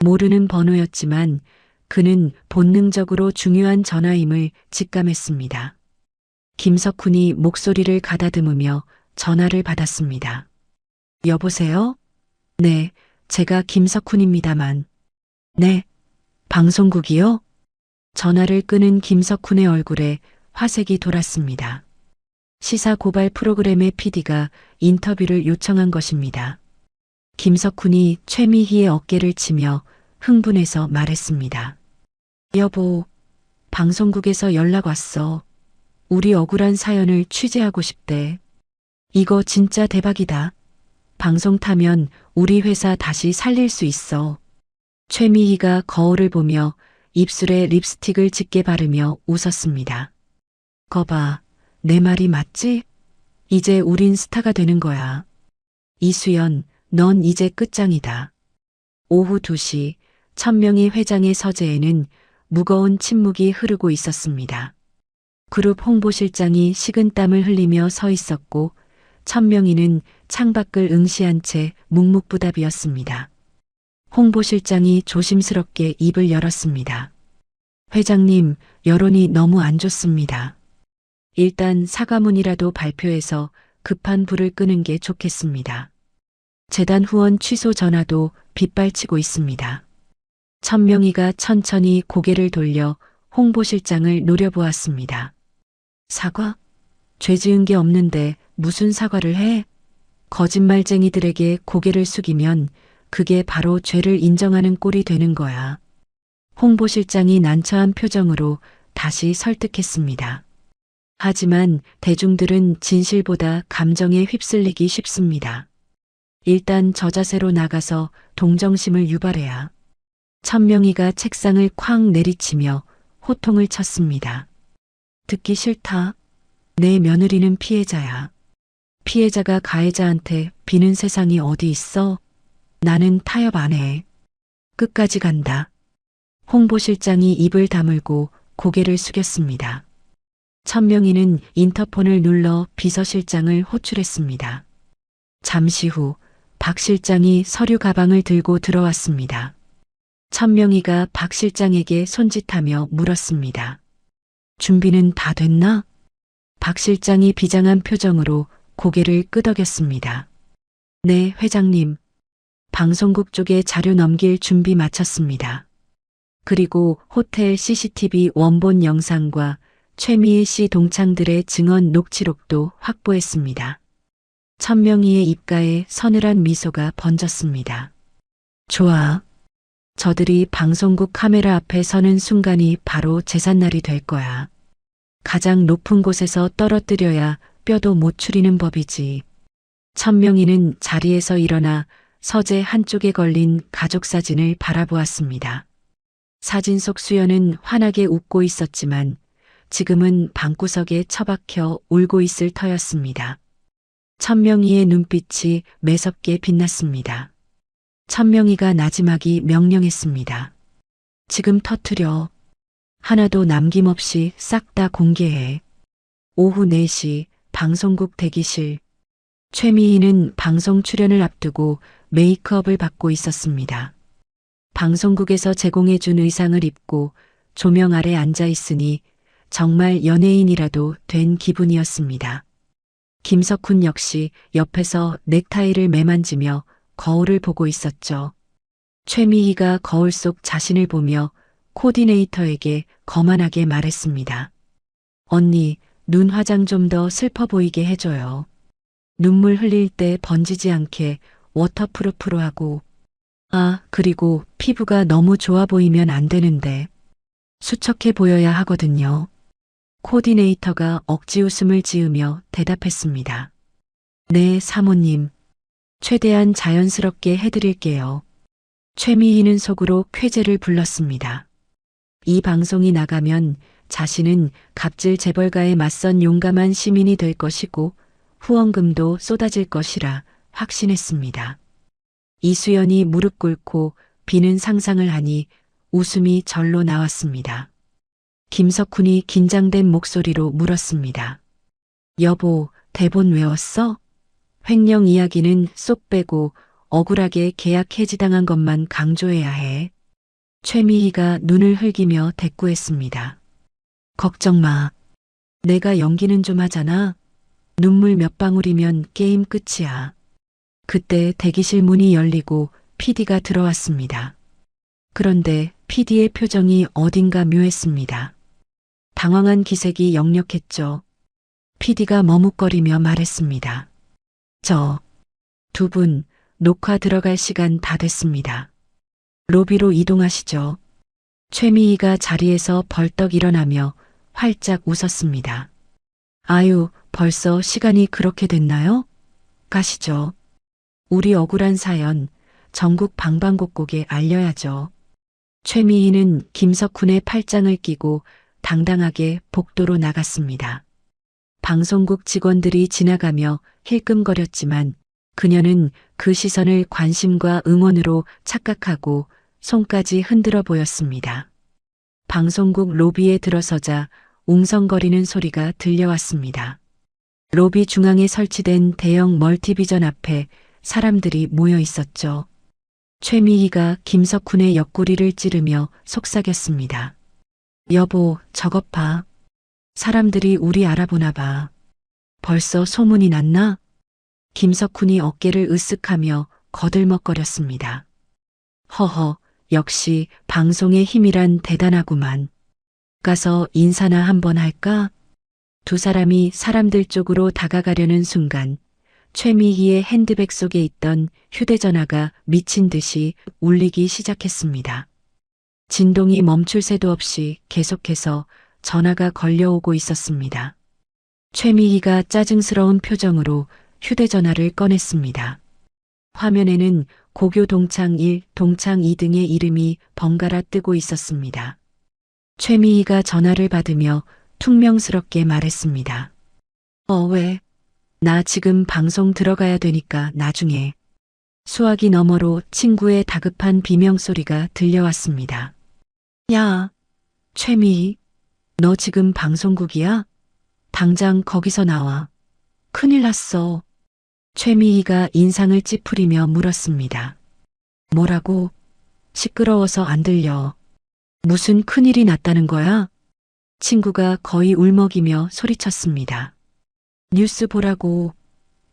모르는 번호였지만 그는 본능적으로 중요한 전화임을 직감했습니다. 김석훈이 목소리를 가다듬으며 전화를 받았습니다. 여보세요? 네, 제가 김석훈입니다만. 네, 방송국이요? 전화를 끄는 김석훈의 얼굴에 화색이 돌았습니다. 시사 고발 프로그램의 PD가 인터뷰를 요청한 것입니다. 김석훈이 최미희의 어깨를 치며 흥분해서 말했습니다. 여보, 방송국에서 연락 왔어. 우리 억울한 사연을 취재하고 싶대. 이거 진짜 대박이다. 방송 타면 우리 회사 다시 살릴 수 있어. 최미희가 거울을 보며 입술에 립스틱을 짙게 바르며 웃었습니다. 거봐, 내 말이 맞지? 이제 우린 스타가 되는 거야. 이수연, 넌 이제 끝장이다. 오후 2시 천명희 회장의 서재에는 무거운 침묵이 흐르고 있었습니다. 그룹 홍보실장이 식은땀을 흘리며 서 있었고 천명희는 창밖을 응시한 채 묵묵부답이었습니다. 홍보실장이 조심스럽게 입을 열었습니다. 회장님, 여론이 너무 안 좋습니다. 일단 사과문이라도 발표해서 급한 불을 끄는 게 좋겠습니다. 재단 후원 취소 전화도 빗발치고 있습니다. 천명희가 천천히 고개를 돌려 홍보실장을 노려보았습니다. 사과? 죄 지은 게 없는데 무슨 사과를 해? 거짓말쟁이들에게 고개를 숙이면 그게 바로 죄를 인정하는 꼴이 되는 거야. 홍보실장이 난처한 표정으로 다시 설득했습니다. 하지만 대중들은 진실보다 감정에 휩쓸리기 쉽습니다. 일단 저자세로 나가서 동정심을 유발해야. 천명희가 책상을 쾅 내리치며 호통을 쳤습니다. 듣기 싫다. 내 며느리는 피해자야. 피해자가 가해자한테 비는 세상이 어디 있어? 나는 타협 안 해. 끝까지 간다. 홍보실장이 입을 다물고 고개를 숙였습니다. 천명희는 인터폰을 눌러 비서실장을 호출했습니다. 잠시 후 박 실장이 서류 가방을 들고 들어왔습니다. 천명희가 박 실장에게 손짓하며 물었습니다. 준비는 다 됐나? 박 실장이 비장한 표정으로 고개를 끄덕였습니다. 네, 회장님. 방송국 쪽에 자료 넘길 준비 마쳤습니다. 그리고 호텔 CCTV 원본 영상과 최미애 씨 동창들의 증언 녹취록도 확보했습니다. 천명희의 입가에 서늘한 미소가 번졌습니다. 좋아. 저들이 방송국 카메라 앞에 서는 순간이 바로 제삿날이 될 거야. 가장 높은 곳에서 떨어뜨려야 뼈도 못 추리는 법이지. 천명희는 자리에서 일어나 서재 한쪽에 걸린 가족 사진을 바라보았습니다. 사진 속 수연은 환하게 웃고 있었지만 지금은 방구석에 처박혀 울고 있을 터였습니다. 천명희의 눈빛이 매섭게 빛났습니다. 천명희가 나지막이 명령했습니다. 지금 터뜨려. 하나도 남김없이 싹 다 공개해. 오후 4시 방송국 대기실. 최미희는 방송 출연을 앞두고 메이크업을 받고 있었습니다. 방송국에서 제공해준 의상을 입고 조명 아래 앉아 있으니 정말 연예인이라도 된 기분이었습니다. 김석훈 역시 옆에서 넥타이를 매만지며 거울을 보고 있었죠. 최미희가 거울 속 자신을 보며 코디네이터에게 거만하게 말했습니다. 언니, 눈 화장 좀 더 슬퍼 보이게 해줘요. 눈물 흘릴 때 번지지 않게 워터프루프로 하고. 아, 그리고 피부가 너무 좋아 보이면 안 되는데. 수척해 보여야 하거든요. 코디네이터가 억지 웃음을 지으며 대답했습니다. 네, 사모님. 최대한 자연스럽게 해드릴게요. 최미희는 속으로 쾌재를 불렀습니다. 이 방송이 나가면 자신은 갑질 재벌가에 맞선 용감한 시민이 될 것이고 후원금도 쏟아질 것이라 확신했습니다. 이수연이 무릎 꿇고 비는 상상을 하니 웃음이 절로 나왔습니다. 김석훈이 긴장된 목소리로 물었습니다. 여보, 대본 외웠어? 횡령 이야기는 쏙 빼고 억울하게 계약 해지당한 것만 강조해야 해. 최미희가 눈을 흘기며 대꾸했습니다. 걱정 마. 내가 연기는 좀 하잖아. 눈물 몇 방울이면 게임 끝이야. 그때 대기실 문이 열리고 PD가 들어왔습니다. 그런데 PD의 표정이 어딘가 묘했습니다. 당황한 기색이 역력했죠. PD가 머뭇거리며 말했습니다. 두 분, 녹화 들어갈 시간 다 됐습니다. 로비로 이동하시죠. 최미희가 자리에서 벌떡 일어나며 활짝 웃었습니다. 아유, 벌써 시간이 그렇게 됐나요? 가시죠. 우리 억울한 사연 전국 방방곡곡에 알려야죠. 최미희는 김석훈의 팔짱을 끼고 당당하게 복도로 나갔습니다. 방송국 직원들이 지나가며 힐끔거렸지만 그녀는 그 시선을 관심과 응원으로 착각하고 손까지 흔들어 보였습니다. 방송국 로비에 들어서자 웅성거리는 소리가 들려왔습니다. 로비 중앙에 설치된 대형 멀티비전 앞에 사람들이 모여 있었죠. 최미희가 김석훈의 옆구리를 찌르며 속삭였습니다. 여보, 저것 봐. 사람들이 우리 알아보나 봐. 벌써 소문이 났나? 김석훈이 어깨를 으쓱하며 거들먹거렸습니다. 허허, 역시 방송의 힘이란 대단하구만. 가서 인사나 한번 할까? 두 사람이 사람들 쪽으로 다가가려는 순간 최미희의 핸드백 속에 있던 휴대전화가 미친 듯이 울리기 시작했습니다. 진동이 멈출 새도 없이 계속해서 전화가 걸려오고 있었습니다. 최미희가 짜증스러운 표정으로 휴대전화를 꺼냈습니다. 화면에는 고교 동창 1, 동창 2 등의 이름이 번갈아 뜨고 있었습니다. 최미희가 전화를 받으며 퉁명스럽게 말했습니다. 왜? 나 지금 방송 들어가야 되니까 나중에. 수화기 너머로 친구의 다급한 비명소리가 들려왔습니다. 야, 최미희, 너 지금 방송국이야? 당장 거기서 나와. 큰일 났어. 최미희가 인상을 찌푸리며 물었습니다. 뭐라고? 시끄러워서 안 들려. 무슨 큰일이 났다는 거야? 친구가 거의 울먹이며 소리쳤습니다. 뉴스 보라고.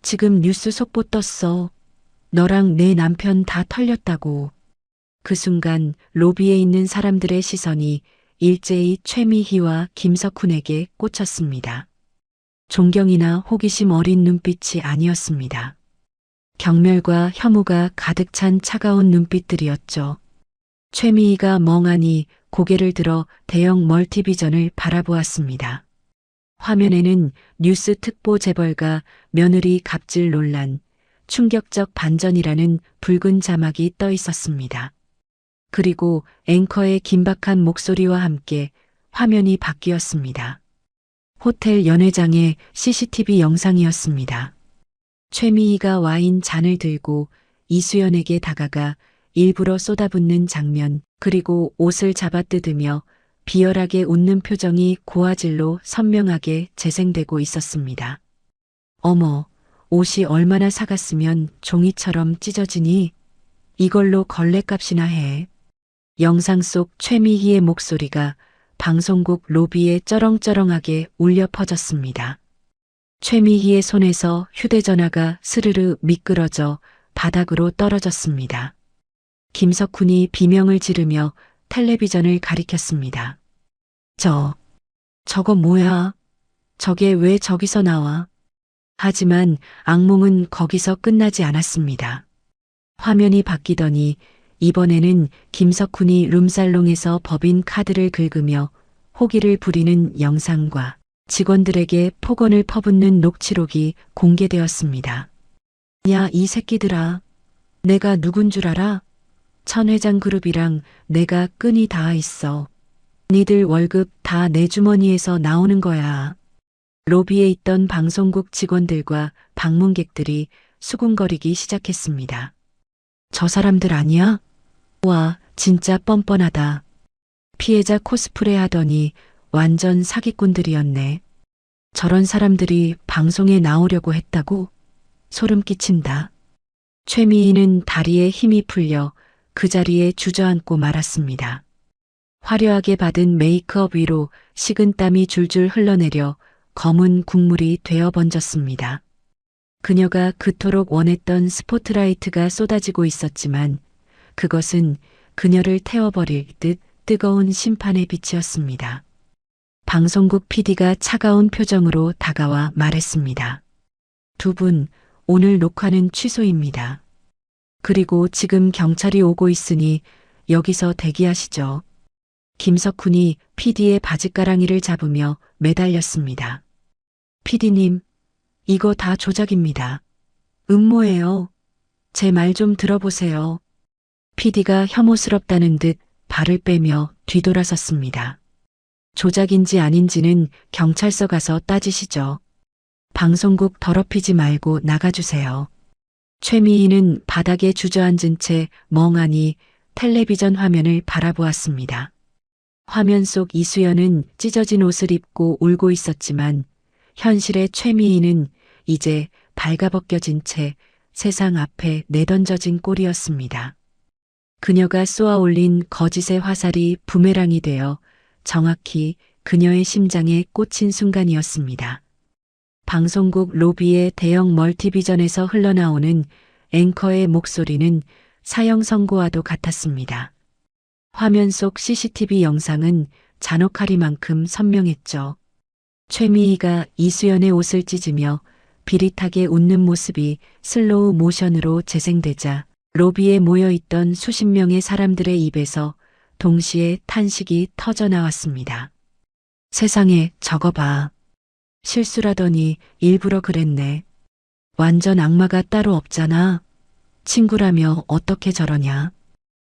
지금 뉴스 속보 떴어. 너랑 내 남편 다 털렸다고. 그 순간 로비에 있는 사람들의 시선이 일제히 최미희와 김석훈에게 꽂혔습니다. 존경이나 호기심 어린 눈빛이 아니었습니다. 경멸과 혐오가 가득 찬 차가운 눈빛들이었죠. 최미희가 멍하니 고개를 들어 대형 멀티비전을 바라보았습니다. 화면에는 뉴스 특보 재벌가 며느리 갑질 논란, 충격적 반전이라는 붉은 자막이 떠 있었습니다. 그리고 앵커의 긴박한 목소리와 함께 화면이 바뀌었습니다. 호텔 연회장의 CCTV 영상이었습니다. 최미희가 와인 잔을 들고 이수연에게 다가가 일부러 쏟아붓는 장면, 그리고 옷을 잡아뜯으며 비열하게 웃는 표정이 고화질로 선명하게 재생되고 있었습니다. 어머, 옷이 얼마나 사갔으면 종이처럼 찢어지니? 이걸로 걸레값이나 해. 영상 속 최미희의 목소리가 방송국 로비에 쩌렁쩌렁하게 울려 퍼졌습니다. 최미희의 손에서 휴대전화가 스르르 미끄러져 바닥으로 떨어졌습니다. 김석훈이 비명을 지르며 텔레비전을 가리켰습니다. 저거 뭐야? 저게 왜 저기서 나와? 하지만 악몽은 거기서 끝나지 않았습니다. 화면이 바뀌더니 이번에는 김석훈이 룸살롱에서 법인 카드를 긁으며 호기를 부리는 영상과 직원들에게 폭언을 퍼붓는 녹취록이 공개되었습니다. 야, 이 새끼들아. 내가 누군 줄 알아? 천회장 그룹이랑 내가 끈이 닿아 있어. 니들 월급 다 내 주머니에서 나오는 거야. 로비에 있던 방송국 직원들과 방문객들이 수군거리기 시작했습니다. 저 사람들 아니야? 와, 진짜 뻔뻔하다. 피해자 코스프레 하더니 완전 사기꾼들이었네. 저런 사람들이 방송에 나오려고 했다고? 소름 끼친다. 최미희는 다리에 힘이 풀려 그 자리에 주저앉고 말았습니다. 화려하게 받은 메이크업 위로 식은땀이 줄줄 흘러내려 검은 국물이 되어 번졌습니다. 그녀가 그토록 원했던 스포트라이트가 쏟아지고 있었지만 그것은 그녀를 태워버릴 듯 뜨거운 심판의 빛이었습니다. 방송국 PD가 차가운 표정으로 다가와 말했습니다. 두 분, 오늘 녹화는 취소입니다. 그리고 지금 경찰이 오고 있으니 여기서 대기하시죠. 김석훈이 PD의 바지가랑이를 잡으며 매달렸습니다. PD님, 이거 다 조작입니다. 음모예요. 제 말 좀 들어보세요. PD가 혐오스럽다는 듯 발을 빼며 뒤돌아섰습니다. 조작인지 아닌지는 경찰서 가서 따지시죠. 방송국 더럽히지 말고 나가주세요. 최미희는 바닥에 주저앉은 채 멍하니 텔레비전 화면을 바라보았습니다. 화면 속 이수연은 찢어진 옷을 입고 울고 있었지만 현실의 최미희는 이제 발가벗겨진 채 세상 앞에 내던져진 꼴이었습니다. 그녀가 쏘아 올린 거짓의 화살이 부메랑이 되어 정확히 그녀의 심장에 꽂힌 순간이었습니다. 방송국 로비의 대형 멀티비전에서 흘러나오는 앵커의 목소리는 사형 선고와도 같았습니다. 화면 속 CCTV 영상은 잔혹하리만큼 선명했죠. 최미희가 이수연의 옷을 찢으며 비릿하게 웃는 모습이 슬로우 모션으로 재생되자 로비에 모여있던 수십 명의 사람들의 입에서 동시에 탄식이 터져 나왔습니다. 세상에, 저거 봐. 실수라더니 일부러 그랬네. 완전 악마가 따로 없잖아. 친구라며 어떻게 저러냐.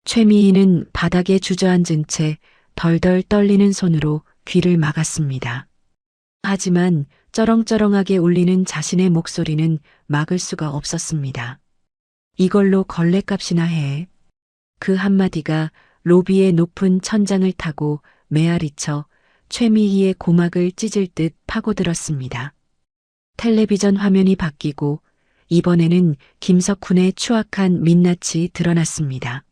최미희는 바닥에 주저앉은 채 덜덜 떨리는 손으로 귀를 막았습니다. 하지만 쩌렁쩌렁하게 울리는 자신의 목소리는 막을 수가 없었습니다. 이걸로 걸레값이나 해. 그 한마디가 로비의 높은 천장을 타고 메아리쳐 최미희의 고막을 찢을 듯 파고들었습니다. 텔레비전 화면이 바뀌고 이번에는 김석훈의 추악한 민낯이 드러났습니다.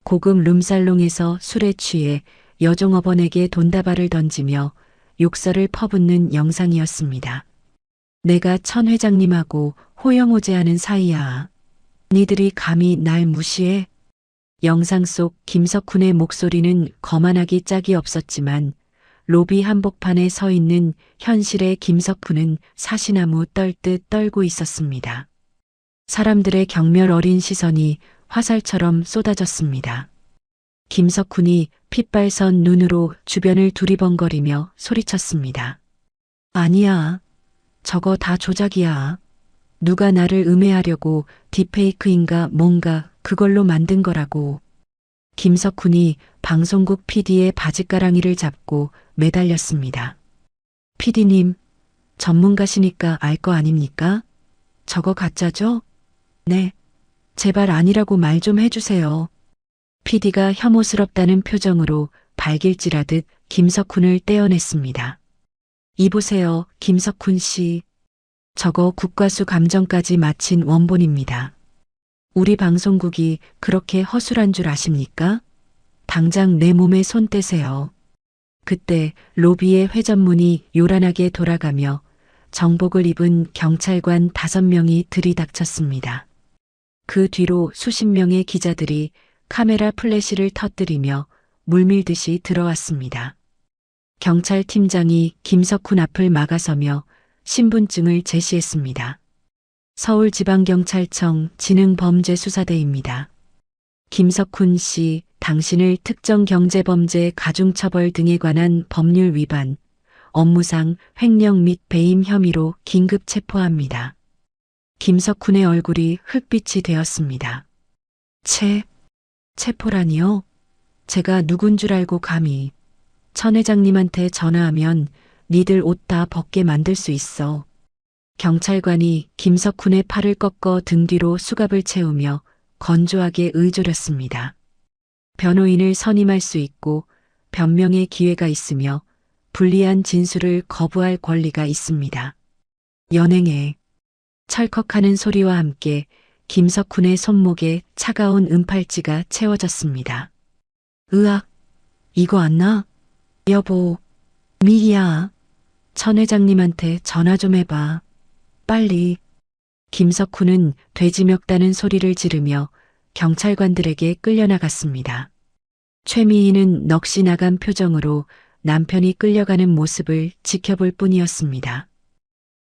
고급 룸살롱에서 술에 취해 여종업원에게 돈다발을 던지며 욕설을 퍼붓는 영상이었습니다. 내가 천 회장님하고 호영호제하는 사이야. 니들이 감히 날 무시해? 영상 속 김석훈의 목소리는 거만하기 짝이 없었지만 로비 한복판에 서 있는 현실의 김석훈은 사시나무 떨듯 떨고 있었습니다. 사람들의 경멸 어린 시선이 화살처럼 쏟아졌습니다. 김석훈이 핏발선 눈으로 주변을 두리번거리며 소리쳤습니다. 아니야. 저거 다 조작이야. 누가 나를 음해하려고 딥페이크인가 뭔가 그걸로 만든 거라고. 김석훈이 방송국 PD의 바지가랑이를 잡고 매달렸습니다. PD님, 전문가시니까 알 거 아닙니까? 저거 가짜죠? 네. 제발 아니라고 말 좀 해주세요. PD가 혐오스럽다는 표정으로 발길질하듯 김석훈을 떼어냈습니다. 이보세요, 김석훈 씨. 저거 국과수 감정까지 마친 원본입니다. 우리 방송국이 그렇게 허술한 줄 아십니까? 당장 내 몸에 손 떼세요. 그때 로비의 회전문이 요란하게 돌아가며 정복을 입은 경찰관 5명이 들이닥쳤습니다. 그 뒤로 수십 명의 기자들이 카메라 플래시를 터뜨리며 물밀듯이 들어왔습니다. 경찰팀장이 김석훈 앞을 막아서며 신분증을 제시했습니다. 서울지방경찰청 지능범죄수사대입니다. 김석훈 씨, 당신을 특정경제범죄 가중처벌 등에 관한 법률 위반, 업무상 횡령 및 배임 혐의로 긴급 체포합니다. 김석훈의 얼굴이 흑빛이 되었습니다. 체포라니요? 제가 누군 줄 알고 감히. 천 회장님한테 전화하면 니들 옷 다 벗게 만들 수 있어. 경찰관이 김석훈의 팔을 꺾어 등 뒤로 수갑을 채우며 건조하게 의조렸습니다. 변호인을 선임할 수 있고 변명의 기회가 있으며 불리한 진술을 거부할 권리가 있습니다. 연행해. 철컥하는 소리와 함께 김석훈의 손목에 차가운 은팔찌가 채워졌습니다. 으악, 이거 안 나? 여보, 미희야. 천 회장님한테 전화 좀 해봐. 빨리. 김석훈은 돼지 멱다는 소리를 지르며 경찰관들에게 끌려나갔습니다. 최미희는 넋이 나간 표정으로 남편이 끌려가는 모습을 지켜볼 뿐이었습니다.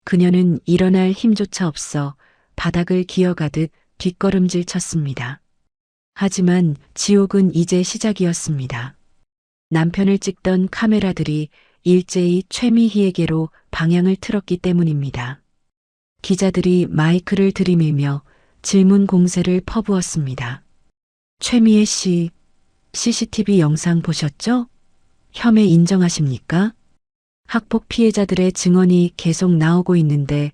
그녀는 일어날 힘조차 없어 바닥을 기어가듯 뒷걸음질 쳤습니다. 하지만 지옥은 이제 시작이었습니다. 남편을 찍던 카메라들이 일제히 최미희에게로 방향을 틀었기 때문입니다. 기자들이 마이크를 들이밀며 질문 공세를 퍼부었습니다. 최미애 씨, CCTV 영상 보셨죠? 혐의 인정하십니까? 학폭 피해자들의 증언이 계속 나오고 있는데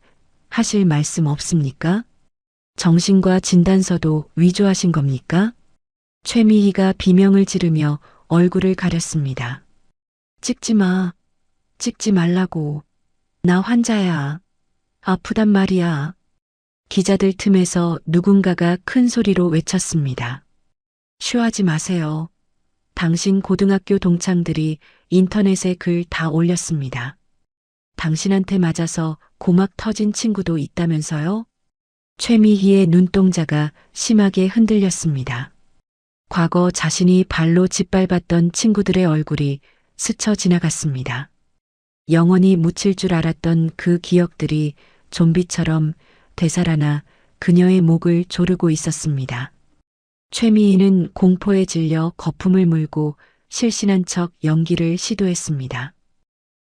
하실 말씀 없습니까? 정신과 진단서도 위조하신 겁니까? 최미희가 비명을 지르며 얼굴을 가렸습니다. 찍지 마. 찍지 말라고. 나 환자야. 아프단 말이야. 기자들 틈에서 누군가가 큰 소리로 외쳤습니다. 쉬하지 마세요. 당신 고등학교 동창들이 인터넷에 글 다 올렸습니다. 당신한테 맞아서 고막 터진 친구도 있다면서요? 최미희의 눈동자가 심하게 흔들렸습니다. 과거 자신이 발로 짓밟았던 친구들의 얼굴이 스쳐 지나갔습니다. 영원히 묻힐 줄 알았던 그 기억들이 좀비처럼 되살아나 그녀의 목을 조르고 있었습니다. 최미희는 공포에 질려 거품을 물고 실신한 척 연기를 시도했습니다.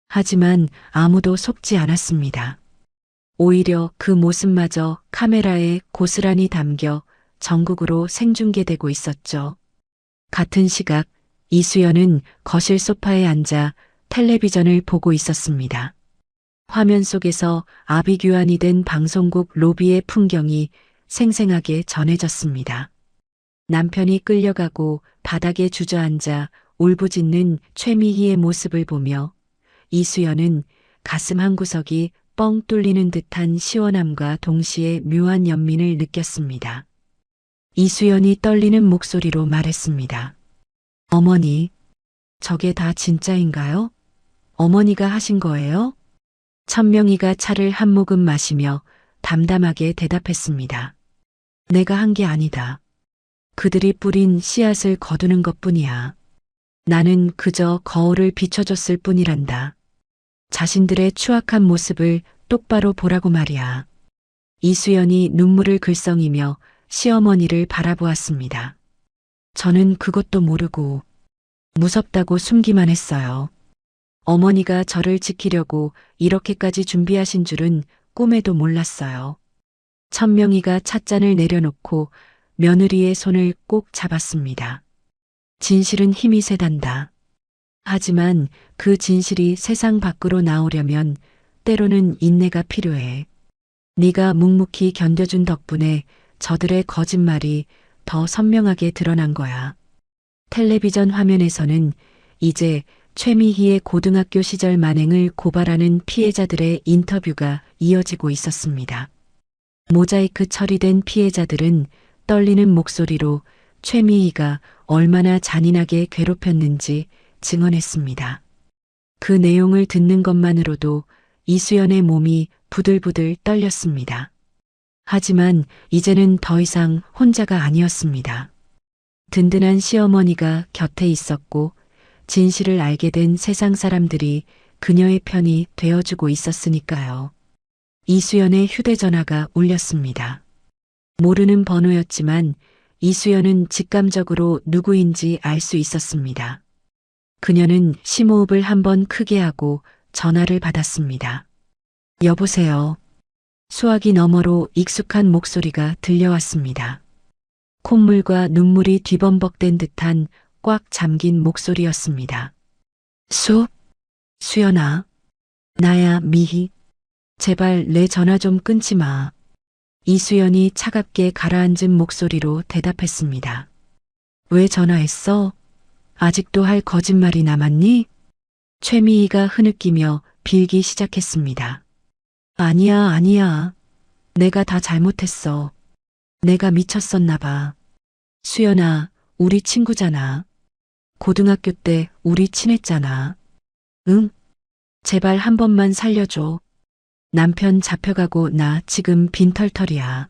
하지만 아무도 속지 않았습니다. 오히려 그 모습마저 카메라에 고스란히 담겨 전국으로 생중계되고 있었죠. 같은 시각 이수연은 거실 소파에 앉아 텔레비전을 보고 있었습니다. 화면 속에서 아비규환이 된 방송국 로비의 풍경이 생생하게 전해졌습니다. 남편이 끌려가고 바닥에 주저앉아 울부짖는 최미희의 모습을 보며 이수연은 가슴 한구석이 뻥 뚫리는 듯한 시원함과 동시에 묘한 연민을 느꼈습니다. 이수연이 떨리는 목소리로 말했습니다. 어머니, 저게 다 진짜인가요? 어머니가 하신 거예요? 천명이가 차를 한 모금 마시며 담담하게 대답했습니다. 내가 한 게 아니다. 그들이 뿌린 씨앗을 거두는 것뿐이야. 나는 그저 거울을 비춰줬을 뿐이란다. 자신들의 추악한 모습을 똑바로 보라고 말이야. 이수연이 눈물을 글썽이며 시어머니를 바라보았습니다. 저는 그것도 모르고 무섭다고 숨기만 했어요. 어머니가 저를 지키려고 이렇게까지 준비하신 줄은 꿈에도 몰랐어요. 천명이가 찻잔을 내려놓고 며느리의 손을 꼭 잡았습니다. 진실은 힘이 세단다. 하지만 그 진실이 세상 밖으로 나오려면 때로는 인내가 필요해. 네가 묵묵히 견뎌준 덕분에 저들의 거짓말이 더 선명하게 드러난 거야. 텔레비전 화면에서는 이제 최미희의 고등학교 시절 만행을 고발하는 피해자들의 인터뷰가 이어지고 있었습니다. 모자이크 처리된 피해자들은 떨리는 목소리로 최미희가 얼마나 잔인하게 괴롭혔는지 증언했습니다. 그 내용을 듣는 것만으로도 이수연의 몸이 부들부들 떨렸습니다. 하지만 이제는 더 이상 혼자가 아니었습니다. 든든한 시어머니가 곁에 있었고 진실을 알게 된 세상 사람들이 그녀의 편이 되어주고 있었으니까요. 이수연의 휴대전화가 울렸습니다. 모르는 번호였지만 이수연은 직감적으로 누구인지 알 수 있었습니다. 그녀는 심호흡을 한번 크게 하고 전화를 받았습니다. 여보세요. 수화기 너머로 익숙한 목소리가 들려왔습니다. 콧물과 눈물이 뒤범벅된 듯한 꽉 잠긴 목소리였습니다. 수연아. 나야, 미희. 제발 내 전화 좀 끊지 마. 이수연이 차갑게 가라앉은 목소리로 대답했습니다. 왜 전화했어? 아직도 할 거짓말이 남았니? 최미희가 흐느끼며 빌기 시작했습니다. 아니야. 내가 다 잘못했어. 내가 미쳤었나 봐. 수연아, 우리 친구잖아. 고등학교 때 우리 친했잖아. 응? 제발 한 번만 살려줘. 남편 잡혀가고 나 지금 빈털털이야.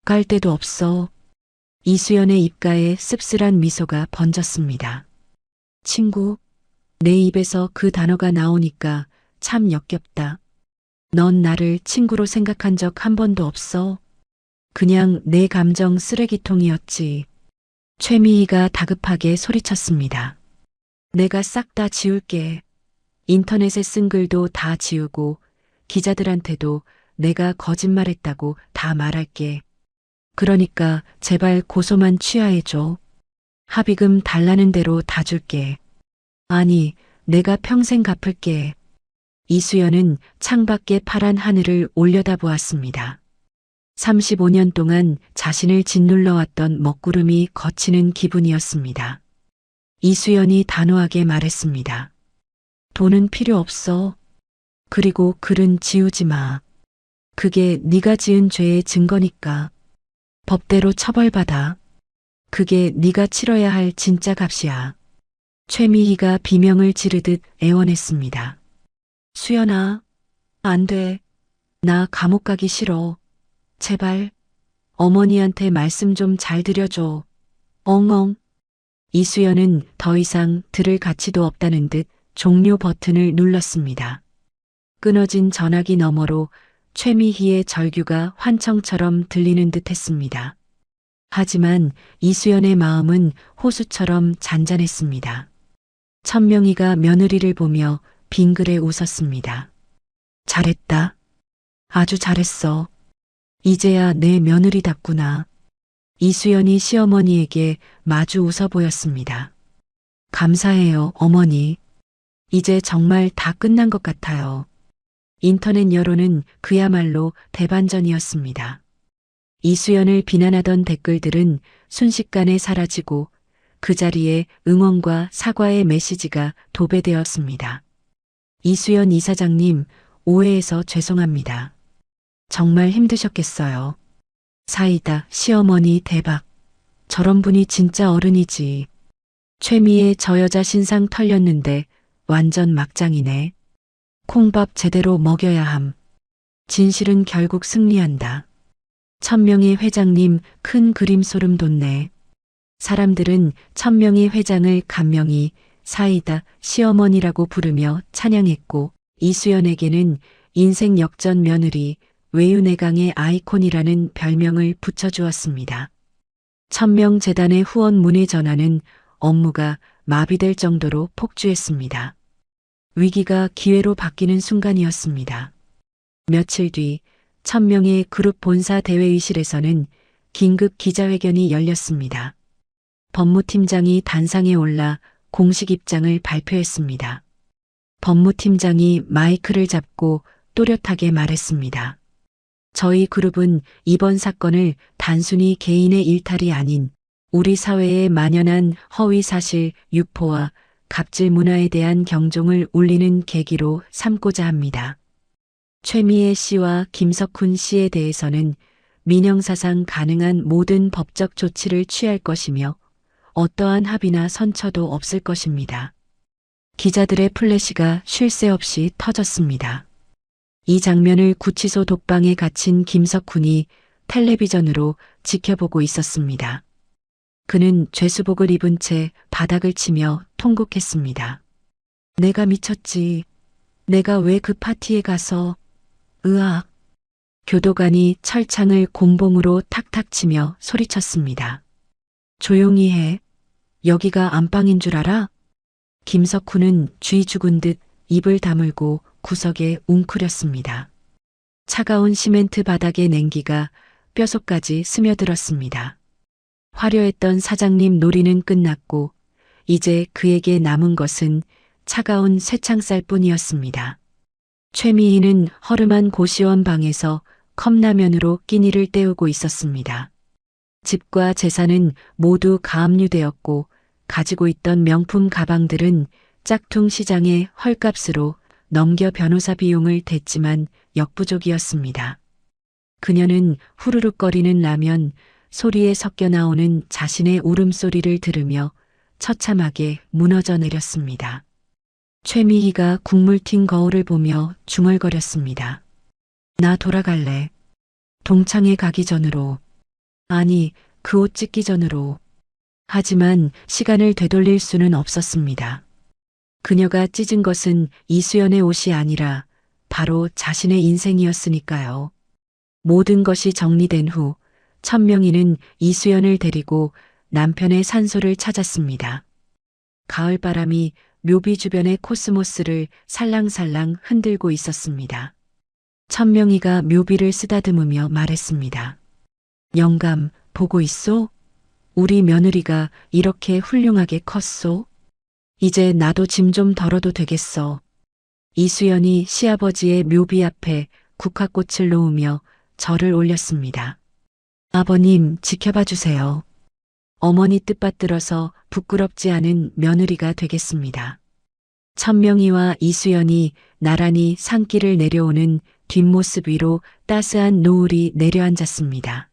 갈 데도 없어. 이수연의 입가에 씁쓸한 미소가 번졌습니다. 친구, 내 입에서 그 단어가 나오니까 참 역겹다. 넌 나를 친구로 생각한 적 한 번도 없어. 그냥 내 감정 쓰레기통이었지. 최미희가 다급하게 소리쳤습니다. 내가 싹 다 지울게. 인터넷에 쓴 글도 다 지우고 기자들한테도 내가 거짓말했다고 다 말할게. 그러니까 제발 고소만 취하해줘. 합의금 달라는 대로 다 줄게. 아니, 내가 평생 갚을게. 이수연은 창밖의 파란 하늘을 올려다보았습니다. 35년 동안 자신을 짓눌러왔던 먹구름이 걷히는 기분이었습니다. 이수연이 단호하게 말했습니다. 돈은 필요 없어. 그리고 글은 지우지 마. 그게 네가 지은 죄의 증거니까. 법대로 처벌받아. 그게 네가 치러야 할 진짜 값이야. 최미희가 비명을 지르듯 애원했습니다. 수연아, 안 돼. 나 감옥 가기 싫어. 제발. 어머니한테 말씀 좀 잘 드려줘. 엉엉. 이수연은 더 이상 들을 가치도 없다는 듯 종료 버튼을 눌렀습니다. 끊어진 전화기 너머로 최미희의 절규가 환청처럼 들리는 듯 했습니다. 하지만 이수연의 마음은 호수처럼 잔잔했습니다. 천명희가 며느리를 보며 빙그레 웃었습니다. 잘했다. 아주 잘했어. 이제야 내 며느리답구나. 이수연이 시어머니에게 마주 웃어 보였습니다. 감사해요, 어머니. 이제 정말 다 끝난 것 같아요. 인터넷 여론은 그야말로 대반전이었습니다. 이수연을 비난하던 댓글들은 순식간에 사라지고 그 자리에 응원과 사과의 메시지가 도배되었습니다. 이수연 이사장님, 오해해서 죄송합니다. 정말 힘드셨겠어요. 사이다, 시어머니 대박. 저런 분이 진짜 어른이지. 최미의 저 여자 신상 털렸는데 완전 막장이네. 콩밥 제대로 먹여야 함. 진실은 결국 승리한다. 천명희 회장님 큰 그림 소름 돋네. 사람들은 천명희 회장을 간명히 사이다 시어머니라고 부르며 찬양했고 이수연에게는 인생 역전 며느리 외유내강의 아이콘이라는 별명을 붙여주었습니다. 천명재단의 후원 문의 전화는 업무가 마비될 정도로 폭주했습니다. 위기가 기회로 바뀌는 순간이었습니다. 며칠 뒤 천명의 그룹 본사 대회의실에서는 긴급 기자회견이 열렸습니다. 법무팀장이 단상에 올라 공식 입장을 발표했습니다. 법무팀장이 마이크를 잡고 또렷하게 말했습니다. 저희 그룹은 이번 사건을 단순히 개인의 일탈이 아닌 우리 사회에 만연한 허위 사실 유포와 갑질 문화에 대한 경종을 울리는 계기로 삼고자 합니다. 최미애 씨와 김석훈 씨에 대해서는 민형사상 가능한 모든 법적 조치를 취할 것이며 어떠한 합의나 선처도 없을 것입니다. 기자들의 플래시가 쉴 새 없이 터졌습니다. 이 장면을 구치소 독방에 갇힌 김석훈이 텔레비전으로 지켜보고 있었습니다. 그는 죄수복을 입은 채 바닥을 치며 통곡했습니다. 내가 미쳤지. 내가 왜 그 파티에 가서. 으악. 교도관이 철창을 곤봉으로 탁탁 치며 소리쳤습니다. 조용히 해. 여기가 안방인 줄 알아? 김석훈은 쥐 죽은 듯 입을 다물고 구석에 웅크렸습니다. 차가운 시멘트 바닥의 냉기가 뼛속까지 스며들었습니다. 화려했던 사장님 놀이는 끝났고 이제 그에게 남은 것은 차가운 쇠창살뿐이었습니다. 최미희는 허름한 고시원 방에서 컵라면으로 끼니를 때우고 있었습니다. 집과 재산은 모두 가압류되었고 가지고 있던 명품 가방들은 짝퉁 시장의 헐값으로 넘겨 변호사 비용을 댔지만 역부족이었습니다. 그녀는 후루룩거리는 라면 소리에 섞여 나오는 자신의 울음소리를 들으며 처참하게 무너져 내렸습니다. 최미희가 국물 튄 거울을 보며 중얼거렸습니다. 나 돌아갈래. 동창회 가기 전으로. 아니, 그 옷 찢기 전으로. 하지만 시간을 되돌릴 수는 없었습니다. 그녀가 찢은 것은 이수연의 옷이 아니라 바로 자신의 인생이었으니까요. 모든 것이 정리된 후 천명희는 이수연을 데리고 남편의 산소를 찾았습니다. 가을바람이 묘비 주변의 코스모스를 살랑살랑 흔들고 있었습니다. 천명희가 묘비를 쓰다듬으며 말했습니다. 영감, 보고 있소? 우리 며느리가 이렇게 훌륭하게 컸소? 이제 나도 짐 좀 덜어도 되겠어. 이수연이 시아버지의 묘비 앞에 국화꽃을 놓으며 절을 올렸습니다. 아버님, 지켜봐 주세요. 어머니 뜻받들어서 부끄럽지 않은 며느리가 되겠습니다. 천명희와 이수연이 나란히 산길을 내려오는 뒷모습 위로 따스한 노을이 내려앉았습니다.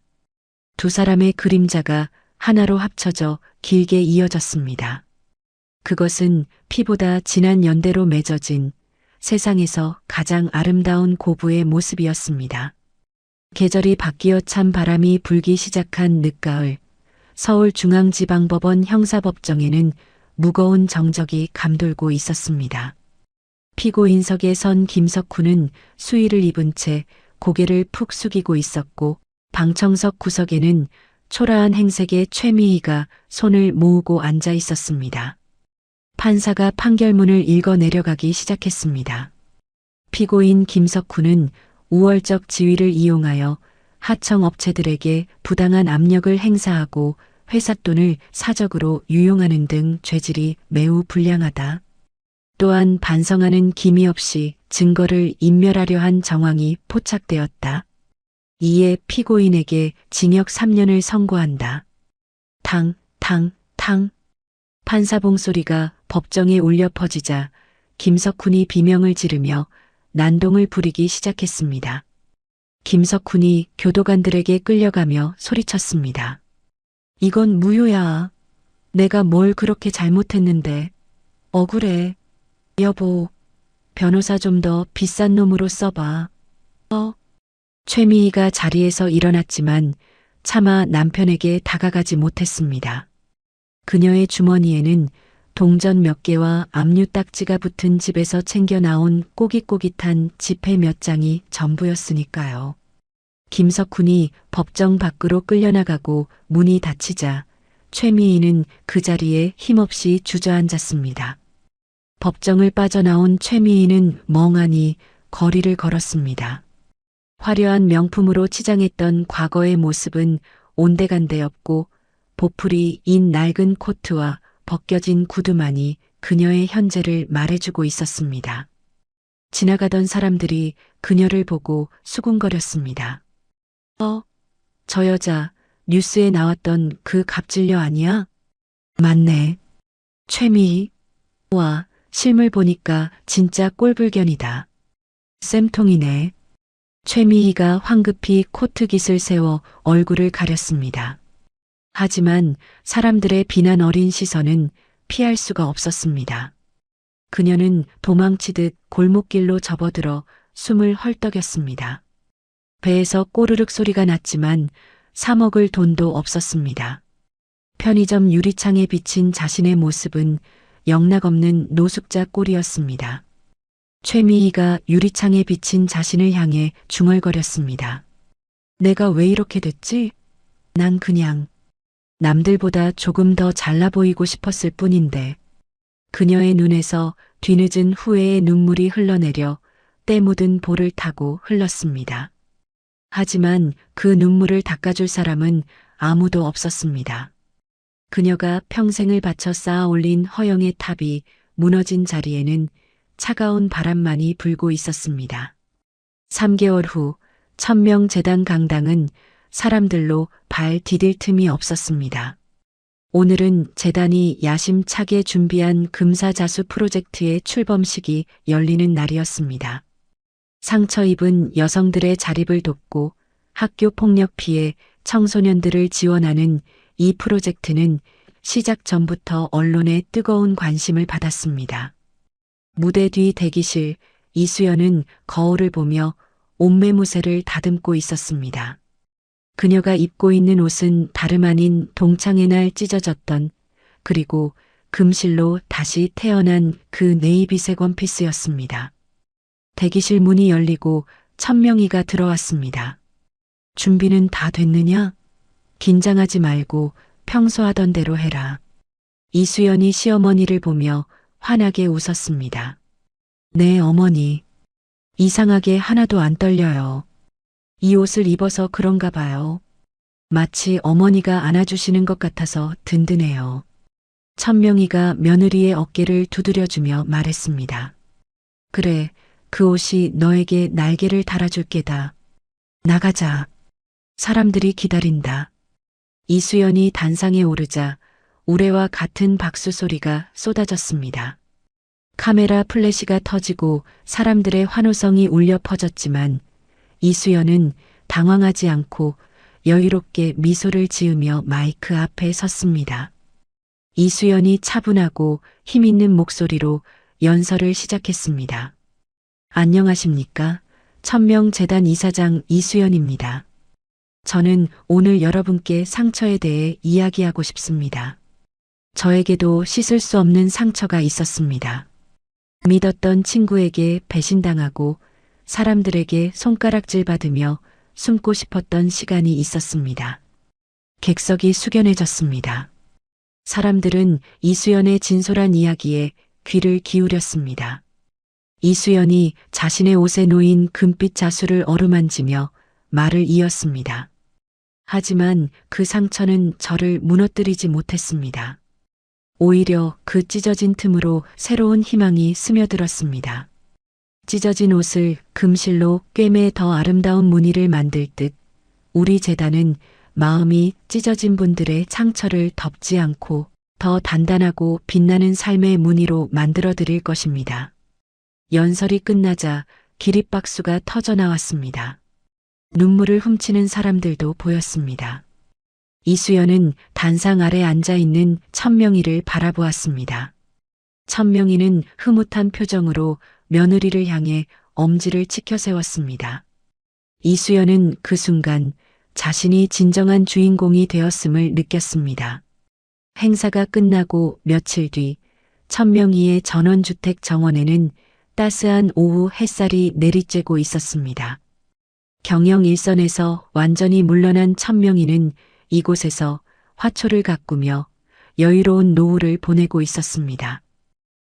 두 사람의 그림자가 하나로 합쳐져 길게 이어졌습니다. 그것은 피보다 진한 연대로 맺어진 세상에서 가장 아름다운 고부의 모습이었습니다. 계절이 바뀌어 찬 바람이 불기 시작한 늦가을, 서울중앙지방법원 형사법정에는 무거운 정적이 감돌고 있었습니다. 피고인석에 선 김석훈은 수의를 입은 채 고개를 푹 숙이고 있었고, 방청석 구석에는 초라한 행색의 최미희가 손을 모으고 앉아 있었습니다. 판사가 판결문을 읽어 내려가기 시작했습니다. 피고인 김석훈은 우월적 지위를 이용하여 하청업체들에게 부당한 압력을 행사하고 회사 돈을 사적으로 유용하는 등 죄질이 매우 불량하다. 또한 반성하는 기미 없이 증거를 인멸하려 한 정황이 포착되었다. 이에 피고인에게 징역 3년을 선고한다. 탕. 판사 봉소리가 법정에 울려 퍼지자 김석훈이 비명을 지르며 난동을 부리기 시작했습니다. 김석훈이 교도관들에게 끌려가며 소리쳤습니다. 이건 무효야. 내가 뭘 그렇게 잘못했는데. 억울해. 여보, 변호사 좀 더 비싼 놈으로 써봐. 최미희가 자리에서 일어났지만 차마 남편에게 다가가지 못했습니다. 그녀의 주머니에는 동전 몇 개와 압류 딱지가 붙은 집에서 챙겨 나온 꼬깃꼬깃한 지폐 몇 장이 전부였으니까요. 김석훈이 법정 밖으로 끌려나가고 문이 닫히자 최미희는 그 자리에 힘없이 주저앉았습니다. 법정을 빠져나온 최미희는 멍하니 거리를 걸었습니다. 화려한 명품으로 치장했던 과거의 모습은 온데간데 없고 보풀이 인 낡은 코트와 벗겨진 구두만이 그녀의 현재를 말해주고 있었습니다. 지나가던 사람들이 그녀를 보고 수군거렸습니다. 저 여자 뉴스에 나왔던 그 갑질녀 아니야? 맞네. 최미희. 와, 실물 보니까 진짜 꼴불견이다. 쌤통이네. 최미희가 황급히 코트깃을 세워 얼굴을 가렸습니다. 하지만 사람들의 비난 어린 시선은 피할 수가 없었습니다. 그녀는 도망치듯 골목길로 접어들어 숨을 헐떡였습니다. 배에서 꼬르륵 소리가 났지만 사 먹을 돈도 없었습니다. 편의점 유리창에 비친 자신의 모습은 영락없는 노숙자 꼴이었습니다. 최미희가 유리창에 비친 자신을 향해 중얼거렸습니다. 내가 왜 이렇게 됐지? 난 그냥 남들보다 조금 더 잘나 보이고 싶었을 뿐인데. 그녀의 눈에서 뒤늦은 후회의 눈물이 흘러내려 때 묻은 볼을 타고 흘렀습니다. 하지만 그 눈물을 닦아줄 사람은 아무도 없었습니다. 그녀가 평생을 바쳐 쌓아 올린 허영의 탑이 무너진 자리에는 차가운 바람만이 불고 있었습니다. 3개월 후 천명재단 강당은 사람들로 발 디딜 틈이 없었습니다. 오늘은 재단이 야심차게 준비한 금사자수 프로젝트의 출범식이 열리는 날이었습니다. 상처 입은 여성들의 자립을 돕고 학교 폭력 피해 청소년들을 지원하는 이 프로젝트는 시작 전부터 언론의 뜨거운 관심을 받았습니다. 무대 뒤 대기실, 이수연은 거울을 보며 옷매무새를 다듬고 있었습니다. 그녀가 입고 있는 옷은 다름 아닌 동창의 날 찢어졌던, 그리고 금실로 다시 태어난 그 네이비색 원피스였습니다. 대기실 문이 열리고 천명희가 들어왔습니다. 준비는 다 됐느냐? 긴장하지 말고 평소 하던 대로 해라. 이수연이 시어머니를 보며 환하게 웃었습니다. 네, 어머니. 이상하게 하나도 안 떨려요. 이 옷을 입어서 그런가 봐요. 마치 어머니가 안아주시는 것 같아서 든든해요. 천명희가 며느리의 어깨를 두드려주며 말했습니다. 그래, 그 옷이 너에게 날개를 달아줄 게다. 나가자. 사람들이 기다린다. 이수연이 단상에 오르자 우레와 같은 박수 소리가 쏟아졌습니다. 카메라 플래시가 터지고 사람들의 환호성이 울려 퍼졌지만 이수연은 당황하지 않고 여유롭게 미소를 지으며 마이크 앞에 섰습니다. 이수연이 차분하고 힘있는 목소리로 연설을 시작했습니다. 안녕하십니까? 천명재단 이사장 이수연입니다. 저는 오늘 여러분께 상처에 대해 이야기하고 싶습니다. 저에게도 씻을 수 없는 상처가 있었습니다. 믿었던 친구에게 배신당하고 사람들에게 손가락질 받으며 숨고 싶었던 시간이 있었습니다. 객석이 숙연해졌습니다. 사람들은 이수연의 진솔한 이야기에 귀를 기울였습니다. 이수연이 자신의 옷에 놓인 금빛 자수를 어루만지며 말을 이었습니다. 하지만 그 상처는 저를 무너뜨리지 못했습니다. 오히려 그 찢어진 틈으로 새로운 희망이 스며들었습니다. 찢어진 옷을 금실로 꿰매 더 아름다운 무늬를 만들 듯 우리 재단은 마음이 찢어진 분들의 상처를 덮지 않고 더 단단하고 빛나는 삶의 무늬로 만들어 드릴 것입니다. 연설이 끝나자 기립박수가 터져 나왔습니다. 눈물을 훔치는 사람들도 보였습니다. 이수연은 단상 아래 앉아 있는 천명희를 바라보았습니다. 천명희는 흐뭇한 표정으로 며느리를 향해 엄지를 치켜 세웠습니다. 이수연은 그 순간 자신이 진정한 주인공이 되었음을 느꼈습니다. 행사가 끝나고 며칠 뒤 천명희의 전원주택 정원에는 따스한 오후 햇살이 내리쬐고 있었습니다. 경영 일선에서 완전히 물러난 천명희는 이곳에서 화초를 가꾸며 여유로운 노후를 보내고 있었습니다.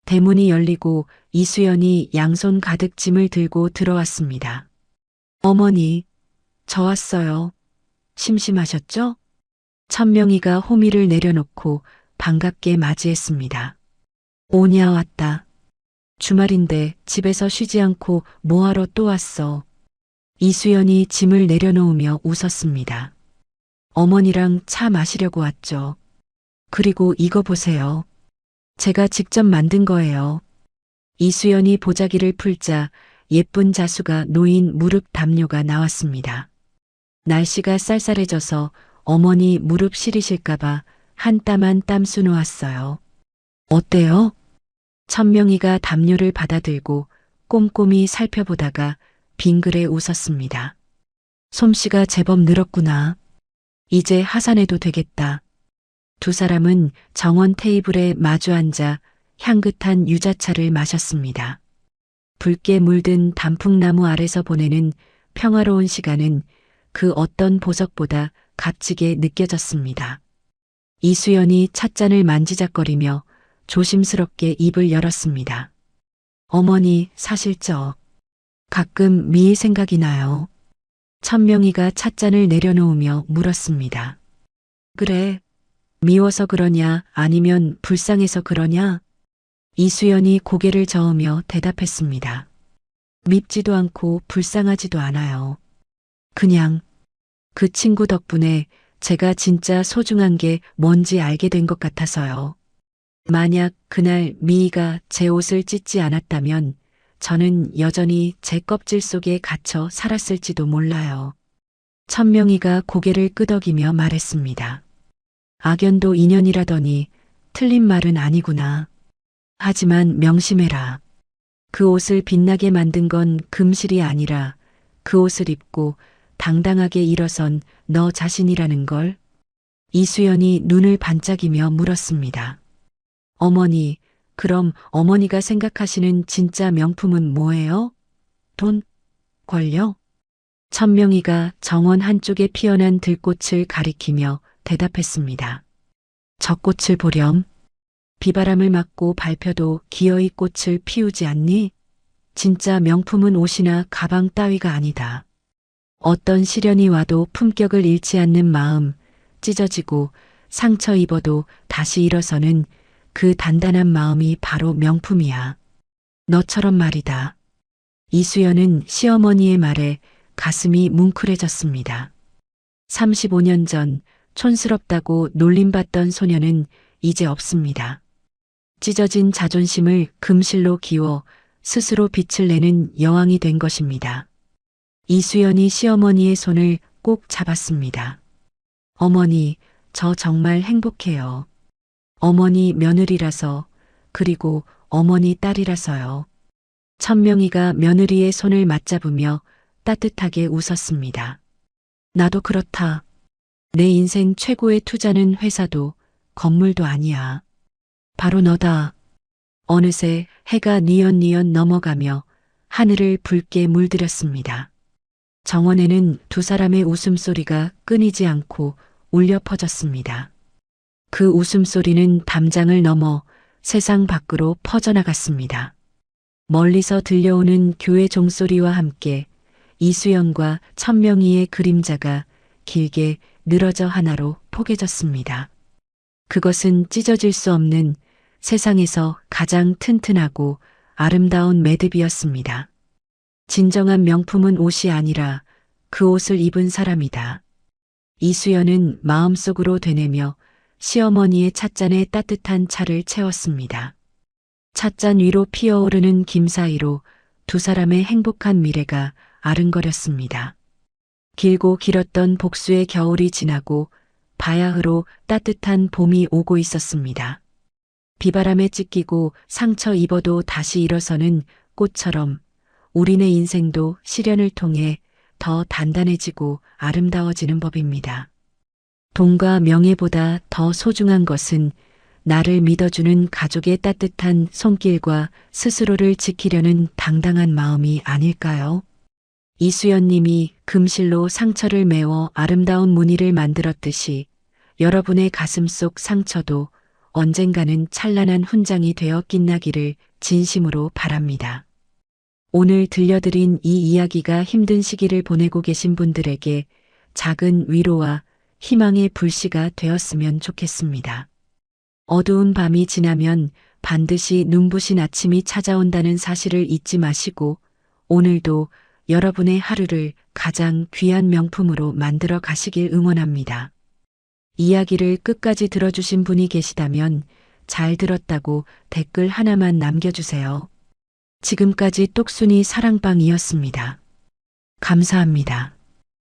대문이 열리고 이수연이 양손 가득 짐을 들고 들어왔습니다. 어머니, 저 왔어요. 심심하셨죠? 천명희가 호미를 내려놓고 반갑게 맞이했습니다. 오냐 왔다. 주말인데 집에서 쉬지 않고 뭐하러 또 왔어. 이수연이 짐을 내려놓으며 웃었습니다. 어머니랑 차 마시려고 왔죠. 그리고 이거 보세요. 제가 직접 만든 거예요. 이수연이 보자기를 풀자 예쁜 자수가 놓인 무릎 담요가 나왔습니다. 날씨가 쌀쌀해져서 어머니 무릎 시리실까봐 한 땀 한 땀 수놓았어요. 어때요? 천명희가 담요를 받아들고 꼼꼼히 살펴보다가 빙그레 웃었습니다. 솜씨가 제법 늘었구나. 이제 하산해도 되겠다. 두 사람은 정원 테이블에 마주 앉아 향긋한 유자차를 마셨습니다. 붉게 물든 단풍나무 아래서 보내는 평화로운 시간은 그 어떤 보석보다 값지게 느껴졌습니다. 이수연이 찻잔을 만지작거리며 조심스럽게 입을 열었습니다. 어머니, 사실 가끔 미희 생각이 나요. 천명희가 찻잔을 내려놓으며 물었습니다. 그래, 미워서 그러냐 아니면 불쌍해서 그러냐? 이수연이 고개를 저으며 대답했습니다. 밉지도 않고 불쌍하지도 않아요. 그냥 그 친구 덕분에 제가 진짜 소중한 게 뭔지 알게 된 것 같아서요. 만약 그날 미희가 제 옷을 찢지 않았다면 저는 여전히 제 껍질 속에 갇혀 살았을지도 몰라요. 천명희가 고개를 끄덕이며 말했습니다. 악연도 인연이라더니 틀린 말은 아니구나. 하지만 명심해라. 그 옷을 빛나게 만든 건 금실이 아니라 그 옷을 입고 당당하게 일어선 너 자신이라는 걸. 이수연이 눈을 반짝이며 물었습니다. 어머니, 그럼 어머니가 생각하시는 진짜 명품은 뭐예요? 돈? 권력? 천명희가 정원 한쪽에 피어난 들꽃을 가리키며 대답했습니다. 저 꽃을 보렴. 비바람을 맞고 밟혀도 기어이 꽃을 피우지 않니? 진짜 명품은 옷이나 가방 따위가 아니다. 어떤 시련이 와도 품격을 잃지 않는 마음, 찢어지고 상처 입어도 다시 일어서는 그 단단한 마음이 바로 명품이야. 너처럼 말이다. 이수연은 시어머니의 말에 가슴이 뭉클해졌습니다. 35년 전 촌스럽다고 놀림받던 소녀는 이제 없습니다. 찢어진 자존심을 금실로 기워 스스로 빛을 내는 여왕이 된 것입니다. 이수연이 시어머니의 손을 꼭 잡았습니다. 어머니, 저 정말 행복해요. 어머니 며느리라서, 그리고 어머니 딸이라서요. 천명이가 며느리의 손을 맞잡으며 따뜻하게 웃었습니다. 나도 그렇다. 내 인생 최고의 투자는 회사도 건물도 아니야. 바로 너다. 어느새 해가 뉘엿뉘엿 넘어가며 하늘을 붉게 물들였습니다. 정원에는 두 사람의 웃음소리가 끊이지 않고 울려 퍼졌습니다. 그 웃음소리는 담장을 넘어 세상 밖으로 퍼져나갔습니다. 멀리서 들려오는 교회 종소리와 함께 이수연과 천명이의 그림자가 길게 늘어져 하나로 포개졌습니다. 그것은 찢어질 수 없는 세상에서 가장 튼튼하고 아름다운 매듭이었습니다. 진정한 명품은 옷이 아니라 그 옷을 입은 사람이다. 이수연은 마음속으로 되뇌며 시어머니의 찻잔에 따뜻한 차를 채웠습니다. 찻잔 위로 피어오르는 김 사이로 두 사람의 행복한 미래가 아른거렸습니다. 길고 길었던 복수의 겨울이 지나고 바야흐로 따뜻한 봄이 오고 있었습니다. 비바람에 찢기고 상처 입어도 다시 일어서는 꽃처럼 우리네 인생도 시련을 통해 더 단단해지고 아름다워지는 법입니다. 돈과 명예보다 더 소중한 것은 나를 믿어주는 가족의 따뜻한 손길과 스스로를 지키려는 당당한 마음이 아닐까요? 이수연 님이 금실로 상처를 메워 아름다운 무늬를 만들었듯이 여러분의 가슴 속 상처도 언젠가는 찬란한 훈장이 되어 빛나기를 진심으로 바랍니다. 오늘 들려드린 이 이야기가 힘든 시기를 보내고 계신 분들에게 작은 위로와 희망의 불씨가 되었으면 좋겠습니다. 어두운 밤이 지나면 반드시 눈부신 아침이 찾아온다는 사실을 잊지 마시고 오늘도 여러분의 하루를 가장 귀한 명품으로 만들어 가시길 응원합니다. 이야기를 끝까지 들어주신 분이 계시다면 잘 들었다고 댓글 하나만 남겨주세요. 지금까지 똑순이 사랑방이었습니다. 감사합니다.